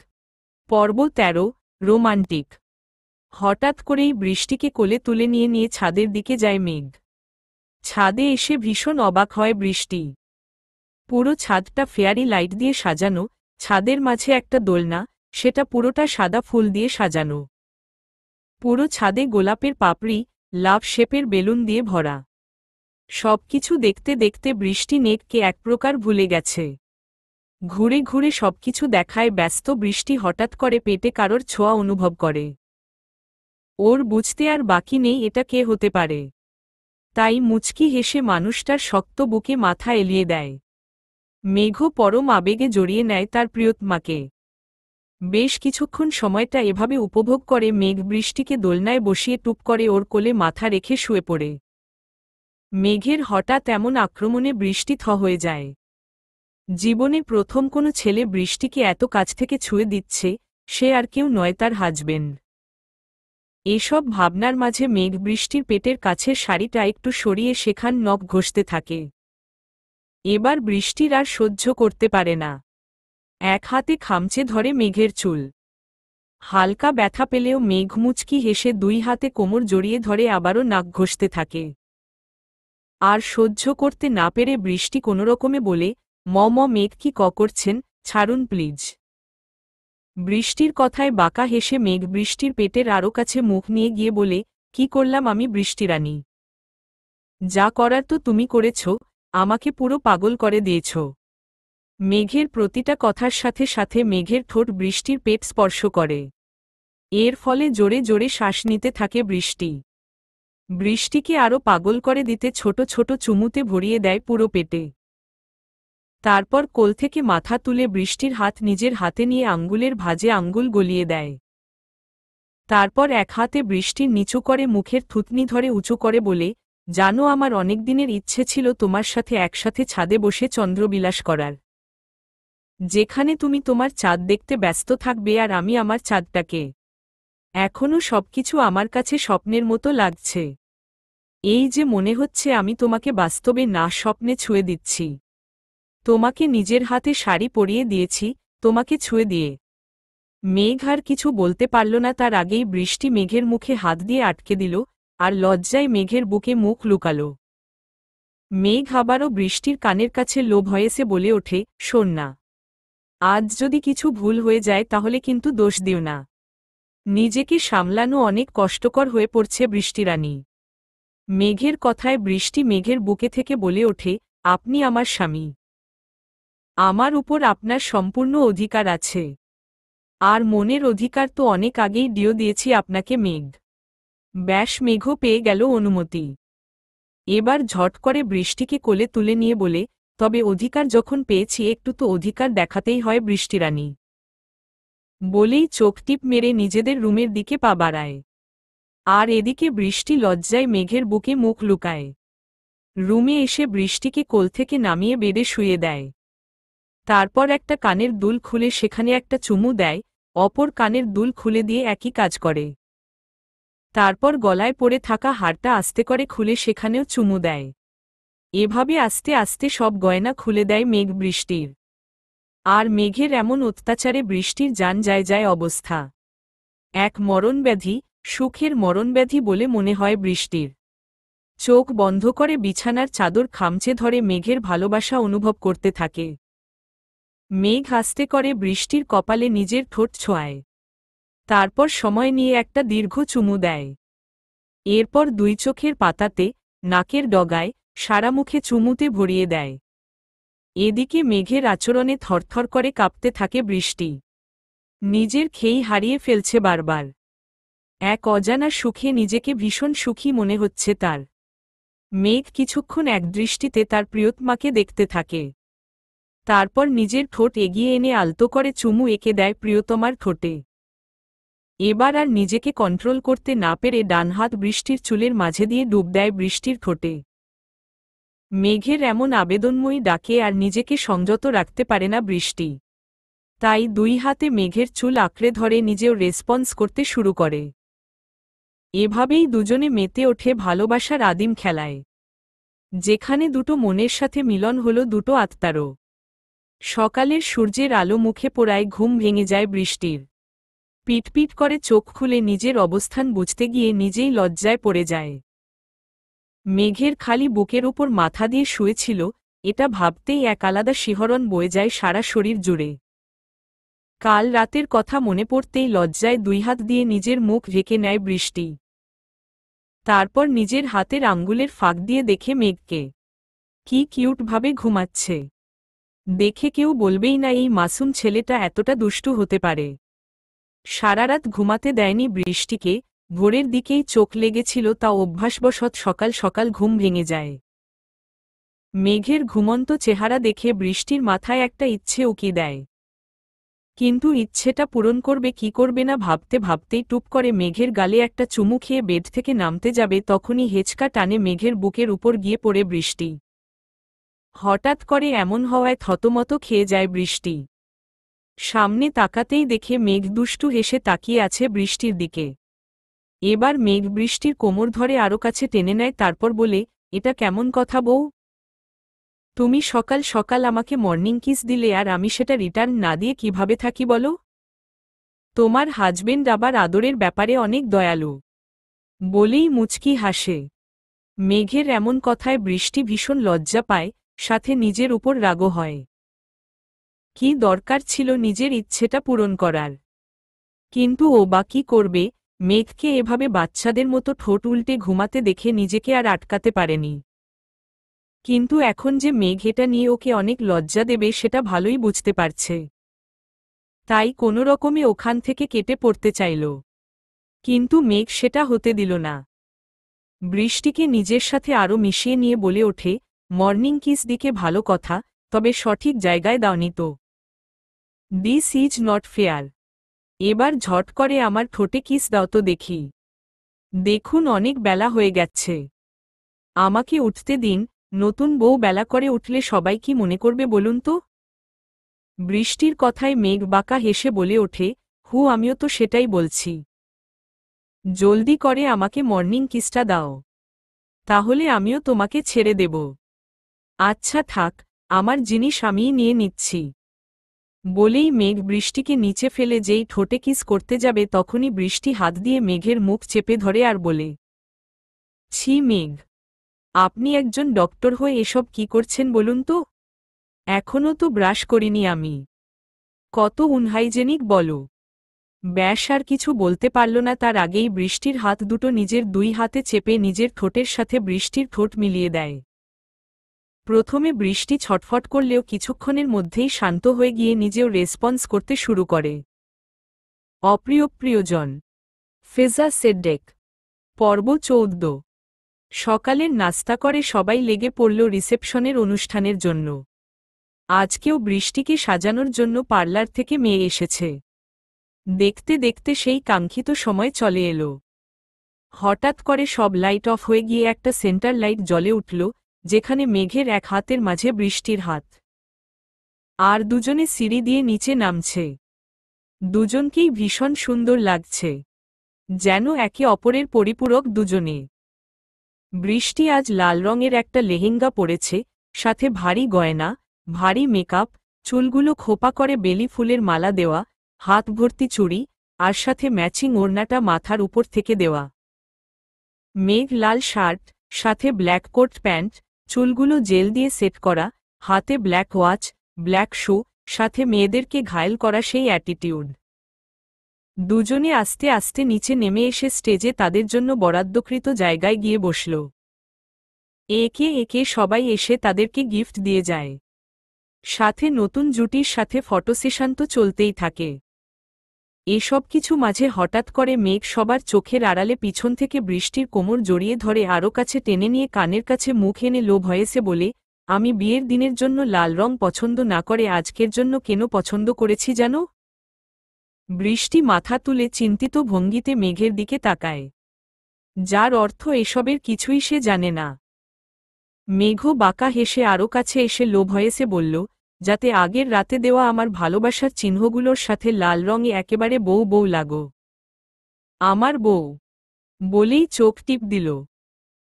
পর্ব 13, রোমান্টিক। হঠাৎ করেই বৃষ্টিকে কোলে তুলে নিয়ে ছাদের দিকে যায় মেঘ। ছাদে এসে ভীষণ অবাক হয় বৃষ্টি। পুরো ছাদটা ফেয়ারি লাইট দিয়ে সাজানো, ছাদের মাঝে একটা দোলনা, সেটা পুরোটা সাদা ফুল দিয়ে সাজানো। পুরো ছাদে গোলাপের পাপড়ি, লাভ শেপের বেলুন দিয়ে ভরা। সবকিছু দেখতে দেখতে বৃষ্টি মেঘকে এক প্রকার ভুলে গেছে। ঘুরে ঘুরে সবকিছু দেখায় ব্যস্ত বৃষ্টি হঠাৎ করে পেটে কারোর ছোঁয়া অনুভব করে। ওর বুঝতে আর বাকি নেই এটা কে হতে পারে। তাই মুচকি হেসে মানুষটার শক্ত বুকে মাথা এলিয়ে দেয়। মেঘ পরম আবেগে জড়িয়ে নেয় তার প্রিয়তমাকে। বেশ কিছুক্ষণ সময়টা এভাবে উপভোগ করে মেঘ বৃষ্টিকে দোলনায় বসিয়ে টুপ করে ওর কোলে মাথা রেখে শুয়ে পড়ে। মেঘের হঠাৎ এমন আক্রমণে বৃষ্টি থ হয়ে যায়। জীবনে প্রথম কোনো ছেলে বৃষ্টিকে এত কাছ থেকে ছুঁয়ে দিচ্ছে, সে আর কেউ নয়, তার হাজবেন্ড। এসব ভাবনার মাঝে মেঘ বৃষ্টির পেটের কাছের শাড়িটা একটু সরিয়ে সেখান নখ ঘষতে থাকে। এবার বৃষ্টির আর সহ্য করতে পারে না। এক হাতে খামচে ধরে মেঘের চুল। হালকা ব্যথা পেলেও মেঘ মুচকি হেসে দুই হাতে কোমর জড়িয়ে ধরে আবারও নাক ঘষতে থাকে। আর সহ্য করতে না পেরে বৃষ্টি কোনোরকমে বলে, মেঘ কি করছেন, ছাড়ুন প্লিজ। বৃষ্টির কথায় বাঁকা হেসে মেঘ বৃষ্টির পেটের আরও কাছে মুখ নিয়ে গিয়ে বলে, কি করলাম আমি বৃষ্টিরানী? যা করার তো তুমি করেছ, আমাকে পুরো পাগল করে দিয়েছ। মেঘের প্রতিটা কথার সাথে সাথে মেঘের ঠোঁট বৃষ্টির পেট স্পর্শ করে। এর ফলে জোরে জোরে শ্বাস নিতে থাকে বৃষ্টি। বৃষ্টিকে আরও পাগল করে দিতে ছোট ছোট চুমুতে ভরিয়ে দেয় পুরো পেটে। তারপর কোল থেকে মাথা তুলে বৃষ্টির হাত নিজের হাতে নিয়ে আঙ্গুলের ভাঁজে আঙ্গুল গলিয়ে দেয়। তারপর এক হাতে বৃষ্টির নিচু করে মুখের থুতনি ধরে উঁচু করে বলে, জানো আমার অনেকদিনের ইচ্ছে ছিল তোমার সাথে একসাথে ছাদে বসে চন্দ্রবিলাস করার। যেখানে তুমি তোমার চাঁদ দেখতে ব্যস্ত থাকবে আর আমি আমার চাঁদটাকে। এখনও সবকিছু আমার কাছে স্বপ্নের মতো লাগছে। এই যে মনে হচ্ছে আমি তোমাকে বাস্তবে না স্বপ্নে ছুঁয়ে দিচ্ছি। তোমাকে নিজের হাতে শাড়ি পরিয়ে দিয়েছি, তোমাকে ছুঁয়ে দিয়ে। মেঘ আর কিছু বলতে পারল না, তার আগেই বৃষ্টি মেঘের মুখে হাত দিয়ে আটকে দিল, আর লজ্জায় মেঘের বুকে মুখ লুকাল। মেঘ আবারও বৃষ্টির কানের কাছে লো ভয়েসে বলে ওঠে, শোন না, আজ যদি কিছু ভুল হয়ে যায় তাহলে কিন্তু দোষ দিও না। নিজেকে সামলানো অনেক কষ্টকর হয়ে পড়ছে বৃষ্টিরানী। মেঘের কথায় বৃষ্টি মেঘের বুকে থেকে বলে ওঠে, আপনি আমার স্বামী। আমার উপর আপনার সম্পূর্ণ অধিকার আছে। আর মনের অধিকার তো অনেক আগেই দিয়েছি আপনাকে মেঘ। ব্যাস মেঘও পেয়ে গেল অনুমতি। এবার ঝট করে বৃষ্টিকে কোলে তুলে নিয়ে বলে, তবে অধিকার যখন পেয়েছি একটু তো অধিকার দেখাতেই হয় বৃষ্টিরানী। বলেই চোখ টিপ মেরে নিজেদের রুমের দিকে পা বাড়ায়। আর এদিকে বৃষ্টি লজ্জায় মেঘের বুকে মুখ লুকায়। রুমে এসে বৃষ্টিকে কোল থেকে নামিয়ে বেডে শুয়ে দেয়। তারপর একটা কানের দুল খুলে সেখানে একটা চুমু দেয়, অপর কানের দুল খুলে দিয়ে একই কাজ করে। তারপর গলায় পড়ে থাকা হারটা আস্তে করে খুলে সেখানেও চুমু দেয়। এভাবে আস্তে আস্তে সব গয়না খুলে দেয় মেঘ বৃষ্টির। আর মেঘের এমন অত্যাচারে বৃষ্টির জান যায় যায় অবস্থা। এক মরণব্যাধি, সুখের মরণব্যাধি বলে মনে হয় বৃষ্টির। চোখ বন্ধ করে বিছানার চাদর খামচে ধরে মেঘের ভালোবাসা অনুভব করতে থাকে। মেঘ আস্তে করে বৃষ্টির কপালে নিজের ঠোঁট ছোঁয়ায়। তারপর সময় নিয়ে একটা দীর্ঘ চুমু দেয়। এরপর দুই চোখের পাতাতে, নাকের ডগায়, সারা মুখে চুমুতে ভরিয়ে দেয়। এদিকে মেঘের আচরণে থরথর করে কাঁপতে থাকে বৃষ্টি। নিজের খেই হারিয়ে ফেলছে বারবার। এক অজানা সুখে নিজেকে ভীষণ সুখী মনে হচ্ছে তার। মেঘ কিছুক্ষণ একদৃষ্টিতে তার প্রিয়তমাকে দেখতে থাকে। তারপর নিজের ঠোঁট এগিয়ে এনে আলতো করে চুমু এঁকে দেয় প্রিয়তমার ঠোঁটে। এবার আর নিজেকে কন্ট্রোল করতে না পেরে ডান হাত বৃষ্টির চুলের মাঝে দিয়ে ডুব দেয় বৃষ্টির ঠোঁটে। মেঘের এমন আবেদনময়ী ডাকে আর নিজেকে সংযত রাখতে পারে না বৃষ্টি। তাই দুই হাতে মেঘের চুল আঁকড়ে ধরে নিজেও রেসপন্স করতে শুরু করে। এভাবেই দুজনে মেতে ওঠে ভালোবাসার আদিম খেলায়, যেখানে দুটো মনের সাথে মিলন হলো দুটো আত্মারও। সকালের সূর্যের আলো মুখে পোড়ায় ঘুম ভেঙে যায় বৃষ্টির। পিটপিট করে চোখ খুলে নিজের অবস্থান বুঝতে গিয়ে নিজেই লজ্জায় পড়ে যায়। মেঘের খালি বুকের উপর মাথা দিয়ে শুয়েছিল, এটা ভাবতেই এক আলাদা শিহরণ বয়ে যায় সারা শরীর জুড়ে। কাল রাতের কথা মনে পড়তেই লজ্জায় দুই হাত দিয়ে নিজের মুখ ঢেকে নেয় বৃষ্টি। তারপর নিজের হাতের আঙ্গুলের ফাঁক দিয়ে দেখে মেঘকে কি কিউটভাবে ঘুমাচ্ছে। দেখে কেউ বলবেই না এই মাসুম ছেলেটা এতটা দুষ্টু হতে পারে। সারারাত ঘুমাতে দেয়নি বৃষ্টিকে, ভোরের দিকেই চোখ লেগেছিল তা অভ্যাসবশত সকাল সকাল ঘুম ভেঙে যায়। মেঘের ঘুমন্ত চেহারা দেখে বৃষ্টির মাথায় একটা ইচ্ছে উকি দেয়। কিন্তু ইচ্ছেটা পূরণ করবে কি করবে না ভাবতে ভাবতেই টুপ করে মেঘের গালে একটা চুমু খেয়ে বেড থেকে নামতে যাবে, তখনই হেঁচকা টানে মেঘের বুকের উপর গিয়ে পড়ে বৃষ্টি। হঠাৎ করে এমন হওয়ায় থতমত খেয়ে যায় বৃষ্টি। সামনে তাকাতেই দেখে মেঘ দুষ্টু হেসে তাকিয়ে আছে বৃষ্টির দিকে। এবার মেঘ বৃষ্টির কোমর ধরে আরও কাছে টেনে নেয়, তারপর বলে, এটা কেমন কথা বউ? তুমি সকাল সকাল আমাকে মর্নিং কিস দিলে আর আমি সেটা রিটার্ন না দিয়ে কিভাবে থাকি বলো? তোমার হাজবেন্ড আবার আদরের ব্যাপারে অনেক দয়ালু। বলেই মুচকি হাসে। মেঘের এমন কথায় বৃষ্টি ভীষণ লজ্জা পায়, সাথে নিজের উপর রাগও হয়। কি দরকার ছিল নিজের ইচ্ছেটা পূরণ করার? কিন্তু ও বা কি করবে? মেঘকে এভাবে বাচ্চাদের মতো ঠোঁট উল্টে ঘুমাতে দেখে নিজেকে আর আটকাতে পারেনি। কিন্তু এখন যে মেঘ এটা নিয়ে ওকে অনেক লজ্জা দেবে সেটা ভালোই বুঝতে পারছে। তাই কোনো রকমে ওখান থেকে কেটে পড়তে চাইল। কিন্তু মেঘ সেটা হতে দিল না। বৃষ্টিকে নিজের সাথে আরও মিশিয়ে নিয়ে বলে ওঠে, মর্নিং কিস দিকে ভালো কথা, তবে সঠিক জায়গায় দাওনি তো। This is not fair. এবার ঝট করে আমার ঠোঁটে কিস দাও তো দেখি। দেখুন অনেক বেলা হয়ে গেছে। আমাকে উঠতে দিন, নতুন বউ বেলা করে উঠলে সবাই কি মনে করবে বলুন তো? বৃষ্টির কথায় মেঘ বাঁকা হেসে বলে ওঠে, আমিও তো সেটাই বলছি। জলদি করে আমাকে মর্নিং কিসটা দাও, তাহলে আমিও তোমাকে ছেড়ে দেব। আচ্ছা থাক, আমার জিনিস আমিই নিয়ে নিচ্ছি। বলেই মেঘ বৃষ্টিকে নিচে ফেলে যেই ঠোঁটে কিস করতে যাবে তখনই বৃষ্টি হাত দিয়ে মেঘের মুখ চেপে ধরে আর বলে, ছি মেঘ, আপনি একজন ডক্টর হয়ে এসব কি করছেন বলুন তো? এখনও তো ব্রাশ করিনি আমি। কত আনহাইজেনিক বলো। ব্যাস আর কিছু বলতে পারল না, তার আগেই বৃষ্টির হাত দুটো নিজের দুই হাতে চেপে নিজের ঠোঁটের সাথে বৃষ্টির ঠোঁট মিলিয়ে দেয়। প্রথমে বৃষ্টি ছটফট করলেও কিছুক্ষণের মধ্যেই শান্ত হয়ে গিয়ে নিজেও রেসপন্স করতে শুরু করে। অপ্রিয় প্রিয়জন, ফেজা সেডেক। পর্ব 14। সকালের নাস্তা করে সবাই লেগে পড়ল রিসেপশনের অনুষ্ঠানের জন্য। আজকেও বৃষ্টিকে সাজানোর জন্য পার্লার থেকে মেয়ে এসেছে। দেখতে দেখতে সেই কাঙ্ক্ষিত সময় চলে এলো। হঠাৎ করে সব লাইট অফ হয়ে গিয়ে একটা সেন্টার লাইট জ্বলে উঠল, যেখানে মেঘের এক হাতের মাঝে বৃষ্টির হাত। আর দুজনে সিঁড়ি দিয়ে নিচে নামছে। দুজনকেই ভীষণ সুন্দর লাগছে, যেন একে অপরের পরিপূরক দুজনে। বৃষ্টি আজ লাল রঙের একটা লেহেঙ্গা পরেছে, সাথে ভারী গয়না, ভারী মেকআপ, চুলগুলো খোপা করে বেলি ফুলের মালা দেওয়া, হাত ভর্তি চুড়ি, আর সাথে ম্যাচিং ওড়নাটা মাথার উপর থেকে দেওয়া। মেঘ লাল শার্ট, সাথে ব্ল্যাক কোট প্যান্ট, চুলগুলো জেল দিয়ে সেট করা, হাতে ব্ল্যাক ওয়াচ, ব্ল্যাক শু, সাথে মেয়েদেরকে ঘায়েল করা সেই অ্যাটিটিউড। দুজনে আস্তে আস্তে নিচে নেমে এসে স্টেজে তাদের জন্য বরাদ্দকৃত জায়গায় গিয়ে বসল। একে একে সবাই এসে তাদেরকে গিফট দিয়ে যায়। সাথে নতুন জুটির সাথে ফটো সেশন তো চলতেই থাকে। এসব কিছু মাঝে হঠাৎ করে মেঘ সবার চোখের আড়ালে পিছন থেকে বৃষ্টির কোমর জড়িয়ে ধরে আরও কাছে টেনে নিয়ে কানের কাছে মুখ এনে লো ভয়েসে বলে, আমি বিয়ের দিনের জন্য লাল রং পছন্দ না করে আজকের জন্য কেন পছন্দ করেছি জানো? বৃষ্টি মাথা তুলে চিন্তিত ভঙ্গিতে মেঘের দিকে তাকায়, যার অর্থ এসবের কিছুই সে জানে না। মেঘ বাঁকা হেসে আরও কাছে এসে লো ভয়েসে বলল, যাতে আগের রাতে দেওয়া আমার ভালোবাসার চিহ্নগুলোর সাথে লাল রঙে একেবারে বউ বউ লাগো। আমার বউ। বলেই চোখ টিপ দিল।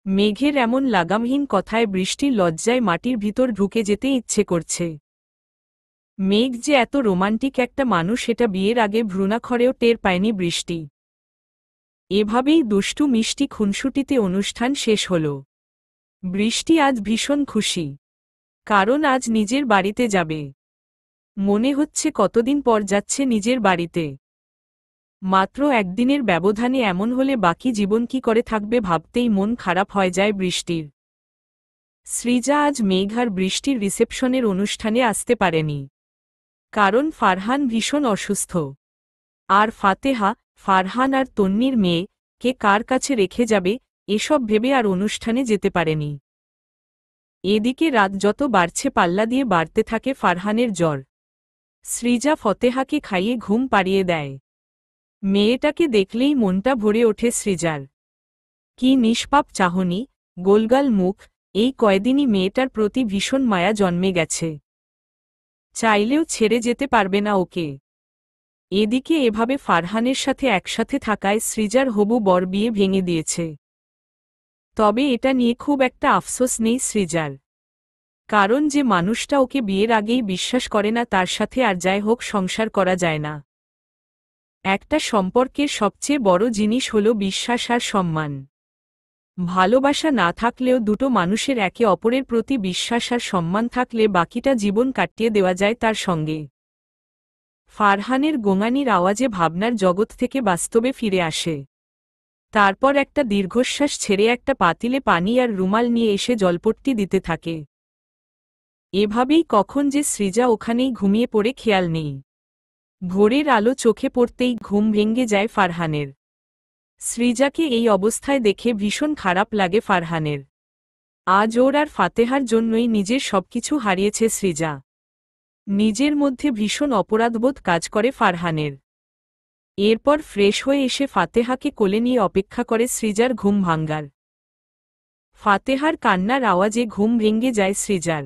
মেঘের এমন লাগামহীন কথায় বৃষ্টির লজ্জায় মাটির ভিতর ঢুকে যেতে ইচ্ছে করছে। মেঘ যে এত রোমান্টিক একটা মানুষ এটা বিয়ের আগে ভ্রূণাক্ষরেও টের পায়নি বৃষ্টি। এভাবেই দুষ্টু মিষ্টি খুনসুটিতে অনুষ্ঠান শেষ হল। বৃষ্টি আজ ভীষণ খুশি, কারণ আজ নিজের বাড়িতে যাবে। মনে হচ্ছে কতদিন পর যাচ্ছে নিজের বাড়িতে। মাত্র একদিনের ব্যবধানে এমন হলে বাকি জীবন কি করে থাকবে ভাবতেই মন খারাপ হয়ে যায় বৃষ্টির। সৃজা আজ মেঘ আর বৃষ্টির রিসেপশনের অনুষ্ঠানে আসতে পারেনি, কারণ ফারহান ভীষণ অসুস্থ। আর ফাতেহা, ফারহান আর তন্নির মেয়ে, কে কার কাছে রেখে যাবে এসব ভেবে আর অনুষ্ঠানে যেতে পারেনি। এদিকে রাত যত বাড়ছে পাল্লা দিয়ে বাড়তে থাকে ফারহানের জ্বর। সৃজা ফতেহাকে খাইয়ে ঘুম পাড়িয়ে দেয়। মেয়েটাকে দেখলেই মনটা ভরে ওঠে সৃজার। কি নিষ্পাপ চাহনি, গোলগাল মুখ, এই কয়দিনই মেয়েটার প্রতি ভীষণ মায়া জন্মে গেছে। চাইলেও ছেড়ে যেতে পারবে না ওকে। এদিকে এভাবে ফারহানের সাথে একসাথে থাকায় সৃজার হবু বর বিয়ে ভেঙে দিয়েছে। তবে এটা নিয়ে খুব একটা আফসোস নেই সৃজার, কারণ যে মানুষটা ওকে বিয়ের আগেই বিশ্বাস করে না তার সাথে আর যাই হোক সংসার করা যায় না। একটা সম্পর্কের সবচেয়ে বড় জিনিস হল বিশ্বাস আর সম্মান। ভালোবাসা না থাকলেও দুটো মানুষের একে অপরের প্রতি বিশ্বাস আর সম্মান থাকলে বাকিটা জীবন কাটিয়ে দেওয়া যায় তার সঙ্গে। ফারহানের গোঙানির আওয়াজে ভাবনার জগৎ থেকে বাস্তবে ফিরে আসে। তারপর একটা দীর্ঘশ্বাস ছেড়ে একটা পাতিলে পানি আর রুমাল নিয়ে এসে জলপট্টি দিতে থাকে। এভাবেই কখন যে সৃজা ওখানেই ঘুমিয়ে পড়ে খেয়াল নেই। ভোরের আলো চোখে পড়তেই ঘুম ভেঙে যায় ফারহানের। সৃজাকে এই অবস্থায় দেখে ভীষণ খারাপ লাগে ফারহানের। আজ ওর আর ফাতেহার জন্যই নিজের সবকিছু হারিয়েছে সৃজা। নিজের মধ্যে ভীষণ অপরাধবোধ কাজ করে ফারহানের। এরপর ফ্রেশ হয়ে এসে ফাতেহাকে কোলে নিয়ে অপেক্ষা করে সৃজার ঘুম ভাঙ্গার। ফাতেহার কান্নার আওয়াজে ঘুম ভেঙে যায় সৃজার।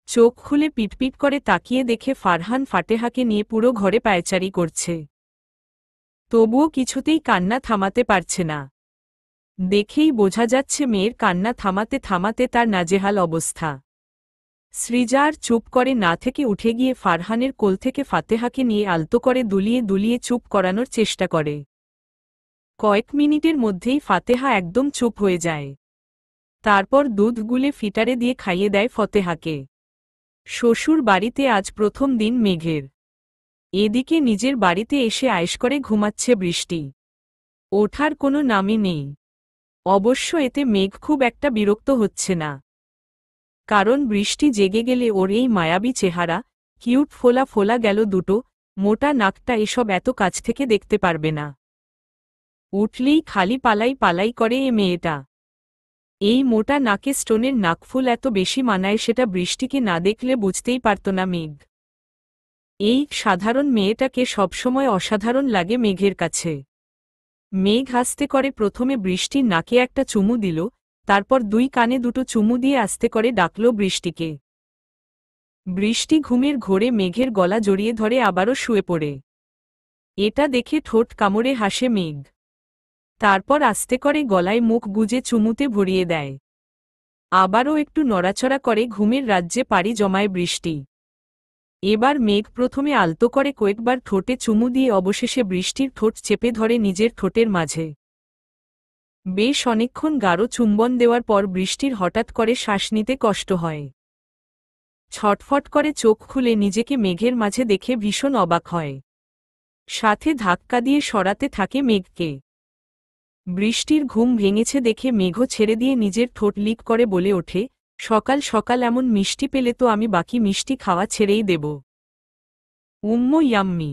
চোখ খুলে পিটপিট করে তাকিয়ে দেখে ফারহান ফাতেহাকে নিয়ে পুরো ঘরে পায়চারি করছে। তবুও কিছুতেই কান্না থামাতে পারছে না। দেখেই বোঝা যাচ্ছে মেয়ের কান্না থামাতে থামাতে তার নাজেহাল অবস্থা। সৃজা আর চুপ করে না থেকে উঠে গিয়ে ফারহানের কোল থেকে ফাতেহাকে নিয়ে আলতো করে দুলিয়ে দুলিয়ে চুপ করানোর চেষ্টা করে। কয়েক মিনিটের মধ্যেই ফাতেহা একদম চুপ হয়ে যায়। তারপর দুধ গুলে ফিটারে দিয়ে খাইয়ে দেয় ফতেহাকে। শ্বশুর বাড়িতে আজ প্রথম দিন মেঘের। এদিকে নিজের বাড়িতে এসে আয়েশ করে ঘুমাচ্ছে বৃষ্টি। ওঠার কোনো নামই নেই। অবশ্য এতে মেঘ খুব একটা বিরক্ত হচ্ছে না, কারণ বৃষ্টি জেগে গেলে ওর এই মায়াবী চেহারা, কিউট ফোলা ফোলা গেল দুটো, মোটা নাকটা এসব এত কাছ থেকে দেখতে পারবে না। উঠলেই খালি পালাই পালাই করে এ মেয়েটা। এই মোটা নাকে স্টোনের নাকফুল এত বেশি মানায় সেটা বৃষ্টিকে না দেখলে বুঝতেই পারত না মেঘ। এই সাধারণ মেয়েটাকে সবসময় অসাধারণ লাগে মেঘের কাছে। মেঘ আস্তে করে প্রথমে বৃষ্টির নাকে একটা চুমু দিল, তারপর দুই কানে দুটো চুমু দিয়ে আস্তে করে ডাকল বৃষ্টিকে। বৃষ্টি ঘুমের ঘোরে মেঘের গলা জড়িয়ে ধরে আবারও শুয়ে পড়ে। এটা দেখে ঠোঁট কামড়ে হাসে মেঘ। তারপর আস্তে করে গলায় মুখ গুজে চুমুতে ভরিয়ে দেয়। আবারও একটু নড়াচড়া করে ঘুমের রাজ্যে পাড়ি জমায় বৃষ্টি। এবার মেঘ প্রথমে আলতো করে কয়েকবার ঠোঁটে চুমু দিয়ে অবশেষে বৃষ্টির ঠোঁট চেপে ধরে নিজের ঠোঁটের মাঝে। বেশ অনেকক্ষণ গাঢ় চুম্বন দেওয়ার পর বৃষ্টির হঠাৎ করে শ্বাস নিতে কষ্ট হয়। ছটফট করে চোখ খুলে নিজেকে মেঘের মাঝে দেখে ভীষণ অবাক হয়। সাথে ধাক্কা দিয়ে সরাতে থাকে মেঘকে। বৃষ্টির ঘুম ভেঙেছে দেখে মেঘও ছেড়ে দিয়ে নিজের ঠোঁট লিক করে বলে ওঠে, সকাল সকাল এমন মিষ্টি পেলে তো আমি বাকি মিষ্টি খাওয়া ছেড়েই দেব। ইয়াম্মি।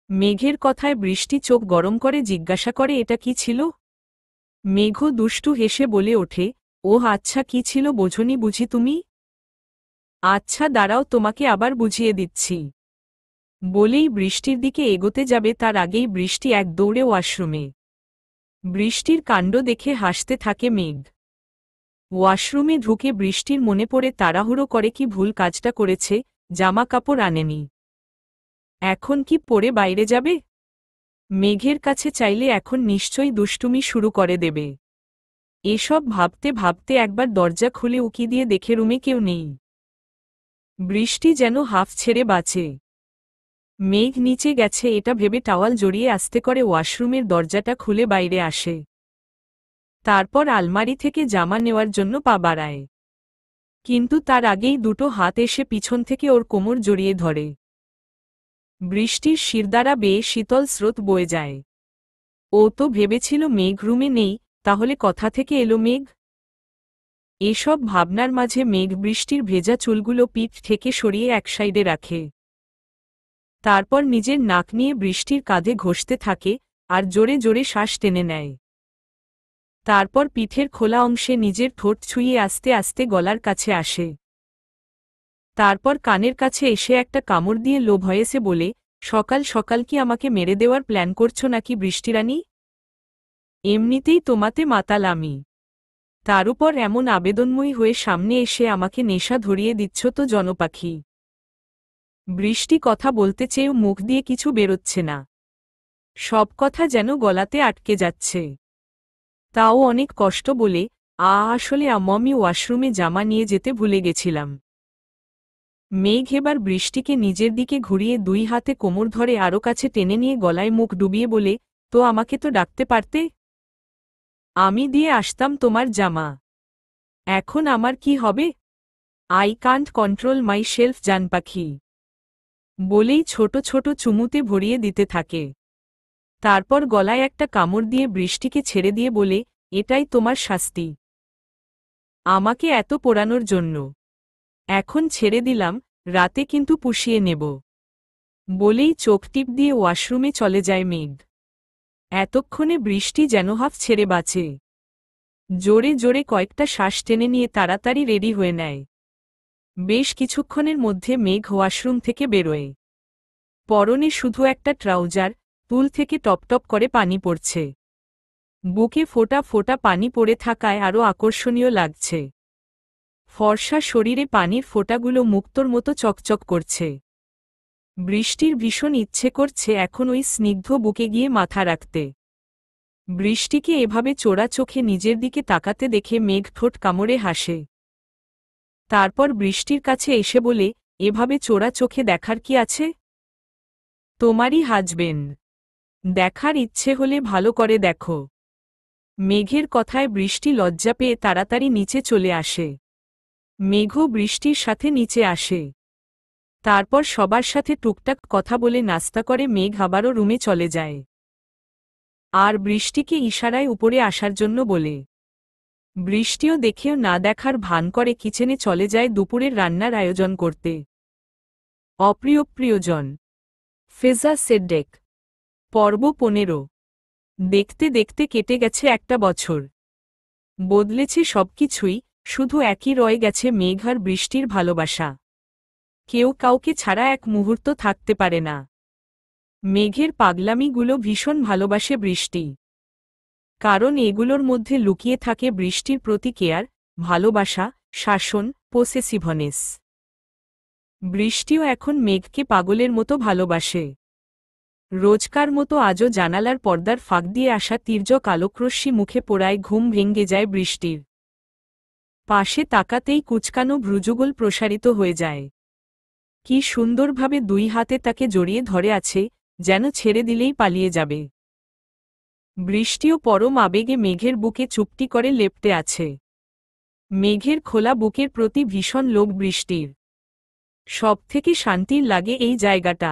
মেঘের কথায় বৃষ্টি চোখ গরম করে জিজ্ঞাসা করে এটা কি ছিল? মেঘও দুষ্টু হেসে বলে ওঠে, ওহ আচ্ছা কি ছিল বোঝনি বুঝি তুমি? আচ্ছা দাঁড়াও তোমাকে আবার বুঝিয়ে দিচ্ছি। বলেই বৃষ্টির দিকে এগোতে যাবে তার আগেই বৃষ্টি এক দৌড়ে ওয়াশরুমে। বৃষ্টির কাণ্ড দেখে হাসতে থাকে মেঘ। ওয়াশরুমে ঢুকে বৃষ্টির মনে পড়ে তাড়াহুড়ো করে কি ভুল কাজটা করেছে, জামা কাপড় আনেনি। এখন কি পরে বাইরে যাবে? মেঘের কাছে চাইলে এখন নিশ্চয়ই দুষ্টুমি শুরু করে দেবে। এসব ভাবতে ভাবতে একবার দরজা খুলে উকি দিয়ে দেখে রুমে কেউ নেই। বৃষ্টি যেন হাফ ছেড়ে বাঁচে। মেঘ নিচে গেছে এটা ভেবে টাওয়াল জড়িয়ে আস্তে করে ওয়াশরুমের দরজাটা খুলে বাইরে আসে। তারপর আলমারি থেকে জামা নেওয়ার জন্য পা বাড়ায়। কিন্তু তার আগেই দুটো হাত এসে পিছন থেকে ওর কোমর জড়িয়ে ধরে। বৃষ্টির শিরদাঁড়া বেয়ে শীতল স্রোত বয়ে যায়। ও তো ভেবেছিল মেঘ রুমে নেই, তাহলে কথা থেকে এলো মেঘ। এসব ভাবনার মাঝে মেঘ বৃষ্টির ভেজা চুলগুলো পিঠ থেকে সরিয়ে এক সাইডে রাখে। তারপর নিজের নাক নিয়ে বৃষ্টির কাঁধে ঘষতে থাকে আর জোরে জোরে শ্বাস টেনে নেয়। তারপর পিঠের খোলা অংশে নিজের ঠোঁট ছুঁয়ে আস্তে আস্তে গলার কাছে আসে। তারপর কানের কাছে এসে একটা কামড় দিয়ে লো ভয়েসে বলে, সকাল সকাল কি আমাকে মেরে দেওয়ার প্ল্যান করছো নাকি বৃষ্টিরানী? এমনিতেই তোমাতে মাতাল আমি, তার উপর এমন আবেদনময়ী হয়ে সামনে এসে আমাকে নেশা ধরিয়ে দিচ্ছ তো জনপাখি। বৃষ্টি কথা বলতে চেয়েও মুখ দিয়ে কিছু বেরোচ্ছে না, সব কথা যেন গলাতে আটকে যাচ্ছে। তাও অনেক কষ্ট বলে, আসলে আমি ওয়াশরুমে জামা নিয়ে যেতে ভুলে গেছিলাম। মেঘ এবার বৃষ্টিকে নিজের দিকে ঘুরিয়ে দুই হাতে কোমর ধরে আরও কাছে টেনে নিয়ে গলায় মুখ ডুবিয়ে বলে, তো আমাকে তো ডাকতে পারতে, আমি দিয়ে আসতাম তোমার জামা। এখন আমার কি হবে? I can't control myself জানপাখি। বলেই ছোট ছোট চুমুতে ভরিয়ে দিতে থাকে। তারপর গলায় একটা কামড় দিয়ে বৃষ্টিকে ছেড়ে দিয়ে বলে, এটাই তোমার শাস্তি আমাকে এত পোড়ানোর জন্য। এখন ছেড়ে দিলাম, রাতে কিন্তু পুষিয়ে নেব। বলেই চোখ টিপ দিয়ে ওয়াশরুমে চলে যায় মেঘ। এতক্ষণে বৃষ্টি যেন হাফ ছেড়ে বাঁচে। জোরে জোরে কয়েকটা শ্বাস টেনে নিয়ে তাড়াতাড়ি রেডি হয়ে নেয়। বেশ কিছুক্ষণের মধ্যে মেঘ ওয়াশরুম থেকে বেরোয়। পরনে শুধু একটা ট্রাউজার, তুল থেকে টপটপ করে পানি পড়ছে। বুকে ফোঁটা ফোঁটা পানি পড়ে থাকায় আরও আকর্ষণীয় লাগছে। ফর্সা শরীরে পানির ফোঁটাগুলো মুক্তোর মতো চকচক করছে। বৃষ্টির ভীষণ ইচ্ছে করছে এখন ওই স্নিগ্ধ বুকে গিয়ে মাথা রাখতে। বৃষ্টিকে এভাবে চোরা চোখে নিজের দিকে তাকাতে দেখে মেঘ ঠোঁট কামড়ে হাসে। তারপর বৃষ্টির কাছে এসে বলে, এভাবে চোরা চোখে দেখার কি আছে? তোমারই হাজবেন্ড, দেখার ইচ্ছে হলে ভালো করে দেখো। মেঘের কথায় বৃষ্টি লজ্জা পেয়ে তাড়াতাড়ি নিচে চলে আসে। মেঘও বৃষ্টির সাথে নিচে আসে। তারপর সবার সাথে টুকটাক কথা বলে নাস্তা করে মেঘ আবারও রুমে চলে যায়। আর বৃষ্টিকে ইশারায় উপরে আসার জন্য বলে। বৃষ্টিও দেখেও না দেখার ভান করে কিচেনে চলে যায় দুপুরের রান্নার আয়োজন করতে। অপ্রিয় প্রিয়জন, ফেজা সেডেক। পর্ব 15। দেখতে দেখতে কেটে গেছে একটা বছর। বদলেছে সবকিছুই, শুধু একই রয়ে গেছে মেঘ আর বৃষ্টির ভালোবাসা। কেউ কাউকে ছাড়া এক মুহূর্ত থাকতে পারে না। মেঘের পাগলামিগুলো ভীষণ ভালোবাসে বৃষ্টি, কারণ এগুলোর মধ্যে লুকিয়ে থাকে বৃষ্টির প্রতি কেয়ার, ভালোবাসা, শাসন, পোসেসিভনেস। বৃষ্টিও এখন মেঘকে পাগলের মতো ভালোবাসে। রোজকার মতো আজও জানালার পর্দার ফাঁক দিয়ে আসা তীর্যক আলোকরশ্মি মুখে পোড়ায় ঘুম ভেঙে যায় বৃষ্টির। পাশে তাকাতেই কুচকানো ভ্রুযুগল প্রসারিত হয়ে যায়। কি সুন্দরভাবে দুই হাতে তাকে জড়িয়ে ধরে আছে, যেন ছেড়ে দিলেই পালিয়ে যাবে। বৃষ্টিও পরম আবেগে মেঘের বুকে চুপটি করে লেপ্টে আছে। মেঘের খোলা বুকের প্রতি ভীষণ লোভ বৃষ্টির। সবথেকে শান্তির লাগে এই জায়গাটা।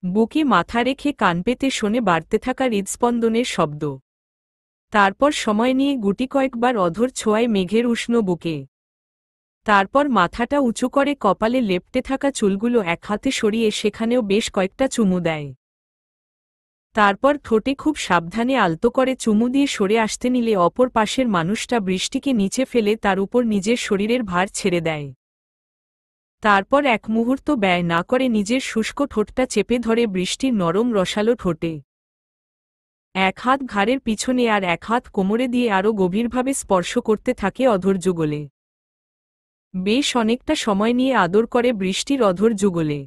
বুকে মাথা রেখে কান পেতে শোনে বাড়তে থাকা হৃদস্পন্দনের শব্দ। তারপর সময় নিয়ে গুটি কয়েকবার অধর ছোঁয়ায় মেঘের উষ্ণ বুকে। তারপর মাথাটা উঁচু করে কপালে লেপ্টে থাকা চুলগুলো এক হাতে সরিয়ে সেখানেও বেশ কয়েকটা চুমু দেয়। তারপর ঠোঁটে খুব সাবধানে আলতো করে চুমু দিয়ে সরে আসতে নিলে অপর পাশের মানুষটা বৃষ্টিকে নিচে ফেলে তার উপর নিজের শরীরের ভার ছেড়ে দেয়। তারপর এক মুহূর্ত ব্যয় না করে নিজের শুষ্ক ঠোঁটটা চেপে ধরে বৃষ্টির নরম রসালো ঠোঁটে। এক হাত ঘাড়ের পিছনে আর এক হাত কোমরে দিয়ে আরও গভীরভাবে স্পর্শ করতে থাকে অধর যুগলে। বেশ অনেকটা সময় নিয়ে আদর করে বৃষ্টির অধর যুগলে।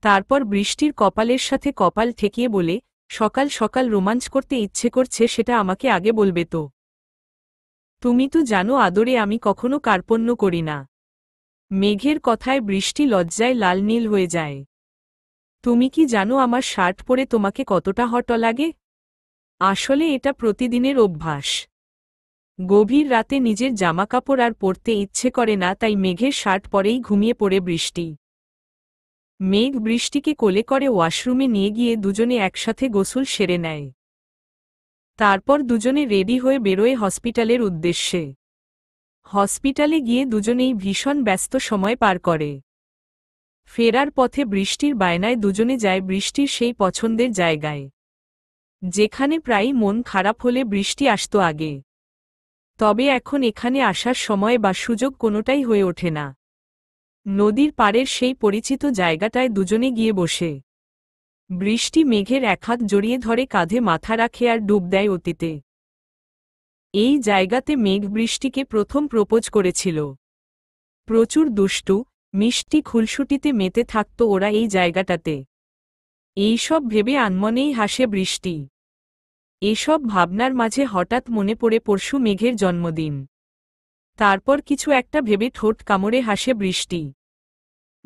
তারপর বৃষ্টির কপালের সাথে কপাল ঠেকিয়ে বলে, সকাল সকাল রোমাঞ্চ করতে ইচ্ছে করছে, সেটা আমাকে আগে বলবে তো। তুমি তো জানো আদরে আমি কখনো কার্পণ্য করি না। মেঘের কথায় বৃষ্টি লজ্জায় লাল নীল হয়ে যায়। তুমি কি জানো আমার শার্ট পরে তোমাকে কতটা হট লাগে? আসলে এটা প্রতিদিনের অভ্যাস। গভীর রাতে নিজের জামাকাপড় আর পরতে ইচ্ছে করে না, তাই মেঘের শার্ট পরেই ঘুমিয়ে পড়ে বৃষ্টি। মেঘ বৃষ্টিকে কোলে করে ওয়াশরুমে নিয়ে গিয়ে দুজনে একসাথে গোসল সেরে নেয়। তারপর দুজনে রেডি হয়ে বেরোয় হসপিটালের উদ্দেশ্যে। হসপিটালে গিয়ে দুজনেই ভীষণ ব্যস্ত সময় পার করে। ফেরার পথে বৃষ্টির বায়নায় দুজনে যায় বৃষ্টির সেই পছন্দের জায়গায়, যেখানে প্রায়ই মন খারাপ হলে বৃষ্টি আসতো আগে। তবে এখন এখানে আসার সময় বা সুযোগ কোনোটাই হয়ে ওঠে না। নদীর পাড়ের সেই পরিচিত জায়গাটায় দুজনে গিয়ে বসে। বৃষ্টি মেঘের এক হাত জড়িয়ে ধরে, কাঁধে মাথা রাখে আর ডুব দেয় অতীতে। এই জায়গাতে মেঘ বৃষ্টিকে প্রথম প্রপোজ করেছিল। প্রচুর দুষ্টু মিষ্টি খুলশুটিতে মেতে থাকত ওরা এই জায়গাটাতে। এইসব ভেবে আনমনেই হাসে বৃষ্টি। এসব ভাবনার মাঝে হঠাৎ মনে পড়ে পরশু মেঘের জন্মদিন। তারপর কিছু একটা ভেবে ঠোঁট কামড়ে হাসে বৃষ্টি।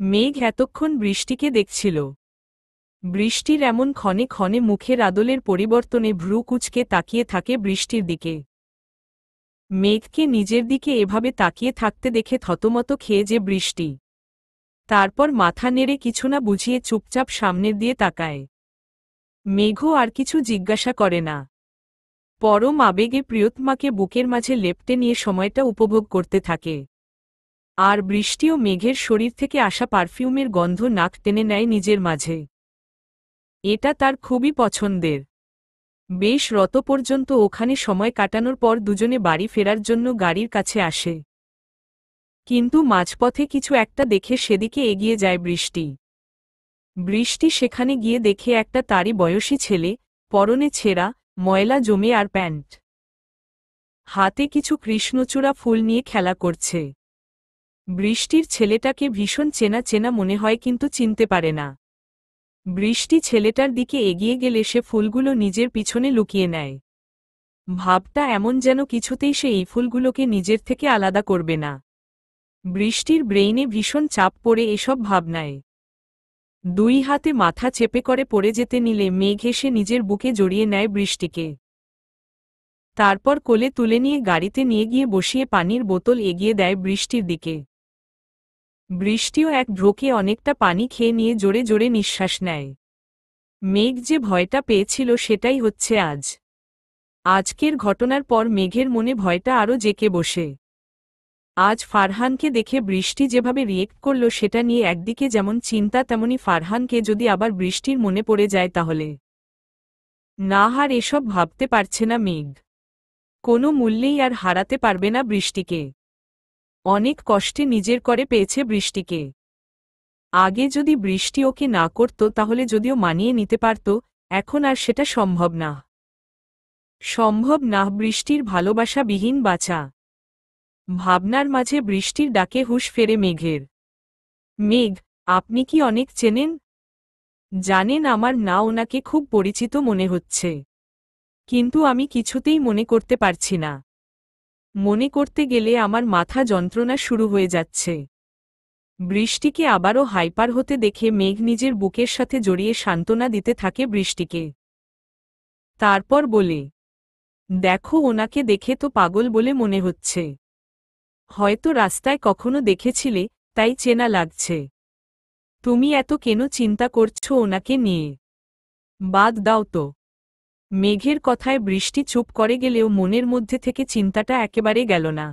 মেঘ এতক্ষণ বৃষ্টিকে দেখছিল। বৃষ্টির এমন ক্ষণে ক্ষণে মুখের আদলের পরিবর্তনে ভ্রু কুঁচকে তাকিয়ে থাকে বৃষ্টির দিকে। মেঘকে নিজের দিকে এভাবে তাকিয়ে থাকতে দেখে থতমত খেয়ে যে বৃষ্টি। তারপর মাথা নেড়ে কিছু না বুঝিয়ে চুপচাপ সামনের দিয়ে তাকায়। মেঘও আর কিছু জিজ্ঞাসা করে না। পরম আবেগে প্রিয়তমাকে বুকের মাঝে লেপ্টে নিয়ে সময়টা উপভোগ করতে থাকে। আর বৃষ্টিও মেঘের শরীর থেকে আসা পারফিউমের গন্ধ নাক টেনে নেয় নিজের মাঝে। এটা তার খুবই পছন্দের। বেশ রত পর্যন্ত ওখানে সময় কাটানোর পর দুজনে বাড়ি ফেরার জন্য গাড়ির কাছে আসে। কিন্তু মাঝপথে কিছু একটা দেখে সেদিকে এগিয়ে যায় বৃষ্টি। বৃষ্টি সেখানে গিয়ে দেখে একটা তারই বয়সী ছেলে, পরনে ছেঁড়া ময়লা জমে আর প্যান্ট, হাতে কিছু কৃষ্ণচূড়া ফুল নিয়ে খেলা করছে। বৃষ্টির ছেলেটাকে ভীষণ চেনা চেনা মনে হয়, কিন্তু চিনতে পারে না। বৃষ্টি ছেলেটার দিকে এগিয়ে গেলে সে ফুলগুলো নিজের পিছনে লুকিয়ে নেয়। ভাবটা এমন যেন কিছুতেই সে এই ফুলগুলোকে নিজের থেকে আলাদা করবে না। বৃষ্টির ব্রেইনে ভীষণ চাপ পড়ে এসব ভাবনায়। দুই হাতে মাথা চেপে করে পড়ে যেতে নিলে মেঘ হেসে নিজের বুকে জড়িয়ে নেয় বৃষ্টিকে। তারপর কোলে তুলে নিয়ে গাড়িতে নিয়ে গিয়ে বসিয়ে পানির বোতল এগিয়ে দেয় বৃষ্টির দিকে। বৃষ্টিও এক ঢোকে অনেকটা পানি খেয়ে নিয়ে জোরে জোরে নিঃশ্বাস নেয়। মেঘ যে ভয়টা পেয়েছিল সেটাই হচ্ছে আজ। আজকের ঘটনার পর মেঘের মনে ভয়টা আরও জেঁকে বসে। আজ ফারহানকে দেখে বৃষ্টি যেভাবে রিয়েক্ট করল সেটা নিয়ে একদিকে যেমন চিন্তা, তেমনি ফারহানকে যদি আবার বৃষ্টির মনে পড়ে যায় তাহলে। না, আর এসব ভাবতে পারছে না মেঘ। কোনো মূল্যেই আর হারাতে পারবে না বৃষ্টিকে। অনেক কষ্টে নিজের করে পেয়েছে বৃষ্টিকে। আগে যদি বৃষ্টি ওকে না করত তাহলে যদিও মানিয়ে নিতে পারত, এখন আর সেটা সম্ভব না। সম্ভব না বৃষ্টির ভালোবাসাবিহীন বাঁচা। ভাবনার মাঝে বৃষ্টির ডাকে হুঁশ ফেরে মেঘের। মেঘ, আপনি কি অনেক চেনেন? জানেন আমার না ওনাকে খুব পরিচিত মনে হচ্ছে, কিন্তু আমি কিছুতেই মনে করতে পারছি না। মনে করতে গেলে আমার মাথা যন্ত্রণা শুরু হয়ে যাচ্ছে। বৃষ্টিকে আবারও হাইপার হতে দেখে মেঘ নিজের বুকের সাথে জড়িয়ে সান্ত্বনা দিতে থাকে বৃষ্টিকে। তারপর বলে, দেখো ওনাকে দেখে তো পাগল বলে মনে হচ্ছে। হয়তো রাস্তায় কখনো দেখেছিলে, তাই চেনা লাগছে। তুমি এত কেন চিন্তা করছো ওনাকে নিয়ে? বাদ দাও তো। মেঘের কথায় বৃষ্টি চুপ করে গেলেও মনের মধ্যে থেকে চিন্তাটা একেবারে গেল না।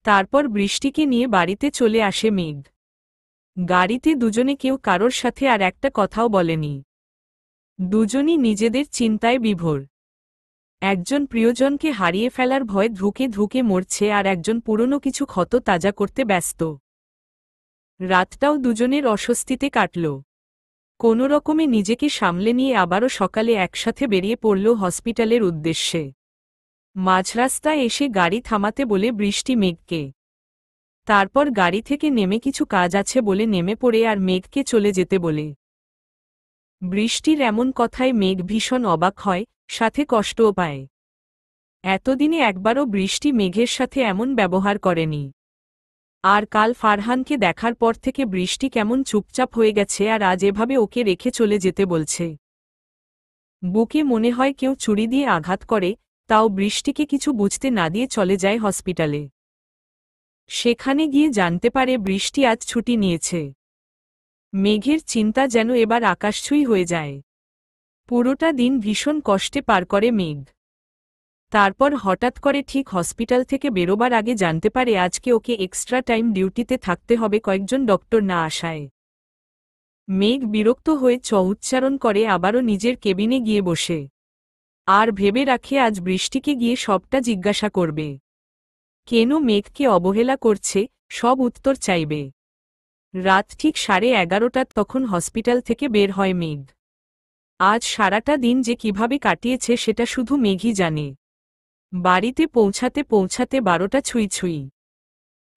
তারপর বৃষ্টিকে নিয়ে বাড়িতে চলে আসে মেঘ। গাড়িতে দুজনে কেউ কারোর সাথে আর একটা কথাও বলেনি। দুজনই নিজেদের চিন্তায় বিভোর। একজন প্রিয়জনকে হারিয়ে ফেলার ভয়ে ধুকে ধুকে মরছে, আর একজন পুরনো কিছু ক্ষত তাজা করতে ব্যস্ত। রাতটাও দুজনের অস্বস্তিতে কাটল। কোনো রকমে নিজেকে সামলে নিয়ে আবারও সকালে একসাথে বেরিয়ে পড়ল হসপিটালের উদ্দেশ্যে। মাঝরাস্তায় এসে গাড়ি থামাতে বলে বৃষ্টি মেঘকে। তারপর গাড়ি থেকে নেমে কিছু কাজ আছে বলে নেমে পড়ে আর মেঘকে চলে যেতে বলে। বৃষ্টির এমন কথায় মেঘ ভীষণ অবাক হয়, সাথে কষ্টও পায়। এতদিনে একবারও বৃষ্টি মেঘের সাথে এমন ব্যবহার করেনি। আর কাল ফারহানকে দেখার পর থেকে বৃষ্টি কেমন চুপচাপ হয়ে গেছে, আর আজ এভাবে ওকে রেখে চলে যেতে বলছে। বুকে মনে হয় কেউ ছুরি দিয়ে আঘাত করে, তাও বৃষ্টিকে কিছু বুঝতে না দিয়ে চলে যায় হসপিটালে। সেখানে গিয়ে জানতে পারে বৃষ্টি আজ ছুটি নিয়েছে। মেঘের চিন্তা যেন এবার আকাশছুঁই হয়ে যায়। পুরোটা দিন ভীষণ কষ্টে পার করে মেঘ। তারপর হঠাৎ করে ঠিক হসপিটাল থেকে বেরোবার আগে জানতে পারে আজকে ওকে এক্সট্রা টাইম ডিউটিতে থাকতে হবে কয়েকজন ডক্টর না আসায়। মেঘ বিরক্ত হয়ে উচ্চারণ করে আবারও নিজের কেবিনে গিয়ে বসে। আর ভেবে রাখে আজ বৃষ্টিকে গিয়ে সবটা জিজ্ঞাসা করবে। কেন মেঘকে অবহেলা করছে, সব উত্তর চাইবে। রাত ঠিক 11:30 তখন হসপিটাল থেকে বের হয় মেঘ। আজ সারাটা দিন যে কিভাবে কাটিয়েছে সেটা শুধু মেঘই জানে। বাড়িতে পৌঁছাতে পৌঁছাতে 12টা ছুঁই ছুঁই।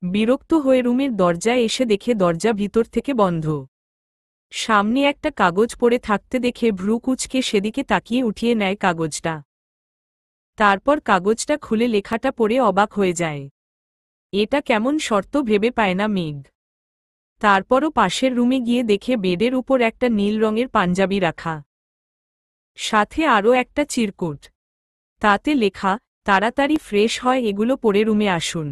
বিরক্ত হয়ে রুমের দরজায় এসে দেখে দরজা ভিতর থেকে বন্ধ। সামনে একটা কাগজ পড়ে থাকতে দেখে ভ্রু কুঁচকে সেদিকে তাকিয়ে উঠিয়ে নেয় কাগজটা। তারপর কাগজটা খুলে লেখাটা পড়ে অবাক হয়ে যায়। এটা কেমন শর্ত ভেবে পায় না মেঘ। তারপরও পাশের রুমে গিয়ে দেখে বেডের উপর একটা নীল রঙের পাঞ্জাবি রাখা, সাথে আরও একটা চিরকুট। তাতে লেখা, তাড়াতাড়ি ফ্রেশ হয় এগুলো পরে রুমে আসুন।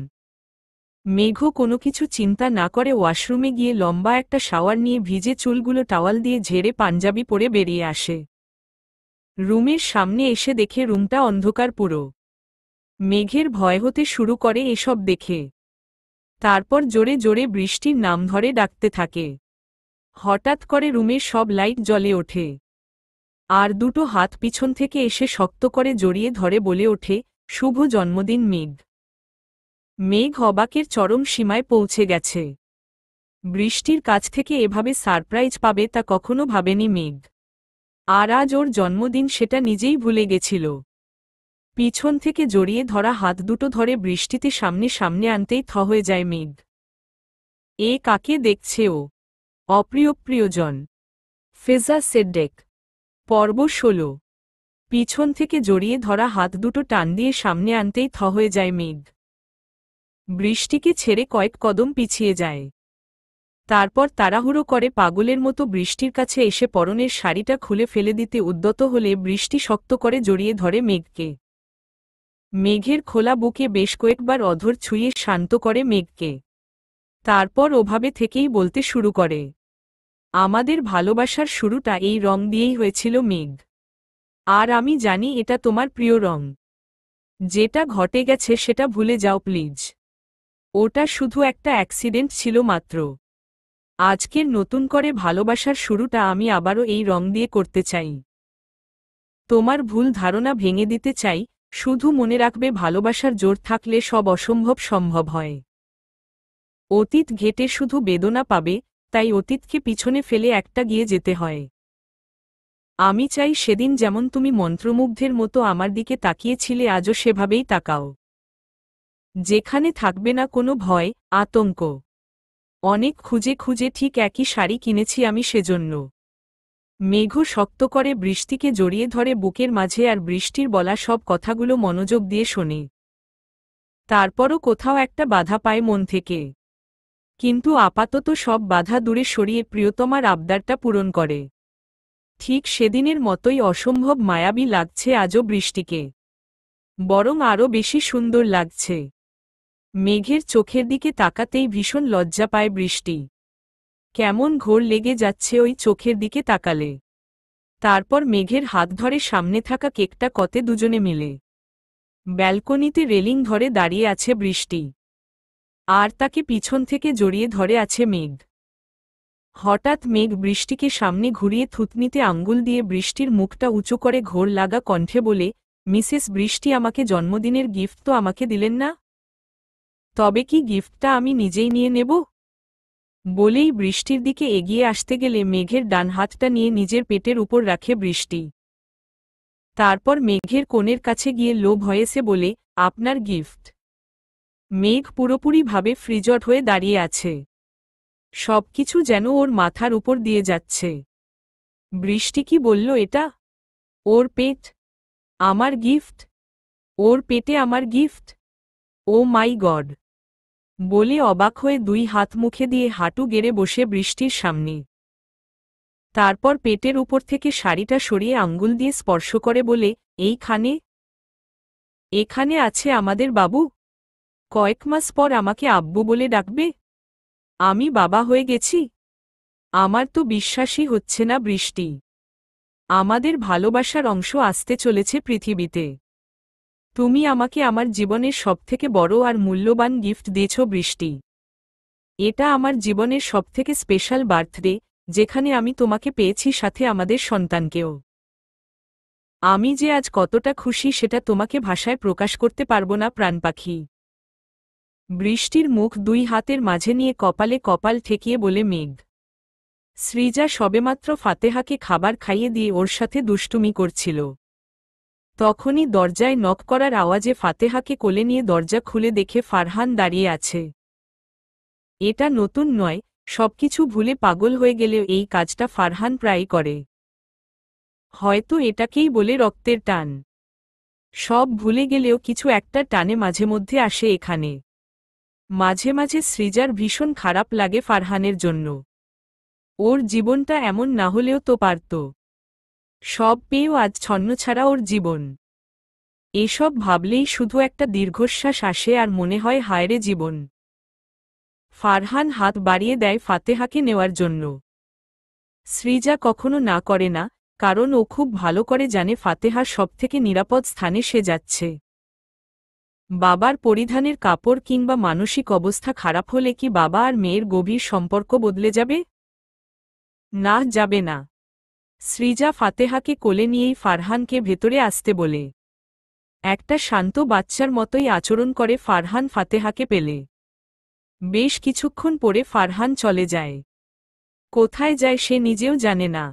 মেঘ কোনো কিছু চিন্তা না করে ওয়াশরুমে গিয়ে লম্বা একটা শাওয়ার নিয়ে ভিজে চুলগুলো টাওয়াল দিয়ে ঝেড়ে পাঞ্জাবি পরে বেরিয়ে আসে। রুমের সামনে এসে দেখে রুমটা অন্ধকার পুরো। মেঘের ভয় হতে শুরু করে এসব দেখে। তারপর জোরে জোরে বৃষ্টির নাম ধরে ডাকতে থাকে। হঠাৎ করে রুমের সব লাইট জ্বলে ওঠে। আর দুটো হাত পিছন থেকে এসে শক্ত করে জড়িয়ে ধরে বলে ওঠে, শুভ জন্মদিন মেঘ। মেঘ অবাকের চরম সীমায় পৌঁছে গেছে। বৃষ্টির কাছ থেকে এভাবে সারপ্রাইজ পাবে তা কখনো ভাবেনি মেঘ। আর আজ ওর জন্মদিন সেটা নিজেই ভুলে গেছিল। পিছন থেকে জড়িয়ে ধরা হাত দুটো ধরে বৃষ্টিতে সামনে সামনে আনতেই থ হয়ে যায় মেঘ। এ কাকে দেখছে ও? অপ্রিয় প্রিয়জন। ফেজা সেডেক। পর্ব 16। পিছন থেকে জড়িয়ে ধরা হাত দুটো টান দিয়ে সামনে আনতেই থ হয়ে যায় মেঘ। বৃষ্টিকে ছেড়ে কয়েক কদম পিছিয়ে যায়। তারপর তাড়াহুড়ো করে পাগলের মতো বৃষ্টির কাছে এসে পরনের শাড়িটা খুলে ফেলে দিতে উদ্যত হলে বৃষ্টি শক্ত করে জড়িয়ে ধরে মেঘকে। মেঘের খোলা বুকে বেশ কয়েকবার অধর ছুঁয়ে শান্ত করে মেঘকে। তারপর ওভাবে থেকেই বলতে শুরু করে, আমাদের ভালোবাসার শুরুটা এই রং দিয়েই হয়েছিল মেঘ। আর আমি জানি এটা তোমার প্রিয় রং। যেটা ঘটে গেছে সেটা ভুলে যাও প্লিজ। ওটা শুধু একটা অ্যাক্সিডেন্ট ছিল মাত্র। আজকের নতুন করে ভালোবাসার শুরুটা আমি আবারও এই রং দিয়ে করতে চাই। তোমার ভুল ধারণা ভেঙে দিতে চাই। শুধু মনে রাখবে ভালোবাসার জোর থাকলে সব অসম্ভব সম্ভব হয়। অতীত ঘেটে শুধু বেদনা পাবে, তাই অতীতকে পিছনে ফেলে একটা গিয়ে যেতে হয়। আমি চাই সেদিন যেমন তুমি মন্ত্রমুগ্ধের মতো আমার দিকে তাকিয়েছিলে আজও সেভাবেই তাকাও। যেখানে থাকবে না কোনো ভয়, আতঙ্ক। অনেক খুঁজে খুঁজে ঠিক একই শাড়ি কিনেছি আমি সেজন্য। মেঘ শক্ত করে বৃষ্টিকে জড়িয়ে ধরে বুকের মাঝে আর বৃষ্টির বলা সব কথাগুলো মনোযোগ দিয়ে শোনে। তারপরও কোথাও একটা বাধা পায় মন থেকে। কিন্তু আপাতত সব বাধা দূরে সরিয়ে প্রিয়তমার আবদারটা পূরণ করে। ঠিক সেদিনের মতোই অসম্ভব মায়াবী লাগছে আজও বৃষ্টিকে। বরং আরও বেশি সুন্দর লাগছে। মেঘের চোখের দিকে তাকাতেই ভীষণ লজ্জা পায় বৃষ্টি। কেমন ঘোর লেগে যাচ্ছে ওই চোখের দিকে তাকালে। তারপর মেঘের হাত ধরে সামনে থাকা কেকটা কতে দুজনে মিলে। ব্যালকনিতে রেলিং ধরে দাঁড়িয়ে আছে বৃষ্টি। আর তাকে পিছন থেকে জড়িয়ে ধরে আছে মেঘ। হঠাৎ মেঘ বৃষ্টিকে সামনে ঘুরিয়ে থুতনিতে আঙ্গুল দিয়ে বৃষ্টির মুখটা উঁচু করে ঘোর লাগা কণ্ঠে বলে, মিসেস বৃষ্টি আমাকে জন্মদিনের গিফট তো আমাকে দিলেন না? তবে কি গিফটটা আমি নিজেই নিয়ে নেব? বলেই বৃষ্টির দিকে এগিয়ে আসতে গেলে মেঘের ডান হাতটা নিয়ে নিজের পেটের উপর রাখে বৃষ্টি। তারপর মেঘের কোণের কাছে গিয়ে লো ভয়েসে বলে, আপনার গিফট। মেঘ পুরোপুরিভাবে ফ্রিজড হয়ে দাঁড়িয়ে আছে। সবকিছু যেন ওর মাথার উপর দিয়ে যাচ্ছে। বৃষ্টি কি বলল এটা? ওর পেট? আমার গিফট? ওর পেটে আমার গিফট? ও মাই গড! বলে অবাক হয়ে দুই হাত মুখে দিয়ে হাঁটু গেড়ে বসে বৃষ্টির সামনে। তারপর পেটের উপর থেকে শাড়িটা সরিয়ে আঙ্গুল দিয়ে স্পর্শ করে বলে, এইখানে? এখানে আছে আমাদের বাবু। কয়েক মাস পর আমাকে আব্বু বলে ডাকবে। আমি বাবা হয়ে গেছি। আমার তো বিশ্বাসই হচ্ছে না বৃষ্টি। আমাদের ভালোবাসার অংশ আসতে চলেছে পৃথিবীতে। তুমি আমাকে আমার জীবনের সবথেকে বড় আর মূল্যবান গিফট দিয়েছ বৃষ্টি। এটা আমার জীবনের সবথেকে স্পেশাল বার্থডে, যেখানে আমি তোমাকে পেয়েছি, সাথে আমাদের সন্তানকেও। আমি যে আজ কতটা খুশি সেটা তোমাকে ভাষায় প্রকাশ করতে পারবো না প্রাণপাখি। বৃষ্টির মুখ দুই হাতের মাঝে নিয়ে কপালে কপাল ঠেকিয়ে বলে মেঘ। সৃজা সবেমাত্র ফাতেহাকে খাবার খাইয়ে দিয়ে ওর সাথে দুষ্টুমি করছিল। তখনই দরজায় নক করার আওয়াজে ফাতেহাকে কোলে নিয়ে দরজা খুলে দেখে ফারহান দাঁড়িয়ে আছে। এটা নতুন নয়, সবকিছু ভুলে পাগল হয়ে গেলেও এই কাজটা ফারহান প্রায়ই করে। হয়তো এটাকেই বলে রক্তের টান। সব ভুলে গেলেও কিছু একটা টানে মাঝে মধ্যে আসে এখানে। মাঝে মাঝে সৃজার ভীষণ খারাপ লাগে ফারহানের জন্য। ওর জীবনটা এমন না হলেও তো পারত। সব পেয়েও আজ ছন্নছাড়া ওর জীবন। এসব ভাবলেই শুধু একটা দীর্ঘশ্বাস আসে আর মনে হয় হায়রে জীবন। ফারহান হাত বাড়িয়ে দেয় ফাতেহাকে নেওয়ার জন্য। সৃজা কখনো না করে না, কারণ ও খুব ভালো করে জানে ফাতেহার সবথেকে নিরাপদ স্থানে সে যাচ্ছে। বাবার পরিধানের কাপড় কিংবা মানসিক অবস্থা খারাপ হলে কি বাবা আর মেয়ের গভীর সম্পর্ক বদলে যাবে? না, যাবে না। সৃজা ফাতেহাকে কোলে নিয়েই ফারহানকে ভেতরে আসতে বলে। একটা শান্ত বাচ্চার মতোই আচরণ করে ফারহান ফাতেহাকে পেলে। বেশ কিছুক্ষণ পরে ফারহান চলে যায়। কোথায় যায় সে নিজেও জানে না।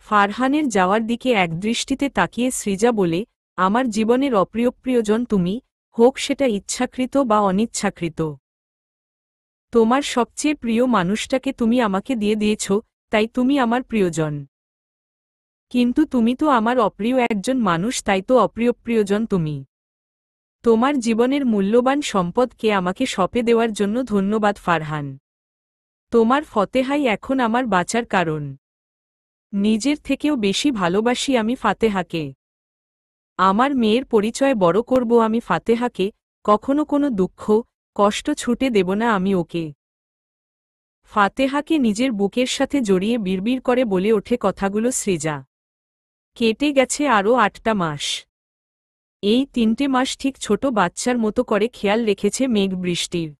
ফারহানের যাওয়ার দিকে একদৃষ্টিতে তাকিয়ে সৃজা বলে, আমার জীবনের অপ্রিয়জন তুমি, হোক সেটা ইচ্ছাকৃত বা অনিচ্ছাকৃত। তোমার সবচেয়ে প্রিয় মানুষটাকে তুমি আমাকে দিয়ে দিয়েছ, তাই তুমি আমার প্রিয়জন। কিন্তু তুমি তো আমার অপ্রিয় একজন মানুষ, তাই তো অপ্রিয়জন তুমি। তোমার জীবনের মূল্যবান সম্পদকে আমাকে সঁপে দেওয়ার জন্য ধন্যবাদ ফারহান। তোমার ফতেহাই এখন আমার বাঁচার কারণ। নিজের থেকেও বেশি ভালোবাসি আমি ফাতেহাকে। আমার মেয়ের পরিচয় বড় করব আমি ফাতেহাকে, কখনো কোনো দুঃখ কষ্ট ছুটে দেব না আমি ওকে। ফাতেহাকে নিজের বুকের সাথে জড়িয়ে বিড়বিড় করে বলে ওঠে কথাগুলো সৃজা। কেটে গেছে আরও ৮টা মাস। এই ৩টে মাস ঠিক ছোট বাচ্চার মতো করে খেয়াল রেখেছে মেঘ বৃষ্টির।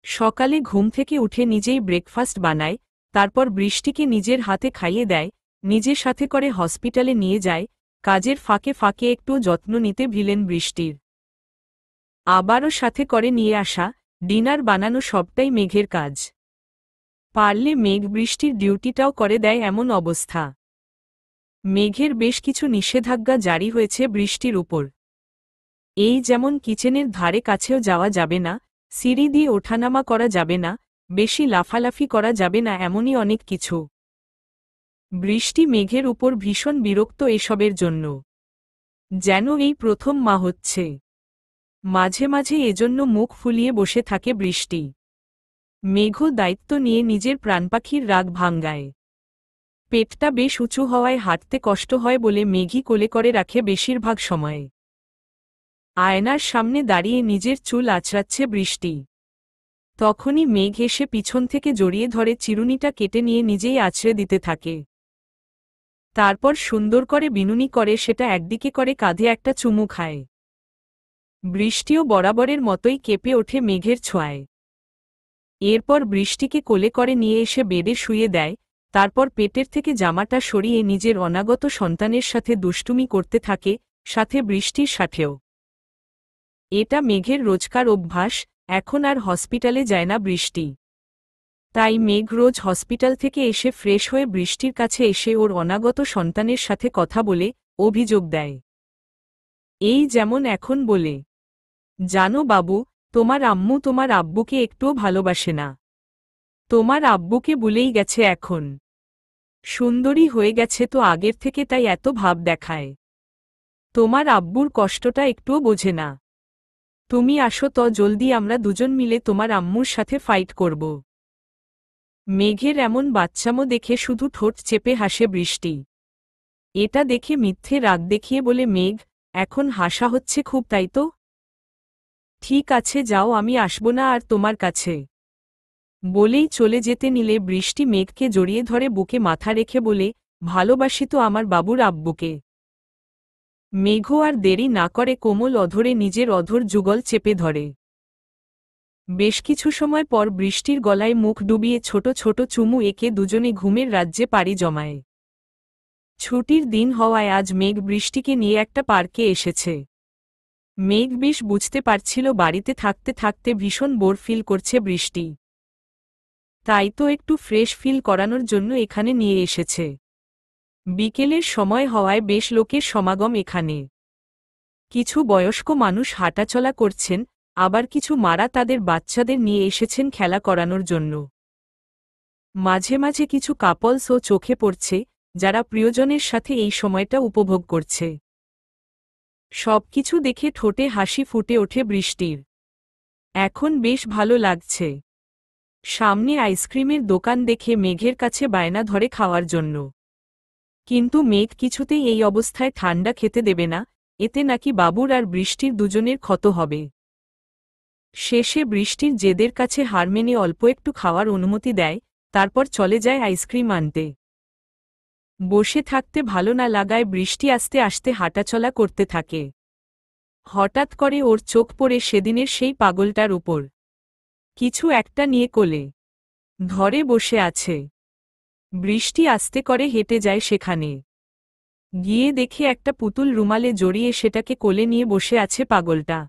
সকালে ঘুম থেকে উঠে নিজেই ব্রেকফাস্ট বানায়, তারপর বৃষ্টিকে নিজের হাতে খাইয়ে দেয়, নিজের সাথে করে হসপিটালে নিয়ে যায়, কাজের ফাঁকে ফাঁকে একটু যত্ন নিতে ভিলেন বৃষ্টির। আবারও সাথে করে নিয়ে আসা, ডিনার বানানো সবটাই মেঘের কাজ। পারলে মেঘ বৃষ্টির ডিউটিটাও করে দেয় এমন অবস্থা। মেঘের বেশ কিছু নিষেধাজ্ঞা জারি হয়েছে বৃষ্টির উপর। এই যেমন কিচেনের ধারে কাছেও যাওয়া যাবে না, সিঁড়ি দিয়ে ওঠানামা করা যাবে না, বেশি লাফালাফি করা যাবে না, এমনই অনেক কিছু। বৃষ্টি মেঘের উপর ভীষণ বিরক্ত এসবের জন্য। যেন এই প্রথম মা হচ্ছে। মাঝে মাঝে এজন্য মুখ ফুলিয়ে বসে থাকে বৃষ্টি। মেঘও দায়িত্ব নিয়ে নিজের প্রাণপাখির রাগ ভাঙ্গায়। পেটটা বেশ উঁচু হওয়ায় হাঁটতে কষ্ট হয় বলে মেঘই কোলে করে রাখে বেশিরভাগ সময়ে। আয়নার সামনে দাঁড়িয়ে নিজের চুল আঁচড়াচ্ছে বৃষ্টি। তখনই মেঘ এসে পিছন থেকে জড়িয়ে ধরে চিরুনিটা কেটে নিয়ে নিজেই আছড়ে দিতে থাকে। তারপর সুন্দর করে বিনুনি করে সেটা একদিকে করে কাঁধে একটা চুমু খায়। বৃষ্টিও বরাবরের মতোই কেঁপে ওঠে মেঘের ছোঁয়ায়। এরপর বৃষ্টিকে কোলে করে নিয়ে এসে বেডে শুইয়ে দেয়, তারপর পেটের থেকে জামাটা সরিয়ে নিজের অনাগত সন্তানের সাথে দুষ্টুমি করতে থাকে, সাথে বৃষ্টির সাথেও। এটা মেঘের রোজকার অভ্যাস, এখন আর হসপিটালে যায় না বৃষ্টি। তাই মেঘ রোজ হসপিটাল থেকে এসে ফ্রেশ হয়ে বৃষ্টির কাছে এসে ওর অনাগত সন্তানের সাথে কথা বলে অভিযোগ দেয়। এই যেমন এখন বলে, জানো বাবু, তোমার আম্মু তোমার আব্বুকে একটুও ভালোবাসে না। তোমার আব্বুকে ভুলেই গেছে এখন। সুন্দরী হয়ে গেছে তো আগের থেকে, তাই এত ভাব দেখায়। তোমার আব্বুর কষ্টটা একটুও বোঝে না। তুমি আসো তো জলদি, আমরা দুজন মিলে তোমার আম্মুর সাথে ফাইট করব। মেঘের এমন বাচ্চামো দেখে শুধু ঠোঁট চেপে হাসে বৃষ্টি। এটা দেখে মিথ্যে রাগ দেখিয়ে বলে, মেঘ, এখন হাসা হচ্ছে খুব, তাই তো? ঠিক আছে যাও, আমি আসব না আর তোমার কাছে। বলেই চলে যেতে নিলে বৃষ্টি মেঘকে জড়িয়ে ধরে বুকে মাথা রেখে বলে, ভালোবাসি তো আমার বাবুর আব্বুকে। মেঘ আর দেরি না করে কোমল অধরে নিজের অধর যুগল চেপে ধরে। বেশ কিছু সময় পর বৃষ্টির গলায় মুখ ডুবিয়ে ছোট ছোট চুমু এঁকে দুজনে ঘুমের রাজ্যে পাড়ি জমায়। ছুটির দিন হওয়ায় আজ মেঘ বৃষ্টিকে নিয়ে একটা পার্কে এসেছে। মেঘ বেশ বুঝতে পারছিল বাড়িতে থাকতে থাকতে ভীষণ বোর ফিল করছে বৃষ্টি, তাই তো একটু ফ্রেশ ফিল করানোর জন্য এখানে নিয়ে এসেছে। বিকেলের সময় হওয়ায় বেশ লোকের সমাগম এখানে। কিছু বয়স্ক মানুষ হাঁটাচলা করছেন, আবার কিছু মারা তাদের বাচ্চাদের নিয়ে এসেছেন খেলা করানোর জন্য। মাঝে মাঝে কিছু কাপলসও চোখে পড়ছে, যারা প্রিয়জনের সাথে এই সময়টা উপভোগ করছে। সবকিছু দেখে ঠোঁটে হাসি ফুটে ওঠে বৃষ্টির। এখন বেশ ভালো লাগছে। সামনে আইসক্রিমের দোকান দেখে মেঘের কাছে বায়না ধরে খাওয়ার জন্য, কিন্তু মেঘ কিছুতেই এই অবস্থায় ঠান্ডা খেতে দেবে না, এতে নাকি বাবুর আর বৃষ্টির দুজনের ক্ষত হবে। শেষে বৃষ্টির জেদের কাছে হার মেনে অল্প একটু খাওয়ার অনুমতি দেয়, তারপর চলে যায় আইসক্রিম আনতে। বসে থাকতে ভালো না লাগায় বৃষ্টি আস্তে আস্তে হাঁটাচলা করতে থাকে। হঠাৎ করে ওর চোখ পড়ে সেদিনের সেই পাগলটার উপর। কিছু একটা নিয়ে কোলে ধরে বসে আছে। বৃষ্টি আস্তে করে হেঁটে যায় সেখানে। গিয়ে দেখে একটা পুতুল রুমালে জড়িয়ে সেটাকে কোলে নিয়ে বসে আছে পাগলটা।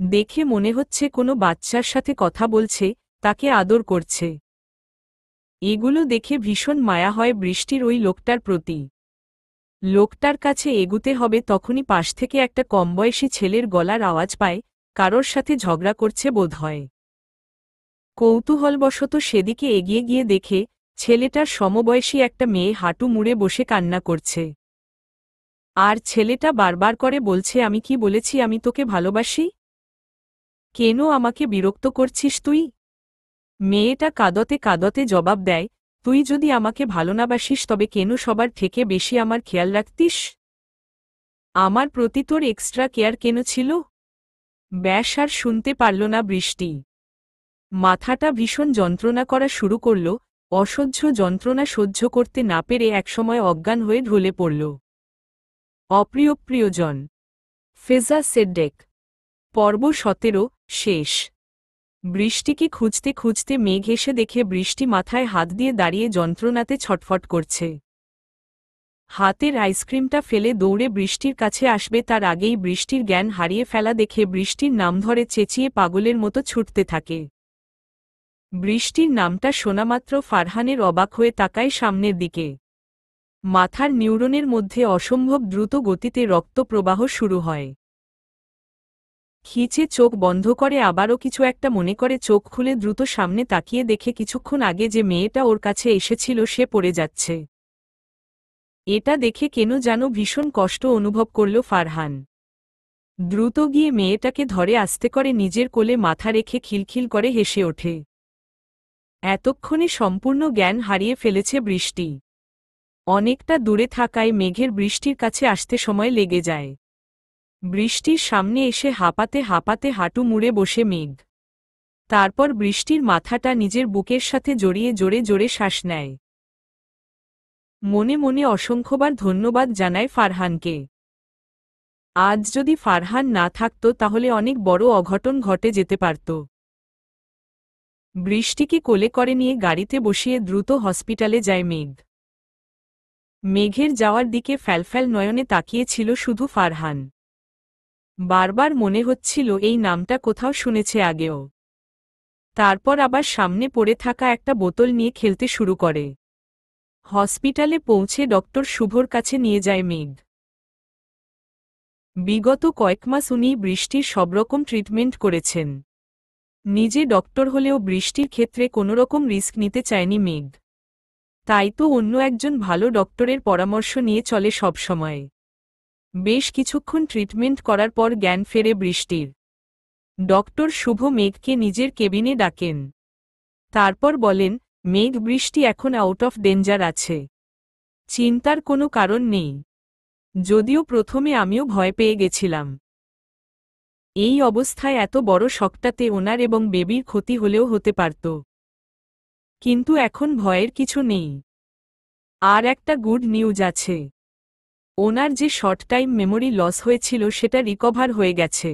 দেখে মনে হচ্ছে কোনো বাচ্চার সাথে কথা বলছে, তাকে আদর করছে। এগুলো দেখে ভীষণ মায়া হয় বৃষ্টির ওই লোকটার প্রতি। লোকটার কাছে এগুতে হবে তখনই পাশ থেকে একটা কমবয়সী ছেলের গলার আওয়াজ পায়, কারোর সাথে ঝগড়া করছে বোধহয়। কৌতূহলবশত সেদিকে এগিয়ে গিয়ে দেখে ছেলেটার সমবয়সী একটা মেয়ে হাঁটু মুড়ে বসে কান্না করছে। আর ছেলেটা বারবার করে বলছে, আমি কি বলেছি আমি তোকে ভালোবাসি? কেন আমাকে বিরক্ত করছিস তুই? মেয়েটা কাঁদতে কাঁদতে জবাব দেয়, তুই যদি আমাকে ভালো না বাসিস তবে কেন সবার থেকে বেশি আমার খেয়াল রাখতিস? আমার প্রতি তোর এক্সট্রা কেয়ার কেন ছিল? ব্যাস আর শুনতে পারল না বৃষ্টি। মাথাটা ভীষণ যন্ত্রণা করা শুরু করল। অসহ্য যন্ত্রণা সহ্য করতে না পেরে একসময় অজ্ঞান হয়ে ঢলে পড়ল। অপ্রিয় প্রিয়জন। ফেজা সেডেক। পর্ব 17 শেষ। বৃষ্টিকে খুঁজতে খুঁজতে মেঘ এসে দেখে বৃষ্টি মাথায় হাত দিয়ে দাঁড়িয়ে যন্ত্রণাতে ছটফট করছে। হাতের আইসক্রিমটা ফেলে দৌড়ে বৃষ্টির কাছে আসবে তার আগেই বৃষ্টির জ্ঞান হারিয়ে ফেলা দেখে বৃষ্টির নাম ধরে চেঁচিয়ে পাগলের মতো ছুটতে থাকে। বৃষ্টির নামটা শোনামাত্র ফারহানের অবাক হয়ে তাকায় সামনের দিকে। মাথার নিউরনের মধ্যে অসম্ভব দ্রুত গতিতে রক্ত প্রবাহ শুরু হয়। খিচে চোখ বন্ধ করে আবারও কিছু একটা মনে করে চোখ খুলে দ্রুত সামনে তাকিয়ে দেখে কিছুক্ষণ আগে যে মেয়েটা ওর কাছে এসেছিল সে পড়ে যাচ্ছে। এটা দেখে কেন যেন ভীষণ কষ্ট অনুভব করল ফারহান। দ্রুত গিয়ে মেয়েটাকে ধরে আস্তে করে নিজের কোলে মাথা রেখে খিলখিল করে হেসে ওঠে। এতক্ষণে সম্পূর্ণ জ্ঞান হারিয়ে ফেলেছে বৃষ্টি। অনেকটা দূরে থাকায় মেঘের বৃষ্টির কাছে আসতে সময় লেগে যায়। বৃষ্টির সামনে এসে হাঁপাতে হাঁপাতে হাঁটু মুড়ে বসে মেঘ। তারপর বৃষ্টির মাথাটা নিজের বুকের সাথে জড়িয়ে জোরে জোরে শ্বাস নেয়। মনে মনে অসংখ্যবার ধন্যবাদ জানায় ফারহানকে। আজ যদি ফারহান না থাকত তাহলে অনেক বড় অঘটন ঘটে যেতে পারত। বৃষ্টিকে কোলে করে নিয়ে গাড়িতে বসিয়ে দ্রুত হসপিটালে যায় মেঘ। মেঘের যাওয়ার দিকে ফ্যালফ্যাল নয়নে তাকিয়েছিল শুধু ফারহান। বারবার মনে হচ্ছিল এই নামটা কোথাও শুনেছে আগেও। তারপর আবার সামনে পড়ে থাকা একটা বোতল নিয়ে খেলতে শুরু করে। হসপিটালে পৌঁছে ডক্টর শুভর কাছে নিয়ে যায় মেঘ। বিগত কয়েক মাস উনি বৃষ্টির সবরকম ট্রিটমেন্ট করেছেন। নিজে ডক্টর হলেও বৃষ্টির ক্ষেত্রে কোনোরকম রিস্ক নিতে চায়নি মেঘ। তাই তো অন্য একজন ভালো ডক্টরের পরামর্শ নিয়ে চলে সবসময়। বেশ কিছুক্ষণ ট্রিটমেন্ট করার পর জ্ঞান ফেরে বৃষ্টির। ডক্টর শুভ মেঘকে নিজের কেবিনে ডাকেন। তারপর বলেন, মেঘ বৃষ্টি এখন আউট অফ ডেঞ্জার আছে। চিন্তার কোনো কারণ নেই। যদিও প্রথমে আমিও ভয় পেয়ে গেছিলাম। এই অবস্থায় এত বড় শকটাতে ওনার এবং বেবির ক্ষতি হলেও হতে পারত। কিন্তু এখন ভয়ের কিছু নেই। আর একটা গুড নিউজ আছে। ওনার যে শর্ট টাইম মেমোরি লস হয়েছিল সেটা রিকভার হয়ে গেছে।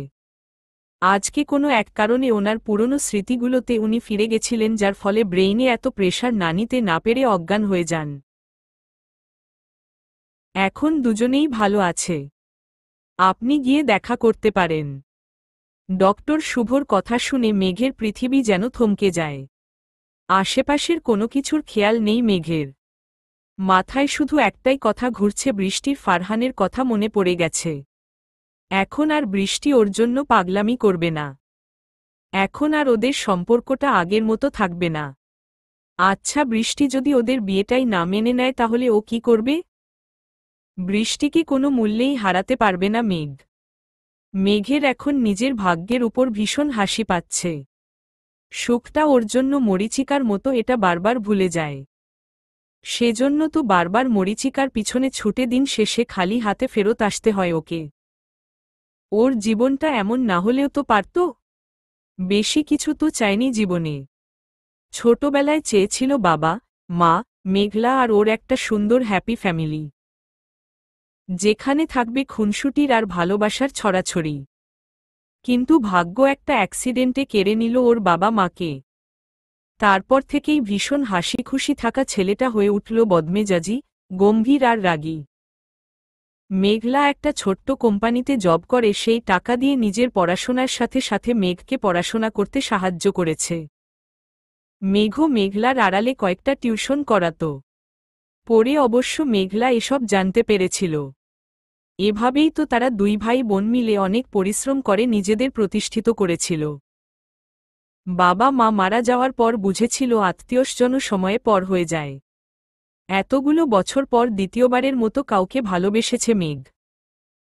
আজকে কোনো এক কারণে ওনার পুরনো স্মৃতিগুলোতে উনি ফিরে গেছিলেন, যার ফলে ব্রেইনে এত প্রেশার না নিতে না পেরে অজ্ঞান হয়ে যান। এখন দুজনেই ভালো আছে। আপনি গিয়ে দেখা করতে পারেন। ডক্টর শুভর কথা শুনে মেঘের পৃথিবী যেন থমকে যায়। আশেপাশের কোনো কিছুর খেয়াল নেই মেঘের। মাথায় শুধু একটাই কথা ঘুরছে, বৃষ্টির ফারহানের কথা মনে পড়ে গেছে। এখন আর বৃষ্টি ওর জন্য পাগলামি করবে না। এখন আর ওদের সম্পর্কটা আগের মতো থাকবে না। আচ্ছা, বৃষ্টি যদি ওদের বিয়েটাই না মেনে নেয় তাহলে ও কি করবে? বৃষ্টিকে কোনো মূল্যেই হারাতে পারবে না মেঘ। মেঘের এখন নিজের ভাগ্যের উপর ভীষণ হাসি পাচ্ছে। সুখটা ওর জন্য মরীচিকার মতো, এটা বারবার ভুলে যায়। সেজন্য তো বারবার মরীচিকার পিছনে ছুটে দিন শেষে খালি হাতে ফেরত আসতে হয় ওকে। ওর জীবনটা এমন না হলেও তো পারত। বেশি কিছু তো চায়নি জীবনে। ছোটবেলায় চেয়েছিল বাবা, মা, মেঘলা আর ওর একটা সুন্দর হ্যাপি ফ্যামিলি, যেখানে থাকবে খুনসুটির আর ভালোবাসার ছড়াছড়ি। কিন্তু ভাগ্য একটা অ্যাক্সিডেন্টে কেড়ে নিল ওর বাবা মাকে। তারপর থেকেই ভীষণ হাসি খুশি থাকা ছেলেটা হয়ে উঠল বদমেজাজি, গম্ভীর আর রাগী। মেঘলা একটা ছোট্ট কোম্পানিতে জব করে, সেই টাকা দিয়ে নিজের পড়াশোনার সাথে সাথে মেঘকে পড়াশোনা করতে সাহায্য করেছে। মেঘও মেঘলার আড়ালে কয়েকটা টিউশন করাত। পরে অবশ্য মেঘলা এসব জানতে পেরেছিল। এভাবেই তো তারা দুই ভাই বোন মিলে অনেক পরিশ্রম করে নিজেদের প্রতিষ্ঠিত করেছিল। বাবা মা মারা যাওয়ার পর বুঝেছিল আত্মীয়স্জন সময়ে পর হয়ে যায়। এতগুলো বছর পর দ্বিতীয়বারের মতো কাউকে ভালোবেসেছে মেঘ।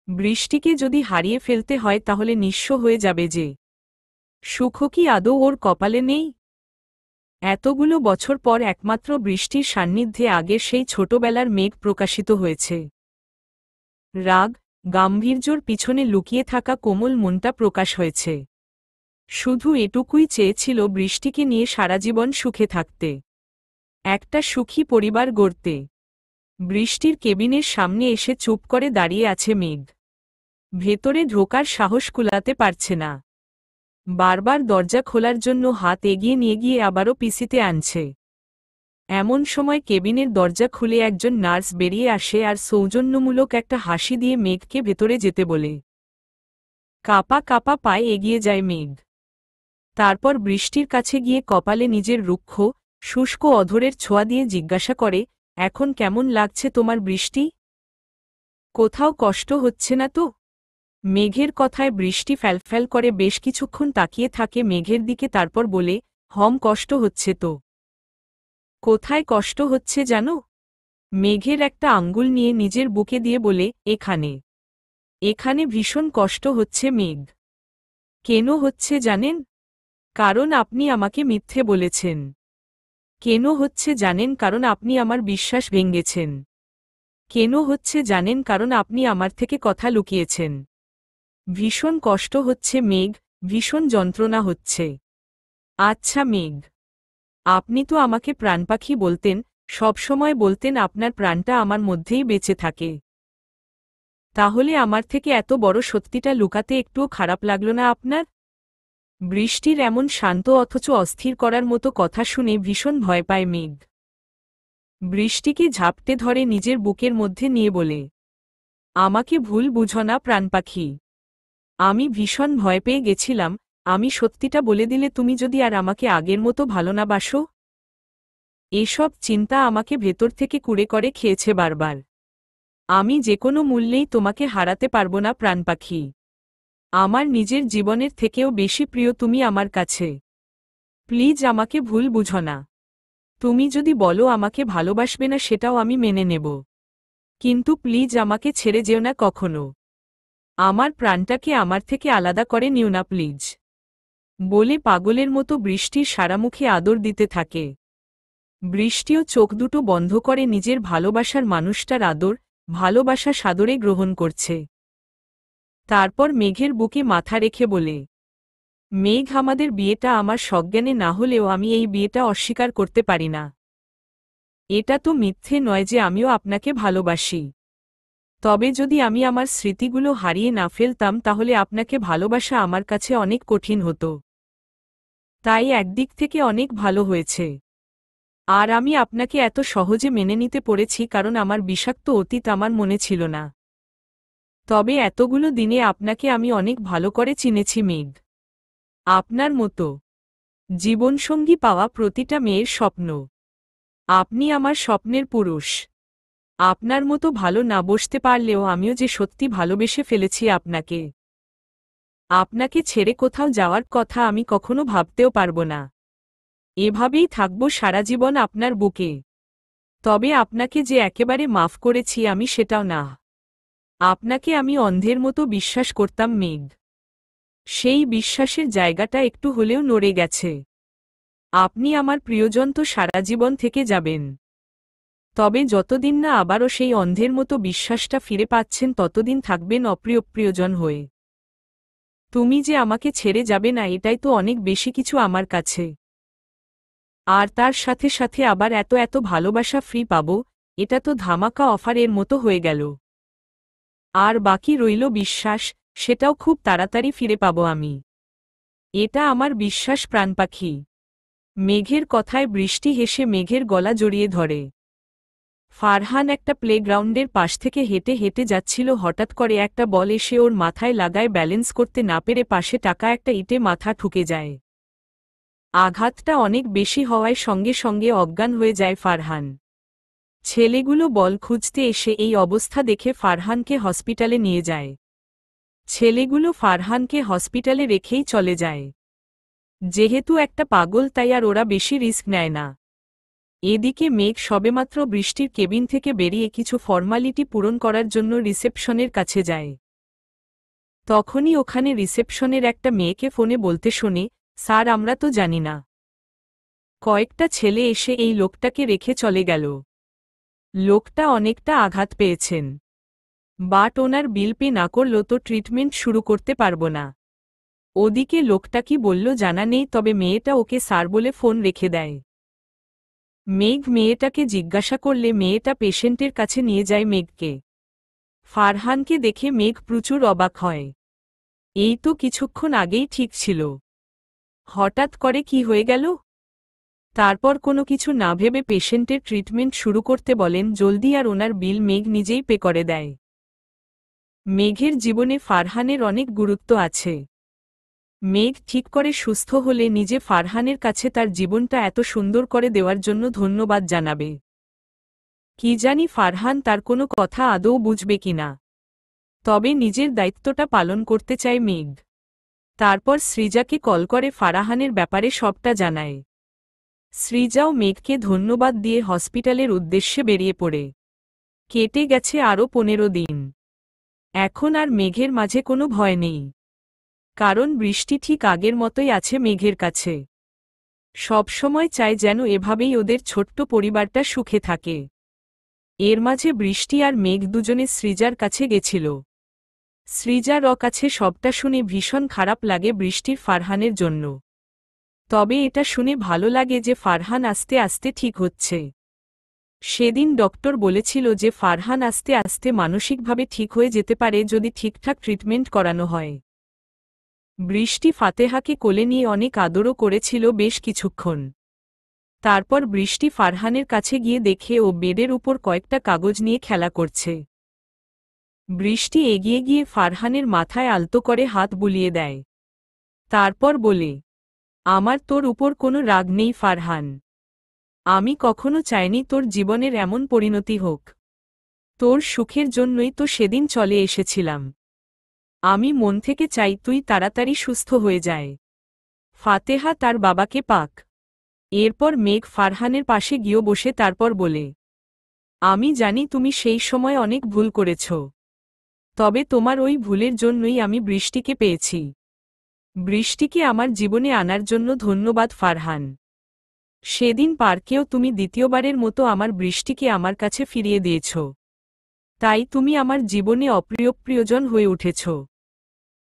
বৃষ্টিকে যদি হারিয়ে ফেলতে হয় তাহলে নিঃস্ব হয়ে যাবে যে। সুখ কি আদৌ ওর কপালে নেই? এতগুলো বছর পর একমাত্র বৃষ্টির সান্নিধ্যে আগের সেই ছোটবেলার মেঘ প্রকাশিত হয়েছে। রাগ, গাম্ভীর্যর পিছনে লুকিয়ে থাকা কোমল মনটা প্রকাশ হয়েছে। শুধু এটুকুই চেয়েছিল বৃষ্টিকে নিয়ে সারাজীবন সুখে থাকতে, একটা সুখী পরিবার গড়তে। বৃষ্টির কেবিনের সামনে এসে চুপ করে দাঁড়িয়ে আছে মেঘ। ভেতরে ঢোকার সাহস কুলাতে পারছে না। বারবার দরজা খোলার জন্য হাত এগিয়ে নিয়ে গিয়ে আবারও পিসিতে আনছে। এমন সময় কেবিনের দরজা খুলে একজন নার্স বেরিয়ে আসে আর সৌজন্যমূলক একটা হাসি দিয়ে মেঘকে ভেতরে যেতে বলে। কাপা কাপা পায়ে এগিয়ে যায় মেঘ। তারপর বৃষ্টির কাছে গিয়ে কপালে নিজের রুক্ষ, শুষ্ক অধরের ছোঁয়া দিয়ে জিজ্ঞাসা করে, এখন কেমন লাগছে তোমার বৃষ্টি? কোথাও কষ্ট হচ্ছে না তো? মেঘের কথায় বৃষ্টি ফ্যালফ্যাল করে বেশ কিছুক্ষণ তাকিয়ে থাকে মেঘের দিকে, তারপর বলে, কষ্ট হচ্ছে তো। কোথায় কষ্ট হচ্ছে জানো? মেঘের একটা আঙ্গুল নিয়ে নিজের বুকে দিয়ে বলে, এখানে। এখানে ভীষণ কষ্ট হচ্ছে মেঘ। কেন হচ্ছে জানেন? কারণ আপনি আমাকে মিথ্যে বলেছেন। কেন হচ্ছে জানেন? কারণ আপনি আমার বিশ্বাস ভেঙেছেন। কেন হচ্ছে জানেন? কারণ আপনি আমার থেকে কথা লুকিয়েছেন। ভীষণ কষ্ট হচ্ছে মেঘ, ভীষণ যন্ত্রণা হচ্ছে। আচ্ছা মেঘ, আপনি তো আমাকে প্রাণপাখি বলতেন, সবসময় বলতেন আপনার প্রাণটা আমার মধ্যেই বেঁচে থাকে। তাহলে আমার থেকে এত বড় সত্যিটা লুকাতে একটুও খারাপ লাগলো না আপনার? বৃষ্টির এমন শান্ত অথচ অস্থির করার মতো কথা শুনে ভীষণ ভয় পায় মেঘ। বৃষ্টিকে ঝাপটে ধরে নিজের বুকের মধ্যে নিয়ে বলে, আমাকে ভুল বুঝো না প্রাণপাখি। আমি ভীষণ ভয় পেয়ে গেছিলাম, আমি সত্যিটা বলে দিলে তুমি যদি আর আমাকে আগের মতো ভালো না বাসো। এসব চিন্তা আমাকে ভেতর থেকে কুড়ে করে খেয়েছে বারবার। আমি যে কোনো মূল্যেই তোমাকে হারাতে পারবো না প্রাণপাখি। আমার নিজের জীবনের থেকেও বেশি প্রিয় তুমি আমার কাছে। প্লিজ আমাকে ভুল বুঝো না। তুমি যদি বলো আমাকে ভালোবাসবে না সেটাও আমি মেনে নেব, কিন্তু প্লিজ আমাকে ছেড়ে যেও না কখনো। আমার প্রাণটাকে আমার থেকে আলাদা করে নিও না প্লিজ। বলে পাগলের মতো বৃষ্টির সারামুখে আদর দিতে থাকে। বৃষ্টিও চোখ দুটো বন্ধ করে নিজের ভালোবাসার মানুষটার আদর, ভালোবাসা সাদরে গ্রহণ করছে। তারপর মেঘের বুকে মাথা রেখে বলে, মেঘ, আমাদের বিয়েটা আমার সজ্ঞানে না হলেও আমি এই বিয়েটা অস্বীকার করতে পারি না। এটা তো মিথ্যে নয় যে আমিও আপনাকে ভালোবাসি। তবে যদি আমি আমার স্মৃতিগুলো হারিয়ে না ফেলতাম তাহলে আপনাকে ভালোবাসা আমার কাছে অনেক কঠিন হতো। তাই একদিক থেকে অনেক ভালো হয়েছে। আর আমি আপনাকে এত সহজে মেনে নিতে পেরেছি কারণ আমার বিষাক্ত অতীত আমার মনে ছিল না। তবে এতগুলো দিনে আপনাকে আমি অনেক ভালো করে চিনেছি মেঘ। আপনার মতো জীবনসঙ্গী পাওয়া প্রতিটা মেয়ের স্বপ্ন। আপনি আমার স্বপ্নের পুরুষ। আপনার মতো ভালো না বসতে পারলেও আমিও যে সত্যি ভালোবেসে ফেলেছি আপনাকে। আপনাকে ছেড়ে কোথাও যাওয়ার কথা আমি কখনো ভাবতেও পারব না। এভাবেই থাকব সারা জীবন আপনার বুকে। তবে আপনাকে যে একেবারে মাফ করেছি আমি সেটাও না। আপনাকে আমি অন্ধের মতো বিশ্বাস করতাম মেঘ। সেই বিশ্বাসের জায়গাটা একটু হলেও নড়ে গেছে। আপনি আমার প্রিয়জন তো সারা জীবন থেকে যাবেন। তবে যতদিন না আবারও সেই অন্ধের মতো বিশ্বাসটা ফিরে পাচ্ছেন ততদিন থাকবেন অপ্রিয় প্রিয়জন হয়ে। তুমি যে আমাকে ছেড়ে যাবে না এটাই তো অনেক বেশি কিছু আমার কাছে। আর তার সাথে সাথে আবার এত এত ভালোবাসা ফ্রি পাবো, এটা তো ধামাকা অফারের মতো হয়ে গেল। আর বাকি রইল বিশ্বাস, সেটাও খুব তাড়াতাড়ি ফিরে পাবো আমি। এটা আমার বিশ্বাস প্রাণপাখি। মেঘের কথায় বৃষ্টি হেসে মেঘের গলা জড়িয়ে ধরে। ফারহান একটা প্লেগ্রাউন্ডের পাশ থেকে হেঁটে হেঁটে যাচ্ছিল, হঠাৎ করে একটা বল এসে ওর মাথায় লাগায়, ব্যালেন্স করতে না পেরে পাশে টাকা একটা ইটে মাথা ঠুকে যায়। আঘাতটা অনেক বেশি হওয়ায় সঙ্গে সঙ্গে অজ্ঞান হয়ে যায় ফারহান। ছেলেগুলো বল খুঁজতে এসে এই অবস্থা দেখে ফারহানকে হসপিটালে নিয়ে যায়। ছেলেগুলো ফারহানকে হসপিটালে রেখেই চলে যায়। যেহেতু একটা পাগল তাই আর ওরা বেশি রিস্ক নেয় না। এদিকে মেঘ সবেমাত্র বৃষ্টির কেবিন থেকে বেরিয়ে কিছু ফর্মালিটি পূরণ করার জন্য রিসেপশনের কাছে যায়। তখনই ওখানে রিসেপশনের একটা মেয়েকে ফোনে বলতে শোনে, স্যার আমরা তো জানি না। কয়েকটা ছেলে এসে এই লোকটাকে রেখে চলে গেল। লোকটা অনেকটা আঘাত পেয়েছেন, বাট ওনার বিল পে না করল তো ট্রিটমেন্ট শুরু করতে পারব না। ওদিকে লোকটা কি বলল জানা নেই, তবে মেয়েটা ওকে স্যার বলে ফোন রেখে দেয়। মেঘ মেয়েটাকে জিজ্ঞাসা করলে মেয়েটা পেশেন্টের কাছে নিয়ে যায় মেঘকে। ফারহানকে দেখে মেঘ প্রচুর অবাক হয়। এই তো কিছুক্ষণ আগেই ঠিক ছিল, হঠাৎ করে কি হয়ে গেল? তারপর কোনো কিছু না ভেবে পেশেন্টের ট্রিটমেন্ট শুরু করতে বলেন জলদি, আর ওনার বিল মেঘ নিজেই পে করে দেয়। মেঘের জীবনে ফারহানের অনেক গুরুত্ব আছে। মেঘ ঠিক করে সুস্থ হলে নিজে ফারহানের কাছে তার জীবনটা এত সুন্দর করে দেওয়ার জন্য ধন্যবাদ জানাবে। কি জানি ফারহান তার কোনো কথা আদৌ বুঝবে কিনা। তবে নিজের দায়িত্বটা পালন করতে চায় মেঘ। তারপর সৃজাকে কল করে ফারহানের ব্যাপারে সবটা জানায়। সৃজাও মেঘকে ধন্যবাদ দিয়ে হসপিটালের উদ্দেশ্যে বেরিয়ে পড়ে। কেটে গেছে আরও 15 দিন। এখন আর মেঘের মাঝে কোনো ভয় নেই, কারণ বৃষ্টি ঠিক আগের মতোই আছে মেঘের কাছে। সবসময় চায় যেন এভাবেই ওদের ছোট্ট পরিবারটা সুখে থাকে। এর মাঝে বৃষ্টি আর মেঘ দুজনে সৃজার কাছে গেছিল। সৃজার কাছে সবটা শুনে ভীষণ খারাপ লাগে বৃষ্টির ফারহানের জন্য। তবে এটা শুনে ভালো লাগে যে ফারহান আস্তে আস্তে ঠিক হচ্ছে। সেদিন ডক্টর বলেছিল যে ফারহান আস্তে আস্তে মানসিকভাবে ঠিক হয়ে যেতে পারে যদি ঠিকঠাক ট্রিটমেন্ট করানো হয়। বৃষ্টি ফাতেহাকে কোলে নিয়ে অনেক আদরও করেছিল বেশ কিছুক্ষণ। তারপর বৃষ্টি ফারহানের কাছে গিয়ে দেখে ও বেডের উপর কয়েকটা কাগজ নিয়ে খেলা করছে। বৃষ্টি এগিয়ে গিয়ে ফারহানের মাথায় আলতো করে হাত বুলিয়ে দেয়। তারপর বলে, আমার তোর উপর কোনো রাগ নেই ফারহান। আমি কখনো চাইনি তোর জীবনের এমন পরিণতি হোক। তোর সুখের জন্যই তো সেদিন চলে এসেছিলাম। আমি মন থেকে চাই তুই তাড়াতাড়ি সুস্থ হয়ে যায়। ফাতেহা তার বাবাকে পাক। এরপর মেঘ ফারহানের পাশে গিয়ে বসে তারপর বলে, আমি জানি তুমি সেই সময় অনেক ভুল করেছ। তবে তোমার ওই ভুলের জন্যই আমি বৃষ্টিকে পেয়েছি। বৃষ্টিকে আমার জীবনে আনার জন্য ধন্যবাদ ফারহান। সেদিন পার্কেও তুমি দ্বিতীয়বারের মতো আমার বৃষ্টিকে আমার কাছে ফিরিয়ে দিয়েছ। তাই তুমি আমার জীবনে অপ্রিয় প্রিয়জন হয়ে উঠেছ।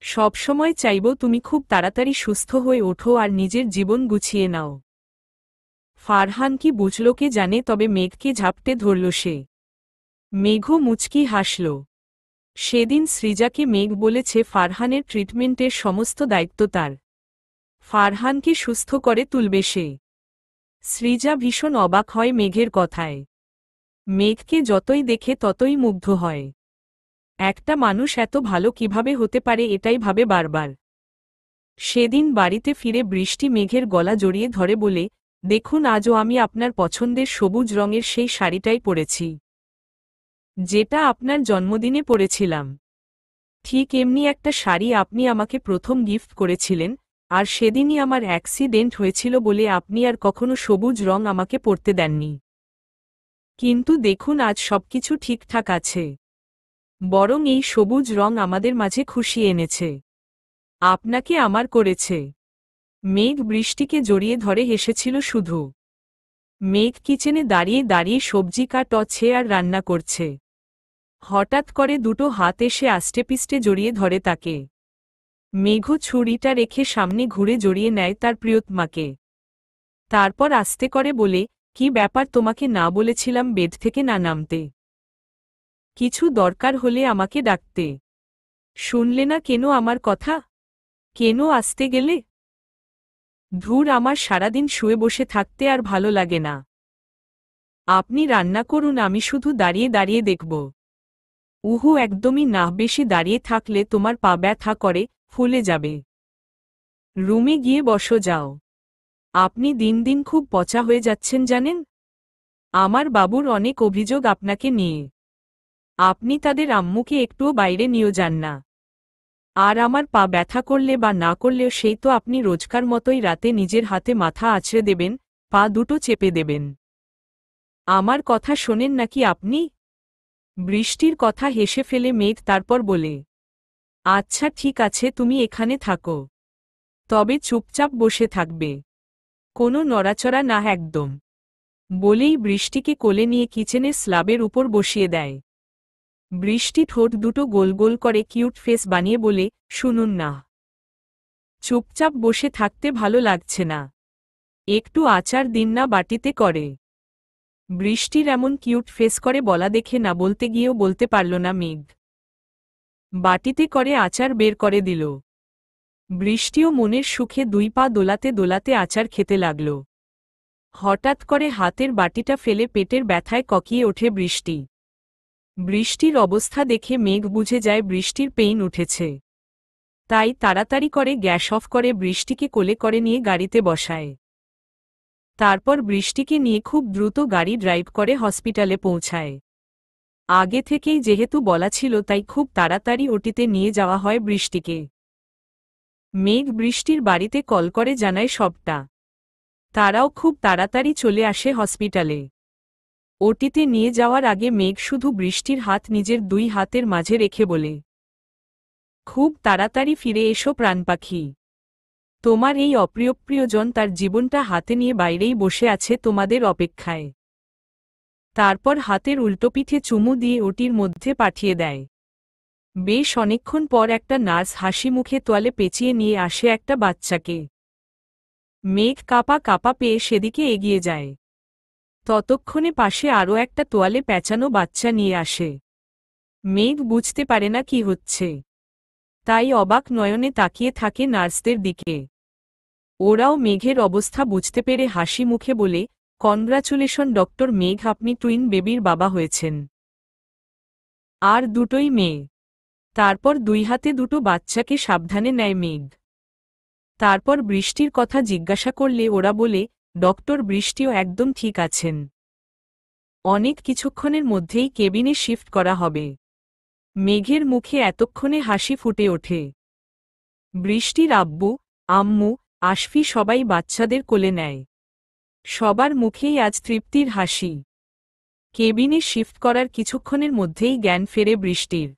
সবসময় চাইব তুমি খুব তাড়াতাড়ি সুস্থ হয়ে ওঠো আর নিজের জীবন গুছিয়ে নাও। ফারহান কি বুঝল কে জানে, তবে মেঘকে ঝাপটে ধরল সে। মেঘও মুচকি হাসল। সেদিন সৃজাকে মেঘ বলেছে ফারহানের ট্রিটমেন্টের সমস্ত দায়িত্ব তার। ফারহানকে সুস্থ করে তুলবে সে। সৃজা ভীষণ অবাক হয় মেঘের কথায়। মেঘকে যতই দেখে ততই মুগ্ধ হয়। একটা মানুষ এত ভালো কিভাবে হতে পারে এটাই ভাবে বারবার। সেদিন বাড়িতে ফিরে বৃষ্টি মেঘের গলা জড়িয়ে ধরে বলে, দেখুন আজও আমি আপনার পছন্দের সবুজ রঙের সেই শাড়িটাই পরেছি, যেটা আপনার জন্মদিনে পরেছিলাম। ঠিক এমনি একটা শাড়ি আপনি আমাকে প্রথম গিফট করেছিলেন, আর সেদিনই আমার অ্যাক্সিডেন্ট হয়েছিল বলে আপনি আর কখনো সবুজ রং আমাকে পরতে দেননি। কিন্তু দেখুন আজ সবকিছু ঠিকঠাক আছে। বরং এই সবুজ রং আমাদের মাঝে খুশি এনেছে, আপনাকে আমার করেছে। মেঘ বৃষ্টিকে জড়িয়ে ধরে হেসেছিল শুধু। মেঘ কিচেনে দাঁড়িয়ে দাঁড়িয়ে সবজি কাটছে আর রান্না করছে। হঠাৎ করে দুটো হাত এসে আষ্টেপিষ্টে জড়িয়ে ধরে তাকে। মেঘ ছুরিটা রেখে সামনে ঘুরে জড়িয়ে নেয় তার প্রিয়তমাকে। তারপর আস্তে করে বলে, কি ব্যাপার, তোমাকে না বলেছিলাম বেড থেকে না নামতে? কিছু দরকার হলে আমাকে ডাকতে, শুনলে না কেন আমার কথা? কেন আসতে গেলে? ধুর, আমার সারাদিন শুয়ে বসে থাকতে আর ভালো লাগে না। আপনি রান্না করুন, আমি শুধু দাঁড়িয়ে দাঁড়িয়ে দেখব। উহু, একদমই না, বেশি দাঁড়িয়ে থাকলে তোমার পা ব্যথা করে, ফুলে যাবে। রুমে গিয়ে বসো যাও। আপনি দিন দিন খুব পচা হয়ে যাচ্ছেন জানেন। আমার বাবুর অনেক অভিযোগ আপনাকে নিয়ে। আপনি তাদের আম্মুকে একটুও বাইরে নিয়ে যান না। আর আমার পা ব্যথা করলে বা না করলেও সেই তো আপনি রোজকার মতোই রাতে নিজের হাতে মাথা আছড়ে দেবেন, পা দুটো চেপে দেবেন। আমার কথা শোনেন নাকি আপনি? বৃষ্টির কথা হেসে ফেলে মেঘ তারপর বলে, আচ্ছা ঠিক আছে, তুমি এখানে থাকো, তবে চুপচাপ বসে থাকবে, কোনো নড়াচড়া না একদম। বলেই বৃষ্টিকে কোলে নিয়ে কিচেনের স্ল্যাবের উপর বসিয়ে দেয়। বৃষ্টি ঠোঁট দুটো গোল গোল করে কিউট ফেস বানিয়ে বলে, শুনুন না, চুপচাপ বসে থাকতে ভালো লাগছে না, একটু আচার দিন না বাটিতে করে। বৃষ্টির এমন কিউট ফেস করে বলা দেখে না বলতে গিয়েও বলতে পারল না মেঘ। বাটিতে করে আচার বের করে দিল। বৃষ্টিও মনের সুখে দুই পা দোলাতে দোলাতে আচার খেতে লাগল। হঠাৎ করে হাতের বাটিটা ফেলে পেটের ব্যথায় ককিয়ে ওঠে বৃষ্টি। বৃষ্টির অবস্থা দেখে মেঘ বুঝে যায় বৃষ্টির পেইন উঠেছে। তাই তাড়াতাড়ি করে গ্যাস অফ করে বৃষ্টিকে কোলে করে নিয়ে গাড়িতে বসায়। তারপর বৃষ্টিকে নিয়ে খুব দ্রুত গাড়ি ড্রাইভ করে হসপিটালে পৌঁছায়। আগে থেকেই যেহেতু বলা ছিল তাই খুব তাড়াতাড়ি ওটিতে নিয়ে যাওয়া হয় বৃষ্টিকে। মেঘ বৃষ্টির বাড়িতে কল করে জানায় সবটা। তারাও খুব তাড়াতাড়ি চলে আসে হসপিটালে। ওটিতে নিয়ে যাওয়ার আগে মেঘ শুধু বৃষ্টির হাত নিজের দুই হাতের মাঝে রেখে বলে, খুব তাড়াতাড়ি ফিরে এসো প্রাণপাখি। তোমার এই অপ্রিয়প্রিয়জন তার জীবনটা হাতে নিয়ে বাইরেই বসে আছে তোমাদের অপেক্ষায়। তারপর হাতের উল্টোপিঠে চুমু দিয়ে ওটির মধ্যে পাঠিয়ে দেয়। বেশ অনেকক্ষণ পর একটা নার্স হাসি মুখে তোয়ালে পেঁচিয়ে নিয়ে আসে একটা বাচ্চাকে। মেঘ কাপা কাপা পেয়ে সেদিকে এগিয়ে যায়। ততক্ষণে পাশে আরও একটা তোয়ালে পেঁচানো বাচ্চা নিয়ে আসে। মেঘ বুঝতে পারে না কি হচ্ছে, তাই অবাক নয়নে তাকিয়ে থাকে নার্সদের দিকে। ওরাও মেঘের অবস্থা বুঝতে পেরে হাসি মুখে বলে, কনগ্রাচুলেশন ডক্টর মেঘ, আপনি টুইন বেবির বাবা হয়েছেন। আর দুটোই মেয়ে। তারপর দুই হাতে দুটো বাচ্চাকে সাবধানে নেয় মেঘ। তারপর বৃষ্টির কথা জিজ্ঞাসা করলে ওরা বলে, ডক্টর বৃষ্টিও একদম ঠিক আছেন। অনেক কিছুক্ষণের মধ্যেই কেবিনে শিফট করা হবে। মেঘের মুখে এতক্ষণে হাসি ফুটে ওঠে। বৃষ্টির আব্বু, আম্মু, আশফি সবাই বাচ্চাদের কোলে নেয়। সবার মুখেই আজ তৃপ্তির হাসি। কেবিনে শিফট করার কিছুক্ষণের মধ্যেই জ্ঞান ফেরে বৃষ্টির।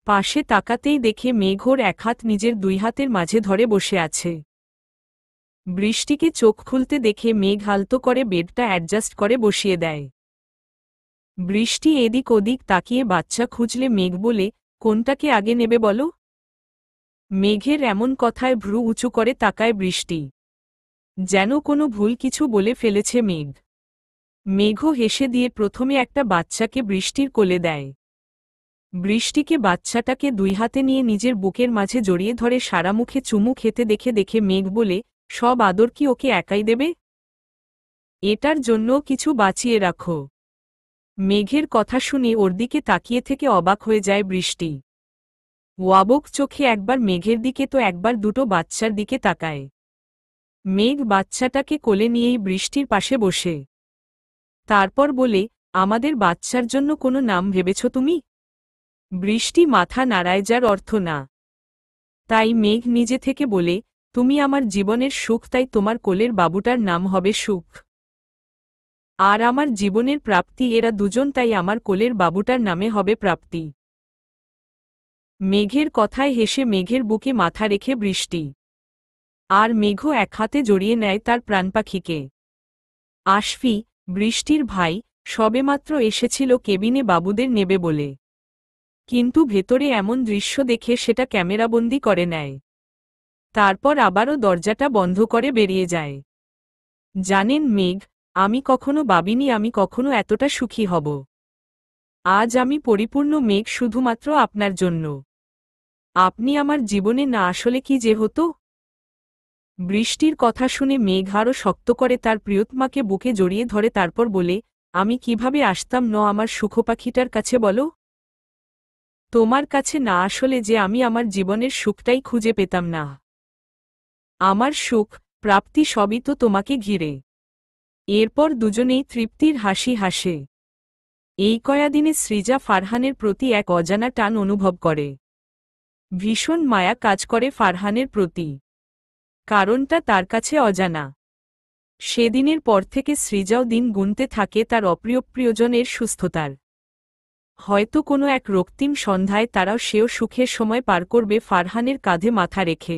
পাশে তাকাতেই দেখে মেঘোর এক হাত নিজের দুই হাতের মাঝে ধরে বসে আছে। বৃষ্টিকে চোখ খুলতে দেখে মেঘ হালতো করে বেডটা অ্যাডজাস্ট করে বসিয়ে দেয়। বৃষ্টি এদিক ওদিক তাকিয়ে বাচ্চা খুঁজলে মেঘ বলে, কোনটাকে আগে নেবে বলো? মেঘের এমন কথায় ভ্রু উঁচু করে তাকায় বৃষ্টি, যেন কোনো ভুল কিছু বলে ফেলেছে মেঘ। মেঘও হেসে দিয়ে প্রথমে একটা বাচ্চাকে বৃষ্টির কোলে দেয়। বৃষ্টিকে বাচ্চাটাকে দুই হাতে নিয়ে নিজের বুকের মাঝে জড়িয়ে ধরে সারা মুখে চুমু খেতে দেখে মেঘ বলে, সব আদর কি ওকে একাই দেবে? এটার জন্যও কিছু বাঁচিয়ে রাখো। মেঘের কথা শুনে ওর দিকে তাকিয়ে থেকে অবাক হয়ে যায় বৃষ্টি। ওয়াবক চোখে একবার মেঘের দিকে তো একবার দুটো বাচ্চার দিকে তাকায়। মেঘ বাচ্চাটাকে কোলে নিয়েই বৃষ্টির পাশে বসে। তারপর বলে, আমাদের বাচ্চার জন্য কোনো নাম ভেবেছ তুমি? বৃষ্টি মাথা নাড়ায়, যার অর্থ না। তাই মেঘ নিজে থেকে বলে, তুমি আমার জীবনের সুখ, তাই তোমার কোলের বাবুটার নাম হবে সুখ। আর আমার জীবনের প্রাপ্তি এরা দুজন, তাই আমার কোলের বাবুটার নামে হবে প্রাপ্তি। মেঘের কথায় হেসে মেঘের বুকে মাথা রেখে বৃষ্টি আর মেঘও এক হাতে জড়িয়ে নেয় তার প্রাণপাখিকে। আশফি, বৃষ্টির ভাই, সবেমাত্র এসেছিল কেবিনে বাবুদের নেবে বলে, কিন্তু ভেতরে এমন দৃশ্য দেখে সেটা ক্যামেরাবন্দি করে নেয়। তারপর আবারও দরজাটা বন্ধ করে বেরিয়ে যায়। জানেন মেঘ, আমি কখনো ভাবিনি আমি কখনো এতটা সুখী হব। আজ আমি পরিপূর্ণ মেঘ, শুধুমাত্র আপনার জন্য। আপনি আমার জীবনে না আসলে কি যে হতো। বৃষ্টির কথা শুনে মেঘ আরও শক্ত করে তার প্রিয়তমাকে বুকে জড়িয়ে ধরে, তারপর বলে, আমি কিভাবে আসতাম আমার সুখপাখিটার কাছে বলো? তোমার কাছে না আসলে যে আমি আমার জীবনের সুখটাই খুঁজে পেতাম না। আমার সুখ, প্রাপ্তি সবই তো তোমাকে ঘিরে। এরপর দুজনেই তৃপ্তির হাসি হাসে। এই কয়াদিনে সৃজা ফারহানের প্রতি এক অজানা টান অনুভব করে। ভীষণ মায়া কাজ করে ফারহানের প্রতি। কারণটা তার কাছে অজানা। সেদিনের পর থেকে সৃজাও দিন গুনতে থাকে তার প্রিয়জনের সুস্থতার। হয়তো কোনো এক রক্তিম সন্ধ্যায় সেও সুখের সময় পার করবে ফারহানের কাঁধে মাথা রেখে।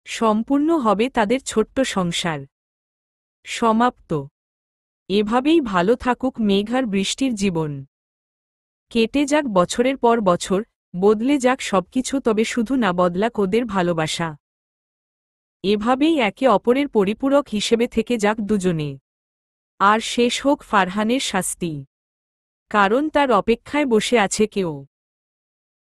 সম্পূর্ণ হবে তাদের ছোট্ট সংসার। সমাপ্ত। এভাবেই ভালো থাকুক মেঘ আর বৃষ্টির জীবন। কেটে যাক বছরের পর বছর, বদলে যাক সবকিছু, তবে শুধু না বদলাক ওদের ভালোবাসা। এভাবেই একে অপরের পরিপূরক হিসেবে থেকে যাক দুজনে। আর শেষ হোক ফারহানের শাস্তি, কারণ তার অপেক্ষায় বসে আছে কেউ।